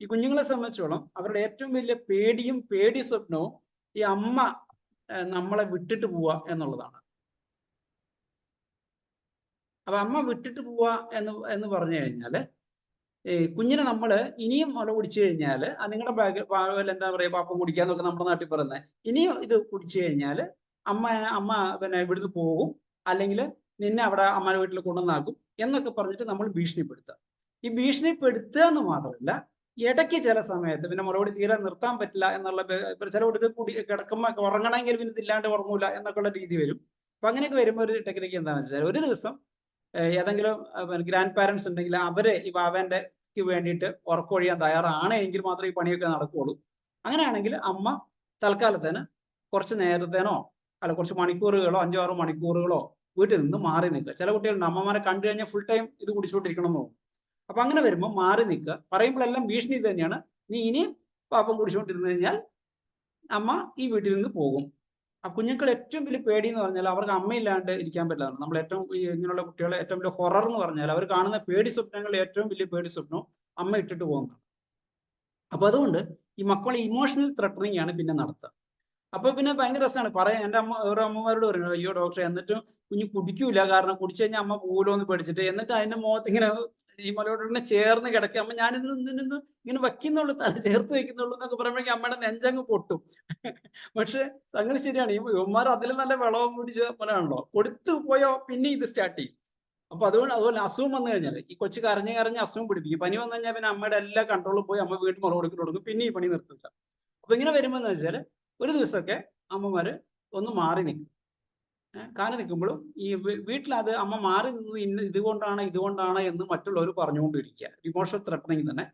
S2: ഈ കുഞ്ഞുങ്ങളെ സംബന്ധിച്ചോളം അവരുടെ ഏറ്റവും വലിയ പേടി സ്വപ്നവും ഈ അമ്മ നമ്മളെ വിട്ടിട്ട് പോവുക എന്നുള്ളതാണ്. അപ്പൊ അമ്മ വിട്ടിട്ട് പോവുക എന്ന് പറഞ്ഞു കഴിഞ്ഞാല് കുഞ്ഞിനെ നമ്മൾ ഇനിയും മുല കുടിച്ചു കഴിഞ്ഞാൽ നിങ്ങളുടെ ഭാഗത്തിൽ എന്താ പറയുക, പാപ്പം കുടിക്കാന്നൊക്കെ നമ്മുടെ നാട്ടിൽ പറയുന്നത്, ഇനിയും ഇത് കുടിച്ചു കഴിഞ്ഞാൽ അമ്മ പിന്നെ ഇവിടുന്ന് പോകും, അല്ലെങ്കിൽ നിന്നെ അവിടെ അമ്മയുടെ വീട്ടിൽ കൊണ്ടുവന്നാക്കും എന്നൊക്കെ പറഞ്ഞിട്ട് നമ്മൾ ഭീഷണിപ്പെടുത്തുക. ഈ ഭീഷണിപ്പെടുത്തുക എന്ന് മാത്രമല്ല, ഇടയ്ക്ക് ചില സമയത്ത് പിന്നെ മുലകുടി തീരെ നിർത്താൻ പറ്റില്ല എന്നുള്ള ചില കുട്ടികൾ കൂടി കിടക്കുമ്പോൾ ഉറങ്ങണമെങ്കിൽ പിന്നെ ഇതില്ലാണ്ട് ഉറങ്ങൂല എന്നൊക്കെയുള്ള രീതി വരും. അപ്പൊ അങ്ങനെയൊക്കെ വരുമ്പോൾ ഒരു ടെക്നിക്ക് എന്താണെന്ന് വെച്ചാൽ, ഒരു ദിവസം ഏതെങ്കിലും ഗ്രാൻഡ് പാരൻസ് ഉണ്ടെങ്കിൽ അവര് ഈ ബാബന്റെ വേണ്ടിയിട്ട് ഉറക്കൊഴിയാൻ തയ്യാറാണ് എങ്കിൽ മാത്രമേ ഈ പണിയൊക്കെ നടക്കുകയുള്ളൂ. അങ്ങനെയാണെങ്കിൽ അമ്മ തൽക്കാലത്തിന് കുറച്ച് നേരത്തേനോ അല്ല കുറച്ച് മണിക്കൂറുകളോ 5-6 മണിക്കൂറുകളോ വീട്ടിൽ നിന്ന് മാറി നിൽക്കുക. ചില കുട്ടികളുണ്ട് അമ്മമാരെ കണ്ടു കഴിഞ്ഞാൽ ഫുൾ ടൈം ഇത് കുടിച്ചുകൊണ്ടിരിക്കണം എന്ന് തോന്നും. അപ്പൊ അങ്ങനെ വരുമ്പോൾ മാറി നിൽക്കുക. പറയുമ്പോഴെല്ലാം ഭീഷണി ഇത് തന്നെയാണ്, നീ ഇനിയും പാപ്പം കുടിച്ചുകൊണ്ടിരുന്നു കഴിഞ്ഞാൽ അമ്മ ഈ വീട്ടിൽ നിന്ന് പോകും. ആ കുഞ്ഞുങ്ങൾ ഏറ്റവും വലിയ പേടി എന്ന് പറഞ്ഞാൽ അവർക്ക് അമ്മയില്ലാണ്ട് ഇരിക്കാൻ പറ്റില്ല. നമ്മൾ ഏറ്റവും ഇങ്ങനെയുള്ള കുട്ടികളെ ഏറ്റവും വലിയ ഹൊറർ എന്ന് പറഞ്ഞാൽ അവർ കാണുന്ന പേടി സ്വപ്നങ്ങളിൽ ഏറ്റവും വലിയ പേടി സ്വപ്നം അമ്മ ഇട്ടിട്ട് പോകുന്നതാണ്. അപ്പൊ അതുകൊണ്ട് ഈ മക്കളെ ഇമോഷണൽ ത്രെട്ടനിങ് ആണ് പിന്നെ നടത്തുക. അപ്പൊ പിന്നെ ഭയങ്കര രസമാണ് പറയാൻ. എൻ്റെ ഓരോ അമ്മമാരോട് പറയുന്നത്, അയ്യോ ഡോക്ടറെ, എന്നിട്ടും കുഞ്ഞ് കുടിക്കൂല, കാരണം കുടിച്ചു കഴിഞ്ഞാൽ അമ്മ പോലോ എന്ന് പേടിച്ചിട്ട്. എന്നിട്ട് അതിന്റെ മുഖത്ത് ഇങ്ങനെ ഈ മുലയോടെ ചേർന്ന് കിടക്കുക. അമ്മ ഞാനിതിന് ഇങ്ങനെ വയ്ക്കുന്നുള്ളൂ, തല ചേർത്ത് വെക്കുന്നുള്ളൂ എന്നൊക്കെ പറയുമ്പോഴേക്കും അമ്മയുടെ നെഞ്ചങ്ങ് പൊട്ടും. പക്ഷെ അങ്ങനെ ശരിയാണ്, ഈ യുവന്മാർ അതിലും നല്ല വെള്ളവും പിടിച്ച പോലെയാണല്ലോ, കൊടുത്തു പോയോ പിന്നെ ഇത് സ്റ്റാർട്ട് ചെയ്യും. അപ്പൊ അതുപോലെ അസുഖം വന്നു കഴിഞ്ഞാൽ ഈ കൊച്ചു കരഞ്ഞ് അസുഖം പിടിപ്പിക്കും. പനി വന്നു കഴിഞ്ഞാൽ പിന്നെ അമ്മയുടെ എല്ലാ കൺട്രോളും പോയി, അമ്മ വീട്ടിൽ മുള കൊടുക്കും, പിന്നെ ഈ പണി നിർത്തില്ല. അപ്പൊ ഇങ്ങനെ വരുമ്പോൾ എന്ന് വെച്ചാൽ ഒരു ദിവസമൊക്കെ അമ്മമാര് ഒന്ന് മാറി നിൽക്കും. കാലം നിൽക്കുമ്പോഴും ഈ വീട്ടിൽ അത് അമ്മ മാറി നിന്ന് ഇതുകൊണ്ടാണ് എന്ന് മറ്റുള്ളവർ പറഞ്ഞുകൊണ്ടിരിക്കുക. ഇമോഷണൽ ത്രെട്ടനിങ് തന്നെ.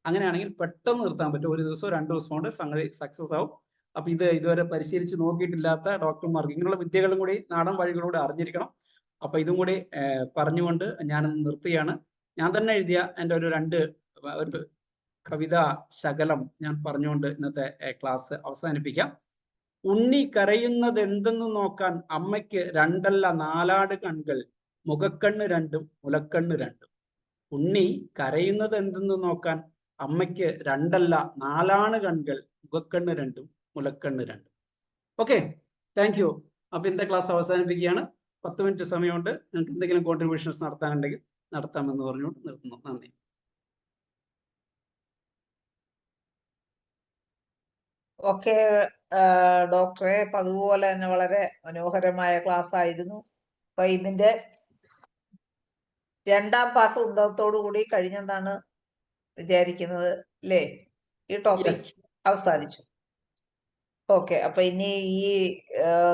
S2: അങ്ങനെയാണെങ്കിൽ പെട്ടെന്ന് നിർത്താൻ പറ്റും. ഒരു ദിവസമോ 2 ദിവസം കൊണ്ട് സംഗതി സക്സസ് ആവും. അപ്പൊ ഇതുവരെ പരിശീലിച്ച് നോക്കിയിട്ടില്ലാത്ത ഡോക്ടർമാർക്ക് ഇങ്ങനെയുള്ള വിദ്യകളും കൂടി നാടൻ വഴികളൂടെ അറിഞ്ഞിരിക്കണം. അപ്പൊ ഇതും കൂടി പറഞ്ഞുകൊണ്ട് ഞാൻ നിർത്തുകയാണ്. ഞാൻ തന്നെ എഴുതിയ എൻ്റെ ഒരു കവിതാ ശകലം ഞാൻ പറഞ്ഞുകൊണ്ട് ഇന്നത്തെ ക്ലാസ് അവസാനിപ്പിക്കാം. ഉണ്ണി കരയുന്നത് എന്തെന്ന് നോക്കാൻ അമ്മയ്ക്ക് 2 അല്ല 4 കണ്ണുകൾ, മുഖക്കണ്ണ് 2 മുലക്കണ്ണ് 2. ഉണ്ണി കരയുന്നത് എന്തെന്ന് നോക്കാൻ അമ്മയ്ക്ക് 2 അല്ല 4 കണ്ണുകൾ, മുഖക്കണ്ണ് 2 മുലക്കണ്ണ് 2. Okay, thank you. അപ്പൊ ഇന്നത്തെ ക്ലാസ് അവസാനിപ്പിക്കുകയാണ്. 10 മിനിറ്റ് സമയമുണ്ട്. നിങ്ങൾക്ക് എന്തെങ്കിലും കോൺട്രിബ്യൂഷൻസ് നടത്താനുണ്ടെങ്കിൽ നടത്താമെന്ന് പറഞ്ഞുകൊണ്ട് നിർത്തുന്നു. നന്ദി.
S1: ഓക്കെ ഡോക്ടറെ, അതുപോലെ തന്നെ വളരെ മനോഹരമായ ക്ലാസ് ആയിരുന്നു. അപ്പൊ ഇതിന്റെ 2ാം പാർട്ട് ഉന്നതത്തോടു കൂടി കഴിഞ്ഞെന്നാണ് വിചാരിക്കുന്നത് അല്ലേ? ഈ ടോപ്പിക് അവസാനിച്ചു. ഓക്കെ, അപ്പൊ ഇനി ഈ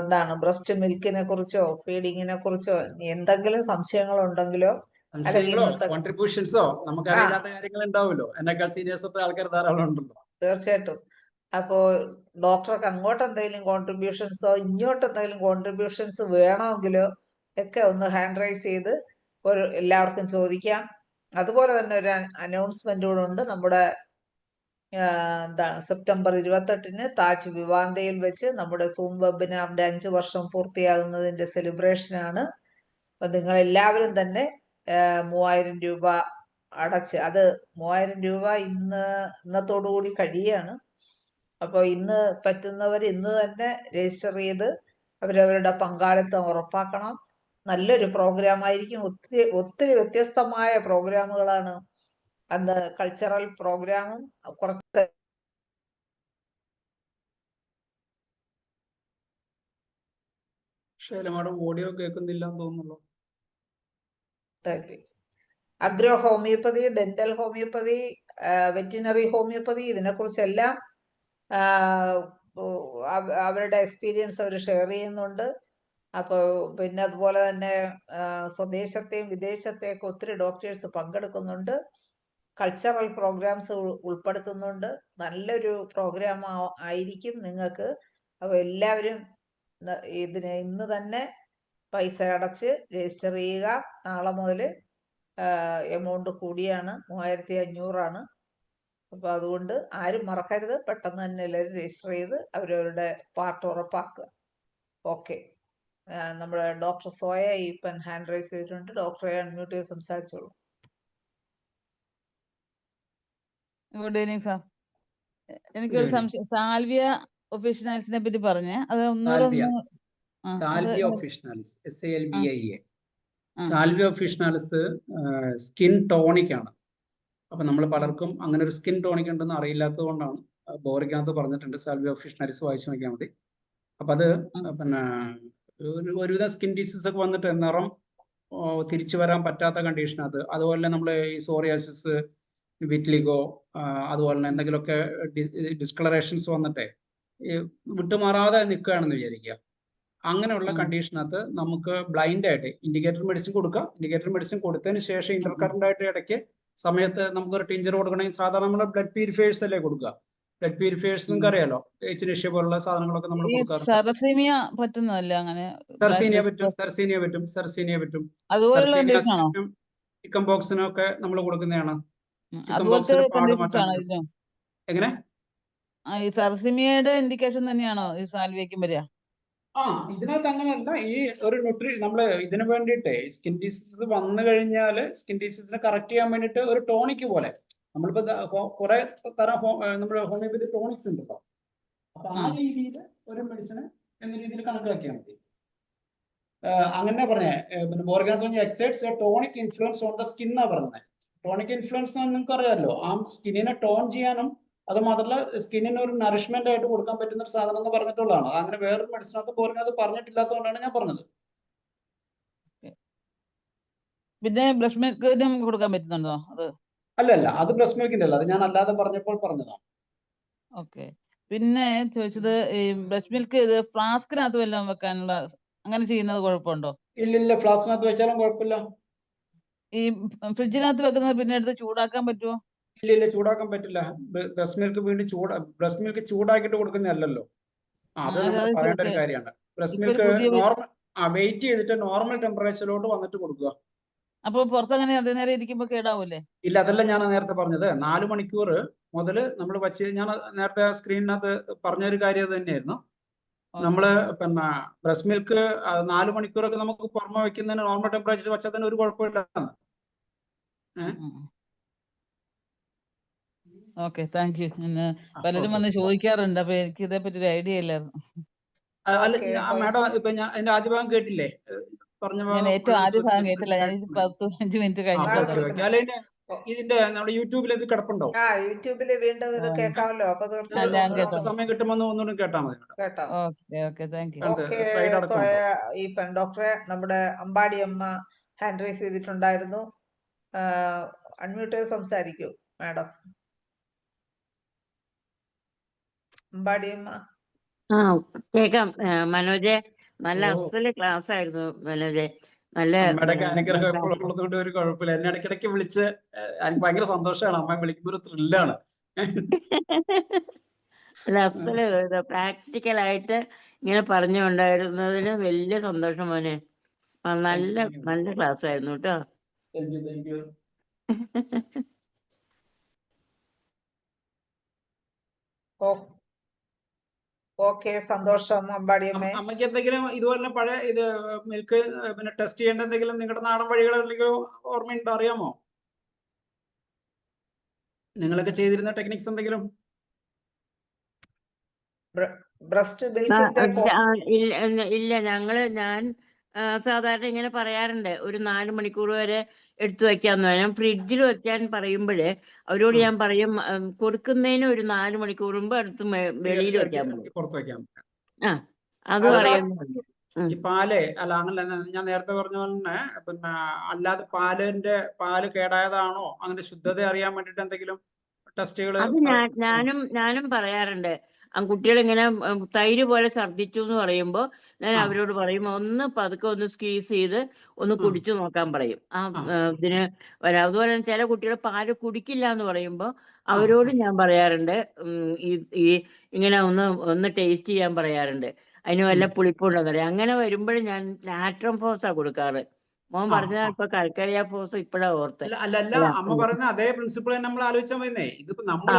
S1: എന്താണ് ബ്രസ്റ്റ് മിൽക്കിനെ കുറിച്ചോ ഫീഡിങ്ങിനെ കുറിച്ചോ എന്തെങ്കിലും സംശയങ്ങൾ ഉണ്ടെങ്കിലോ അല്ലെങ്കിൽ
S2: കോൺട്രിബ്യൂഷൻസോ നമുക്കറിയാത്ത കാര്യങ്ങൾ ഉണ്ടാവുമല്ലോ. എന്നെക്കാൾ സീനിയേഴ്സ് ആൾക്കാർ ധാരാളം ഉണ്ടല്ലോ.
S1: തീർച്ചയായിട്ടും. അപ്പോ ഡോക്ടർക്ക് അങ്ങോട്ട് എന്തെങ്കിലും കോൺട്രിബ്യൂഷൻസോ ഇങ്ങോട്ട് എന്തെങ്കിലും കോൺട്രിബ്യൂഷൻസ് വേണമെങ്കിലോ ഒക്കെ ഒന്ന് ഹാൻഡ് റൈസ് ചെയ്ത് എല്ലാവർക്കും ചോദിക്കാം. അതുപോലെ തന്നെ ഒരു അനൗൺസ്മെന്റ് കൂടെ ഉണ്ട്. നമ്മുടെ എന്താണ് സെപ്റ്റംബർ 28-ന് താജ് വിവാന്തയിൽ വെച്ച് നമ്മുടെ സൂം വെബിനാറിന്റെ 5 വർഷം പൂർത്തിയാകുന്നതിന്റെ സെലിബ്രേഷനാണ്. അപ്പൊ നിങ്ങൾ എല്ലാവരും തന്നെ 3000 രൂപ അടച്ച്, അത് 3000 രൂപ ഇന്നത്തോടുകൂടി കഴിയാണ്. അപ്പോൾ ഇന്ന് പറ്റുന്നവർ ഇന്ന് തന്നെ രജിസ്റ്റർ ചെയ്ത് അവരവരുടെ പങ്കാളിത്തം ഉറപ്പാക്കണം. നല്ലൊരു പ്രോഗ്രാം ആയിരിക്കും. ഒത്തിരി വ്യത്യസ്തമായ പ്രോഗ്രാമുകളാണ് അന്ന്. കൾച്ചറൽ പ്രോഗ്രാമും കുറച്ച്
S2: ഓഡിയോ കേൾക്കുന്നില്ല എന്ന് തോന്നുന്നു.
S1: Agro homoeopathy, dental homoeopathy, veterinary homoeopathy, ഇതിനെക്കുറിച്ചെല്ലാം അവരുടെ എക്സ്പീരിയൻസ് അവർ ഷെയർ ചെയ്യുന്നുണ്ട്. അപ്പോൾ പിന്നെ അതുപോലെ തന്നെ സ്വദേശത്തെയും വിദേശത്തെയൊക്കെ ഒത്തിരി ഡോക്ടേഴ്സ് പങ്കെടുക്കുന്നുണ്ട്. കൾച്ചറൽ പ്രോഗ്രാംസ് ഉൾപ്പെടുത്തുന്നുണ്ട്. നല്ലൊരു പ്രോഗ്രാം ആയിരിക്കും നിങ്ങൾക്ക്. അപ്പോൾ എല്ലാവരും ഇന്ന് തന്നെ പൈസ അടച്ച് രജിസ്റ്റർ ചെയ്യുക. നാളെ മുതൽ എമൗണ്ട് കൂടിയാണ്, 3500 അപ്പോൾ അതുകൊണ്ട് ആരും മറക്കരുത്. പെട്ടെന്ന് തന്നെ എല്ലാവരും രജിസ്റ്റർ ചെയ്ത് അവരവരുടെ പാർട്ട് ഉറപ്പാക്കുക. ഓക്കെ, നമ്മുടെ ഡോക്ടർ സോയ ഇപ്പം ഹാൻഡ് റൈസ് ചെയ്തിട്ടുണ്ട്. ഡോക്ടറെ അൺമ്യൂട്ട് ചെയ്ത് സംസാരിച്ചോളൂ.
S3: Good evening sir. എനിക്കൊരു സംശയം, സാൽവിയ ഒഫീഷ്യൽസിനെ പറ്റി പറഞ്ഞേ, അത് ഒന്നുകൂടെ
S2: സാൽവിയ
S3: ഒന്ന്. അത്
S2: സാൽവിയ ഒഫീഷ്യനാലിസ് SALVIA.
S3: ആ.
S2: സാൽവിയ ഒഫീഷ്യനാലിസ് സ്കിൻ ടോണിക് ആണ്. അപ്പൊ നമ്മൾ പലർക്കും അങ്ങനെ ഒരു സ്കിൻ ടോണിക് ഉണ്ടെന്ന് അറിയില്ലാത്തത് കൊണ്ടാണ് ബോറിക്കകത്ത് പറഞ്ഞിട്ടുണ്ട്. സാൽവിയ ഒഫീഷ്യനാലിസ് വായിച്ചു നോക്കിയാൽ മതി. അപ്പൊ അത് പിന്നെ ഒരുവിധം സ്കിൻ ഡിസീസ് ഒക്കെ വന്നിട്ട് നിറം തിരിച്ചു വരാൻ പറ്റാത്ത കണ്ടീഷൻ അത്. അതുപോലെ നമ്മൾ ഈ സോറിയാസിസ്, വിറ്റ്ലിഗോ, അതുപോലെ തന്നെ എന്തെങ്കിലുമൊക്കെ ഡിസ്കളറേഷൻസ് വന്നിട്ടേ വിട്ടുമാറാതെ നിൽക്കുകയാണെന്ന് വിചാരിക്കുക. അങ്ങനെയുള്ള കണ്ടീഷനകത്ത് നമുക്ക് ബ്ലൈൻഡ് ആയിട്ട് ഇൻഡിക്കേറ്റർ മെഡിസിൻ കൊടുക്കാം. ഇൻഡിക്കേറ്റർ മെഡിസിൻ കൊടുത്തതിന് ശേഷം ഇന്റർകറന്റ് ആയിട്ട് ഇടയ്ക്ക് സമയത്ത് നമുക്കൊരു ടിഞ്ചർ കൊടുക്കണമെങ്കിൽ സാധാരണ നമ്മൾ ബ്ലഡ് പ്യൂരിഫയേഴ്സ് അല്ലേ കൊടുക്കുക. ബ്ലഡ് പ്യൂരിഫയേഴ്സ് നിങ്ങൾക്ക് അറിയാലോ, എച്ചിനേഷ്യ പോലുള്ള സാധനങ്ങളൊക്കെ നമ്മൾ
S3: ഈ
S2: കൊടുക്കാറുണ്ട്.
S3: സെറസീമിയ പറ്റുന്നതല്ല അങ്ങനെ?
S2: സെർസീനിയ പറ്റും.
S3: അതുപോലുള്ള കണ്ടീഷൻ ആണോ?
S2: ചിക്കൻ ബോക്സിനൊക്കെ നമ്മൾ കൊടുക്കുന്നതാണ്. ചിക്കൻ
S3: അതുപോലത്തെ
S2: ബോക്സിന് പാട്
S3: കണ്ടീഷൻസ്
S2: മാറ്റാൻ
S3: ആണോ
S2: പറ്റും.
S3: ഇതിനും?
S2: എങ്ങനെ?
S3: ഈ സെറസീമിയയുടെ ഇൻഡിക്കേഷൻ തന്നെയാണോ ഈ സാൽവിയയ്ക്കും വരിക?
S2: ഇതിനകത്ത് അങ്ങനെയല്ല. ഈ ഒരു നമ്മള് ഇതിനു വേണ്ടിയിട്ട് സ്കിൻ ഡിസീസ് വന്നു കഴിഞ്ഞാൽ സ്കിൻ ഡിസീസിനെ കറക്റ്റ് ചെയ്യാൻ വേണ്ടിയിട്ട് ഒരു ടോണിക് പോലെ നമ്മളിപ്പോ കുറെ തരം നമ്മുടെ ഹോമിയോപ്പതി ടോണിക്സ് ഉണ്ട് കേട്ടോ. അപ്പൊ ആ രീതിയിൽ ഒരു മെഡിസിന് എന്ന രീതിയിൽ കണക്കാക്കിയാൽ മതി. അങ്ങനെ പറഞ്ഞേ, പിന്നെ ബോർഗാൻ excites a tonic influence on the skin എന്നാ പറഞ്ഞത്. ടോണിക് ഇൻഫ്ലുവൻസ് നിങ്ങൾക്ക് അറിയാമല്ലോ, ആ സ്കിന്നിനെ ടോൺ ചെയ്യാനും അത് മാത്രമല്ല സ്കിന്നിന് ഒരു നറിഷ്മെന്റ് ആയിട്ട് കൊടുക്കാൻ പറ്റുന്ന ഒരു സാധനം എന്ന് പറഞ്ഞിട്ടുള്ളതാണ്. അങ്ങനെ വേറൊരു മെഡിസിനകത്ത് ബോർഗാനത് പറഞ്ഞിട്ടില്ലാത്തതുകൊണ്ടാണ് ഞാൻ പറഞ്ഞത്.
S3: പിന്നെ ബ്രഷ് മിൽക്കിനും കൊടുക്കാൻ പറ്റുന്നുണ്ടോ അത്?
S2: അല്ല, അത് ബ്രസ്റ്റ് മിൽക്കിന്റെ അല്ല, അത് ഞാൻ അല്ലാതെ പറഞ്ഞപ്പോൾ പറഞ്ഞതാണ്.
S3: ഓക്കെ. പിന്നെ ചോദിച്ചത്, ഈ ബ്രഷ് മിൽക്ക് ഇത് ഫ്ലാസ്കിനകത്ത് വല്ലതും വെക്കാനുള്ള, അങ്ങനെ ചെയ്യുന്നത് കുഴപ്പമുണ്ടോ?
S2: ഇല്ല, ഫ്ലാസ്കിനകത്ത് വെച്ചാലും കുഴപ്പമില്ല.
S3: ഈ ഫ്രിഡ്ജിനകത്ത് വെക്കുന്നത് പിന്നെ എടുത്ത് ചൂടാക്കാൻ പറ്റുമോ?
S2: ഇല്ല, ചൂടാക്കാൻ പറ്റില്ല. ബ്രസ്റ്റ് മിൽക്ക് വീണ്ടും ബ്രസ്റ്റ് മിൽക്ക് ചൂടാക്കിയിട്ട് കൊടുക്കുന്നതല്ലല്ലോ. അത് നമ്മൾ പറയേണ്ട ഒരു കാര്യമാണ്. ബ്രസ്റ്റ് മിൽക്ക് നോർമൽ വെയിറ്റ് ചെയ്തിട്ട് നോർമൽ ടെമ്പറേച്ചറിലോട്ട് വന്നിട്ട് കൊടുക്കുക.
S3: അപ്പൊ പുറത്തങ്ങനെ അതേ നേരം ഇരിക്കുമ്പോ കേടാവൂലേ?
S2: ഇല്ല, അതല്ല ഞാൻ നേരത്തെ പറഞ്ഞത്. 4 മണിക്കൂർ മുതൽ നമ്മൾ വച്ച്, ഞാൻ നേരത്തെ സ്ക്രീനിനകത്ത് പറഞ്ഞൊരു കാര്യം അത് തന്നെയായിരുന്നു. നമ്മള് പിന്നെ ബ്രസ്റ്റ് മിൽക്ക് 4 മണിക്കൂറൊക്കെ നമുക്ക് പുറമെ വെക്കുന്നതിന് നോർമൽ ടെമ്പറേച്ചർ വെച്ചാൽ തന്നെ ഒരു കുഴപ്പമില്ല.
S3: Okay, thank you. പലരും വന്ന് ചോദിക്കാറുണ്ട്, അപ്പൊ എനിക്ക് ഇതേപ്പറ്റി ഒരു ഐഡിയ ഇല്ലായിരുന്നു.
S2: അല്ല മാഡം, ഇപ്പൊ ഞാൻ എന്റെ ആദ്യ ഭാഗം കേട്ടില്ലേ?
S3: ഞാൻ ഏറ്റവും ആദ്യ ഭാഗം കേട്ടില്ല. ഞാൻ 10-5 മിനിറ്റ് കഴിഞ്ഞിട്ട്.
S2: ഇതിന്റെ നമ്മുടെ യൂട്യൂബിൽ ഇത് കിടപ്പുണ്ടോ?
S1: യൂട്യൂബില് വീണ്ടും ഇത് കേൾക്കാമല്ലോ. അപ്പൊ തീർച്ചയായിട്ടും
S2: സമയം കിട്ടുമ്പോൾ ഒന്നുകൂടി കേട്ടാൽ മതി.
S1: കേട്ടോ.
S3: Okay, thank you.
S1: ഈ ഡോക്ടറെ നമ്മുടെ അമ്പാടി അമ്മ ഹാൻഡ് റൈസ് ചെയ്തിട്ടുണ്ടായിരുന്നു. അൺമ്യൂട്ട് ചെയ്ത് സംസാരിക്കൂ മാഡം. അമ്പാടി അമ്മ.
S4: കേക്കാം മനോജെ. നല്ല അസല് ക്ലാസ് ആയിരുന്നു മനോജെ. നല്ല
S2: അനുഗ്രഹം എപ്പോഴും ഉള്ളതുകൊണ്ട് ഒരു കുഴപ്പമില്ല. എന്നെ ഇടയ്ക്കിടയ്ക്ക് വിളിച്ച് എനിക്ക് ഭയങ്കര സന്തോഷമാണ്. അമ്മ വിളിക്കുമ്പോൾ ഒരു ത്രില്ലാണ്.
S4: അസല് പ്രാക്ടിക്കലായിട്ട് ഇങ്ങനെ പറഞ്ഞുകൊണ്ടായിരുന്നതിന് വലിയ സന്തോഷം മോനെ. നല്ല ക്ലാസ് ആയിരുന്നു കേട്ടോ.
S1: ഓക്കെ, സന്തോഷം അമ്പാടിയമ്മേ.
S2: അമ്മയ്ക്ക് എന്തെങ്കിലും ഇതുപോലെ പഴയ ഇത് മിൽക്ക് പിന്നെ ടെസ്റ്റ് ചെയ്യേണ്ട എന്തെങ്കിലും നിങ്ങളുടെ നാടൻ വഴികൾ എന്തെങ്കിലും ഓർമ്മയുണ്ടോ, അറിയാമോ? നിങ്ങളൊക്കെ ചെയ്തിരുന്ന ടെക്നിക്സ് എന്തെങ്കിലും?
S1: ബ്രസ്റ്റ്
S4: ഇല്ല, ഞാൻ സാധാരണ ഇങ്ങനെ പറയാറുണ്ട്, ഒരു 4 മണിക്കൂർ വരെ എടുത്തു വെക്കാന്ന് പറയാം. ഫ്രിഡ്ജിൽ വെക്കാൻ പറയുമ്പോഴേ അവരോട് ഞാൻ പറയും, കൊടുക്കുന്നതിന് ഒരു 4 മണിക്കൂർ മുമ്പ് അടുത്ത് വെളിയിൽ വെക്കാൻ പറയും. അതും അറിയുന്നുണ്ട്.
S2: ഈ പാല് അല്ല, അങ്ങനെ ഞാൻ നേരത്തെ പറഞ്ഞ പോലെ തന്നെ പിന്നെ അല്ലാതെ പാല് കേടായതാണോ, അങ്ങനെ ശുദ്ധത അറിയാൻ വേണ്ടിട്ട് എന്തെങ്കിലും ടെസ്റ്റുകൾ?
S4: അത് ഞാനും പറയാറുണ്ട്. കുട്ടികൾ ഇങ്ങനെ തൈര് പോലെ ഛർദ്ദിച്ചു എന്ന് പറയുമ്പോൾ ഞാൻ അവരോട് പറയും, ഒന്ന് പതുക്കെ ഒന്ന് സ്ക്വീസ് ചെയ്ത് ഒന്ന് കുടിച്ചു നോക്കാൻ പറയും. ഇതിന് വരാം. അതുപോലെ ചില കുട്ടികൾ പാല് കുടിക്കില്ല എന്ന് പറയുമ്പോൾ അവരോട് ഞാൻ പറയാറുണ്ട്, ഈ ഇങ്ങനെ ഒന്ന് ടേസ്റ്റ് ചെയ്യാൻ പറയാറുണ്ട്. അതിന് വല്ല പുളിപ്പുണ്ടെന്ന് പറയാം. അങ്ങനെ വരുമ്പോഴും ഞാൻ ലാട്രം ഫോസാ കൊടുക്കാറ്. മോൻ പറഞ്ഞാൽ ഇപ്പൊ കൽക്കരിയ ഫോസ് ഇപ്പഴാ ഓർത്ത്.
S2: അല്ല, അമ്മ പറയുന്ന അതേ പ്രിൻസിപ്പിൾ തന്നെ നമ്മൾ ആലോചിച്ചാൽ മതിന്നേ. ഇതിപ്പോ നമ്മൾ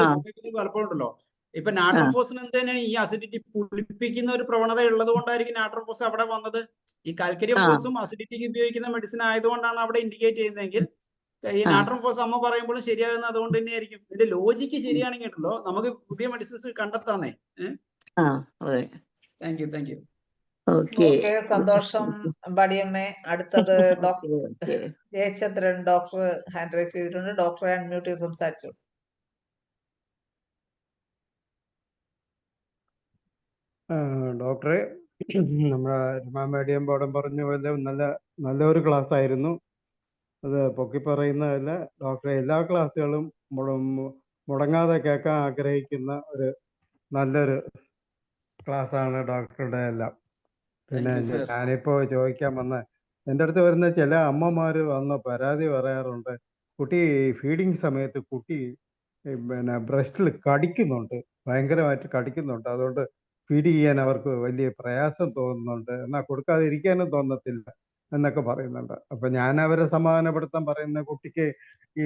S2: പലപ്പോഴും ഉണ്ടല്ലോ, ഇപ്പൊ നാട്രം ഫോസിന് എന്ത് തന്നെയാണ് ഈ അസിഡിറ്റി പുളിപ്പിക്കുന്ന ഒരു പ്രവണത ഉള്ളത് കൊണ്ടായിരിക്കും നാട്രം ഫോസ് അവിടെ വന്നത്. ഈ കാൽക്കരിയ ഫോസും അസിഡിറ്റിക്ക് ഉപയോഗിക്കുന്ന മെഡിസിൻ ആയതുകൊണ്ടാണ് അവിടെ ഇൻഡിക്കേറ്റ് ചെയ്യുന്നതെങ്കിൽ ഈ
S4: ആ.
S2: നാട്രം ഫോസ് അമ്മ പറയുമ്പോഴും ശരിയാകുന്നത് അതുകൊണ്ട് തന്നെയായിരിക്കും. ഇതിന്റെ ലോജിക്ക് ശരിയാണെങ്കിൽ ഉണ്ടല്ലോ നമുക്ക് പുതിയ മെഡിസിൻസ് കണ്ടെത്താന്നേ.
S4: ആ അതെ.
S2: Thank you.
S4: ഓക്കെ.
S1: ഓക്കെ, സന്തോഷം ബടിയമ്മേ. അടുത്തത്
S4: okay okay.
S1: Jayachandran doctor hand raise ചെയ്തിട്ടുണ്ട്. ഡോക്ടറെ അൺമ്യൂട്ട് ചെയ്ത് സംസാരിച്ചു.
S5: ഡോക്ടറെ, നമ്മുടെ രമാ മേഡിയം പാഠം പറഞ്ഞ പോലെ നല്ലൊരു ക്ലാസ് ആയിരുന്നു. അത് പൊക്കി പറയുന്നതല്ല, ഡോക്ടറെ എല്ലാ ക്ലാസ്സുകളും മുടങ്ങാതെ കേൾക്കാൻ ആഗ്രഹിക്കുന്ന ഒരു നല്ലൊരു ക്ലാസ്സാണ് ഡോക്ടറുടെ എല്ലാം. പിന്നെ
S2: Thank you, sir.
S5: ഞാനിപ്പോൾ ചോദിക്കാൻ വന്ന, എൻ്റെ അടുത്ത് വരുന്ന ചില അമ്മമാർ വന്ന് പരാതി പറയാറുണ്ട്, കുട്ടി ഫീഡിങ് സമയത്ത് കുട്ടി പിന്നെ ബ്രസ്റ്റിൽ കടിക്കുന്നുണ്ട്, ഭയങ്കരമായിട്ട് കടിക്കുന്നുണ്ട്, അതുകൊണ്ട് ഫീഡ് ചെയ്യാൻ അവർക്ക് വലിയ പ്രയാസം തോന്നുന്നുണ്ട്, എന്നാൽ കൊടുക്കാതിരിക്കാനും തോന്നത്തില്ല എന്നൊക്കെ പറയുന്നുണ്ട്. അപ്പം ഞാൻ അവരെ സമാധാനപ്പെടുത്താൻ പറയുന്ന, കുട്ടിക്ക് ഈ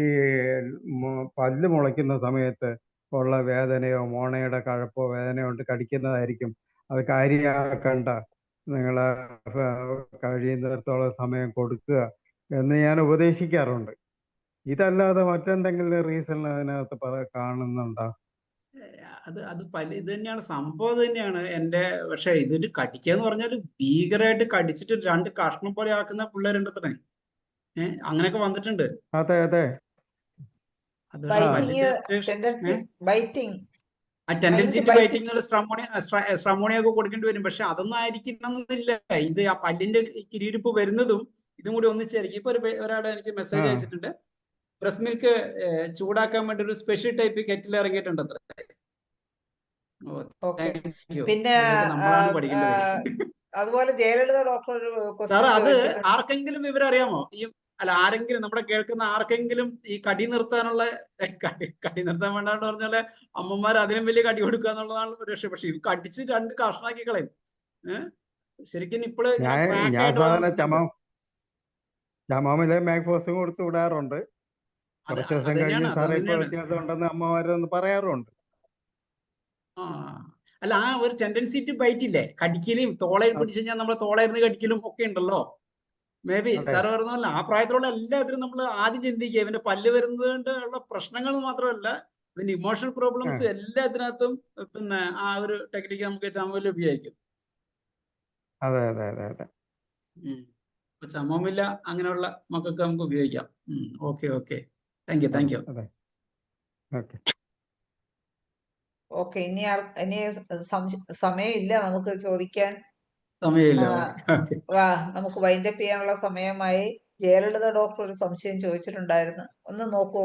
S5: പല്ല് മുളയ്ക്കുന്ന സമയത്ത് ഉള്ള വേദനയോ മോണയുടെ കഴപ്പോ വേദനയോ കൊണ്ട് കടിക്കുന്നതായിരിക്കും, അത് കാര്യമാക്കണ്ട, നിങ്ങൾ കഴിയുന്നിടത്തോളം സമയം കൊടുക്കുക എന്ന് ഞാൻ ഉപദേശിക്കാറുണ്ട്. ഇതല്ലാതെ മറ്റെന്തെങ്കിലും റീസൺ അതിനകത്ത് കാണുന്നുണ്ടോ?
S2: അത് ഇത് തന്നെയാണ് സംഭവം. ഇത് തന്നെയാണ് എന്റെ. പക്ഷെ ഇതൊരു കടിക്കുക എന്ന് പറഞ്ഞാൽ ഭീകരമായിട്ട് കടിച്ചിട്ട് 2 കഷ്ണം പോലെ ആക്കുന്ന പിള്ളേരുണ്ട് തന്നെ. അങ്ങനെയൊക്കെ വന്നിട്ടുണ്ട്.
S5: അതെ.
S2: അത് പക്ഷെ പല്ലിന്റെ
S1: ബൈറ്റിംഗ്
S2: ആ ടെൻഡൻസി ടു ബൈറ്റിംഗ് സ്ട്രമോണിയ ഒക്കെ കൊടുക്കേണ്ടി വരും. പക്ഷെ അതൊന്നും ആയിരിക്കണമെന്നില്ല. ഇത് ആ പല്ലിന്റെ കിരിയിരിപ്പ് വരുന്നതും ഇതും കൂടി ഒന്നിച്ചായിരിക്കും. ഇപ്പൊ ഒരാളെ എനിക്ക് മെസ്സേജ് അയച്ചിട്ടുണ്ട്, ബ്രസ്റ്റ് മിൽക്ക് ചൂടാക്കാൻ വേണ്ടി ഒരു സ്പെഷ്യൽ ടൈപ്പ് കെറ്റിൽ ഇറങ്ങിയിട്ടുണ്ട് അത്ര.
S1: പിന്നെ
S2: നമ്മളാണ് പഠിക്കേണ്ടത്.
S1: അതുപോലെ ജയലളിത ഡോക്ടർ ഒരു
S2: സാർ,
S1: ക്വസ്റ്റ്യൻ
S2: അത്
S1: ചോദിച്ചിട്ടുണ്ട്.
S2: ആർക്കെങ്കിലും വിവരറിയാമോ? ആരെങ്കിലും നമ്മുടെ കേൾക്കുന്ന ആർക്കെങ്കിലും ഈ കടി നിർത്താനുള്ള കടി നിർത്താൻ വേണ്ടാണ്ട് പറഞ്ഞാല് അമ്മമാർ അതിനും വലിയ കടി കൊടുക്കുക എന്നുള്ളതാണ് ഒരു രക്ഷ. പക്ഷെ ഇത് കടിച്ച് 2 കഷ്ണാക്കി കളയും. ശരിക്കും ഇപ്പോഴു്
S5: ഞാൻ സാധാരണ ചമാമിലെ മാക്ഫോസും കൊടുത്ത് വിടാറുണ്ട്. കുറച്ച് ദിവസം കഴിഞ്ഞ് സാറേ ഇപ്പോൾ വ്യത്യാസം ഉണ്ടെന്ന് അമ്മമാരൊന്ന് പറയാറുണ്ട്.
S2: അല്ല, ആ ഒരു ടെൻഡൻസി ടു ബൈറ്റ് ഇല്ലേ, കടിക്കലും തോളയിൽ പിടിച്ചു കഴിഞ്ഞാൽ നമ്മളെ തോളയിരുന്ന് കടിക്കലും ഒക്കെ ഉണ്ടല്ലോ. മേ ബി സാർ പറഞ്ഞല്ല, ആ പ്രായത്തിലുള്ള എല്ലാത്തിനും നമ്മൾ ആദ്യം ചിന്തിക്കുക ഇവന്റെ പല്ല് വരുന്നത് കൊണ്ട് ഉള്ള പ്രശ്നങ്ങൾ മാത്രമല്ല, ഇവന്റെ ഇമോഷണൽ പ്രോബ്ലംസ് എല്ലാത്തിനകത്തും പിന്നെ ആ ഒരു ടെക്നിക്ക് നമുക്ക് ചമോമില്ല ഉപയോഗിക്കും.
S5: അതെ.
S2: ചമോമില്ല അങ്ങനെയുള്ള മക്കൾക്ക് നമുക്ക് ഉപയോഗിക്കാം. ഓക്കെ. Thank you.
S1: ഓക്കെ, ഇനി സമയമില്ല നമുക്ക് ചോദിക്കാൻ.
S2: സമയമില്ല.
S1: നമുക്ക് വൈൻഡപ്പ് ചെയ്യാനുള്ള സമയമായി. ജയലളിത ഡോക്ടർ ഒരു സംശയം ചോദിച്ചിട്ടുണ്ടായിരുന്നു, ഒന്ന് നോക്കൂ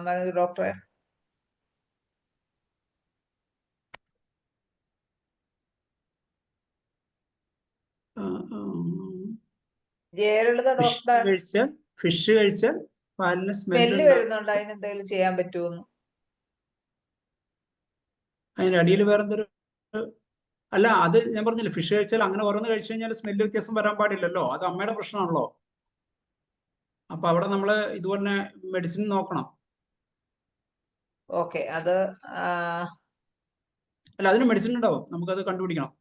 S1: മനോജ് ഡോക്ടറെ. ജയലളിത ഡോക്ടർ
S2: ഫിഷ് കഴിച്ചാൽ പാലിന്
S1: സ്മെല്ല് വരുന്നുണ്ട്, അതിനെന്തെങ്കിലും ചെയ്യാൻ പറ്റുമെന്ന്.
S2: അതിന്റെ അടിയിൽ വേറെന്തൊരു, അല്ല അത് ഞാൻ പറഞ്ഞില്ലേ, ഫിഷ് കഴിച്ചാൽ അങ്ങനെ ഓരോന്ന് കഴിച്ചു കഴിഞ്ഞാൽ സ്മെല്ല് വ്യത്യാസം വരാൻ പാടില്ലല്ലോ. അത് അമ്മയുടെ പ്രശ്നമാണല്ലോ. അപ്പൊ അവിടെ നമ്മള് ഇതുപോലെ മെഡിസിൻ നോക്കണം.
S1: ഓക്കെ, അത്
S2: അല്ല, അതിന് മെഡിസിൻ ഉണ്ടാവും, നമുക്കത് കണ്ടുപിടിക്കണം.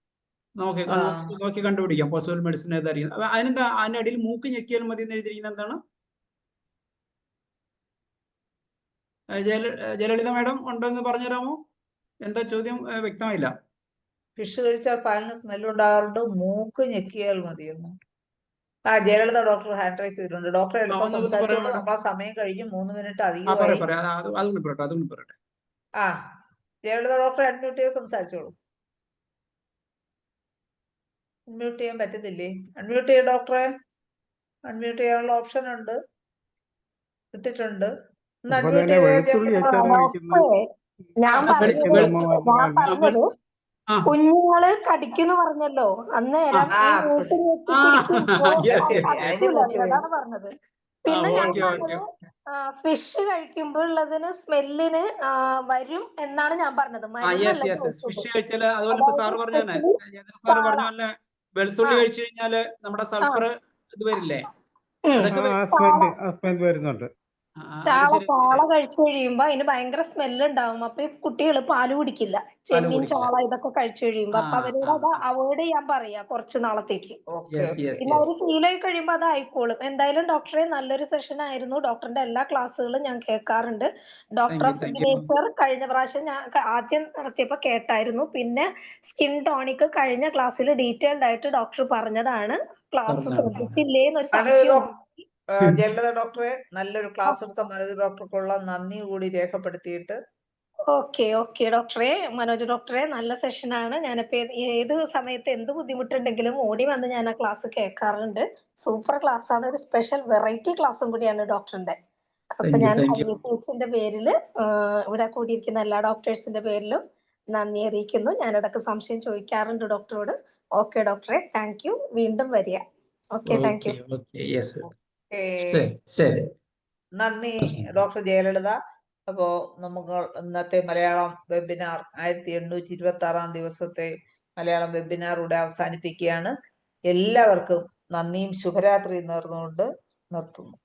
S2: നോക്കി കണ്ടുപിടിക്കാം പോസിബിൾ മെഡിസിൻ ഏതായിരിക്കും. അതിനെന്താ, അതിന്റെ അടിയിൽ മൂക്ക് ഞെക്കിയാലും മതി എന്ന് എഴുതിയിരിക്കുന്നത് എന്താണ്? ജയലളിത മാഡം ഉണ്ടോ എന്ന് പറഞ്ഞുതരാമോ? എന്താ ചോദ്യം? വ്യക്തമായില്ല.
S1: ഫിഷ് കഴിച്ചാൽ പാലിന് സ്മെല്ല് ഉണ്ടാകാറുണ്ട്, മൂക്ക് ഞെക്കിയാൽ മതിയെന്ന്. ജയലളിത ഡോക്ടർ ഹാൻഡ് റൈസ് ചെയ്തിട്ടുണ്ട്. ഡോക്ടർ എളുപ്പം സംസാരിച്ചോളൂ, നമ്മളെ സമയം കഴിഞ്ഞ് 3 മിനിറ്റ് അധികമായി.
S2: അതുകൊണ്ട് പറയട്ടെ.
S1: ജയലളിത ഡോക്ടർ അൺമ്യൂട്ട് ചെയ്ത് സംസാരിച്ചോളൂ. അൺമ്യൂട്ട് ചെയ്യാൻ പറ്റുന്നില്ലേ? അൺമ്യൂട്ട് ചെയ്യ ഡോക്ടറെ. അൺമ്യൂട്ട് ചെയ്യാനുള്ള ഓപ്ഷൻ ഉണ്ട്, ഇട്ടിട്ടുണ്ട്.
S6: ഞാൻ പറഞ്ഞത് കുഞ്ഞുങ്ങള് കടിക്കുന്നു പറഞ്ഞല്ലോ, അന്നേരം അതാണ് പറഞ്ഞത്. പിന്നെ ഞാൻ പറഞ്ഞത് ഫിഷ് കഴിക്കുമ്പോൾ ഉള്ളതിന് സ്മെല്ലിന് വരും എന്നാണ് ഞാൻ പറഞ്ഞത്.
S2: ഫിഷ് കഴിച്ചാൽ അതുപോലെ സാറ് പറഞ്ഞ വെളുത്തുള്ളി കഴിച്ചു കഴിഞ്ഞാല് നമ്മുടെ സൾഫർ ഇത് വരില്ലേ,
S5: വരുന്നുണ്ട്.
S2: അത്
S6: ചാള
S2: ശരി ശരി.
S6: കഴിച്ചു കഴിയുമ്പോ അതിന് ഭയങ്കര സ്മെല്ല് ഉണ്ടാവും. അപ്പൊ ഈ കുട്ടികള് പാല് കുടിക്കില്ല.
S2: പാല്
S6: ചെമ്മീൻ,
S2: കുടിക്കില്ല.
S6: ചാള ഇതൊക്കെ കഴിച്ചു കഴിയുമ്പോ.
S2: ആ
S6: അപ്പൊ അവരോട്
S2: ആ
S6: അത് അവോയ്ഡ് ചെയ്യാൻ പറയാ കുറച്ച് നാളത്തേക്ക്.
S1: Okay
S2: yes
S1: okay.
S2: യെസ്
S6: പിന്നെ
S2: യെസ്.
S6: അവര് ശീലമായി കഴിയുമ്പോ അത് ആയിക്കോളും. എന്തായാലും ഡോക്ടറെ നല്ലൊരു സെഷൻ ആയിരുന്നു. ഡോക്ടറിന്റെ എല്ലാ ക്ലാസ്സുകളും ഞാൻ കേൾക്കാറുണ്ട്. Doctor of
S2: thank you.
S6: Signature കഴിഞ്ഞ പ്രാവശ്യം ഞാൻ ആദ്യം നടത്തിയപ്പോ കേട്ടായിരുന്നു. പിന്നെ സ്കിൻ ടോണിക് കഴിഞ്ഞ ക്ലാസ്സിൽ ഡീറ്റെയിൽഡ് ആയിട്ട് ഡോക്ടർ പറഞ്ഞതാണ്. ക്ലാസ്
S2: പറഞ്ഞതാണ്.
S6: ശ്രദ്ധിച്ചില്ലേന്നൊരു
S1: അത്
S6: സംശയം.
S1: ജയലളിത ഡോക്ടറെ നല്ലൊരു ക്ലാസ് എടുത്ത മനോജ് ഡോക്ടർക്കുള്ള നന്ദി കൂടി രേഖപ്പെടുത്തിയിട്ട്.
S6: ഓക്കെ ഡോക്ടറെ, മനോജ് ഡോക്ടറെ, നല്ല സെഷനാണ്. ഞാനിപ്പോ ഏത് സമയത്ത് എന്ത് ബുദ്ധിമുട്ടുണ്ടെങ്കിലും ഓടി വന്ന് ഞാൻ ആ ക്ലാസ് കേൾക്കാറുണ്ട്. സൂപ്പർ ക്ലാസ് ആണ്. ഒരു സ്പെഷ്യൽ വെറൈറ്റി ക്ലാസ്സും കൂടിയാണ് ഡോക്ടറിന്റെ. അപ്പൊ ഞാൻ
S2: താങ്ക് യു.
S6: ഹൈവേച്ചിന്റെ പേരില് ഇവിടെ കൂടിയിരിക്കുന്ന എല്ലാ ഡോക്ടേഴ്സിന്റെ പേരിലും നന്ദി അറിയിക്കുന്നു. ഞാൻ ഇടയ്ക്ക് സംശയം ചോദിക്കാറുണ്ട് ഡോക്ടറോട്. ഓക്കെ ഡോക്ടറെ, താങ്ക് യു. വീണ്ടും വരിക. Okay, thank you.
S2: Okay okay yes.
S1: Okay.
S2: ശരി ശരി.
S1: നന്ദി ഡോക്ടർ ജയലളിത. അപ്പോ നമുക്ക് ഇന്നത്തെ മലയാളം വെബിനാർ 1826 ദിവസത്തെ മലയാളം വെബിനാർ ഇവിടെ അവസാനിപ്പിക്കുകയാണ്. എല്ലാവർക്കും നന്ദിയും ശുഭരാത്രിയും നേർന്നുകൊണ്ട് നിർത്തുന്നു.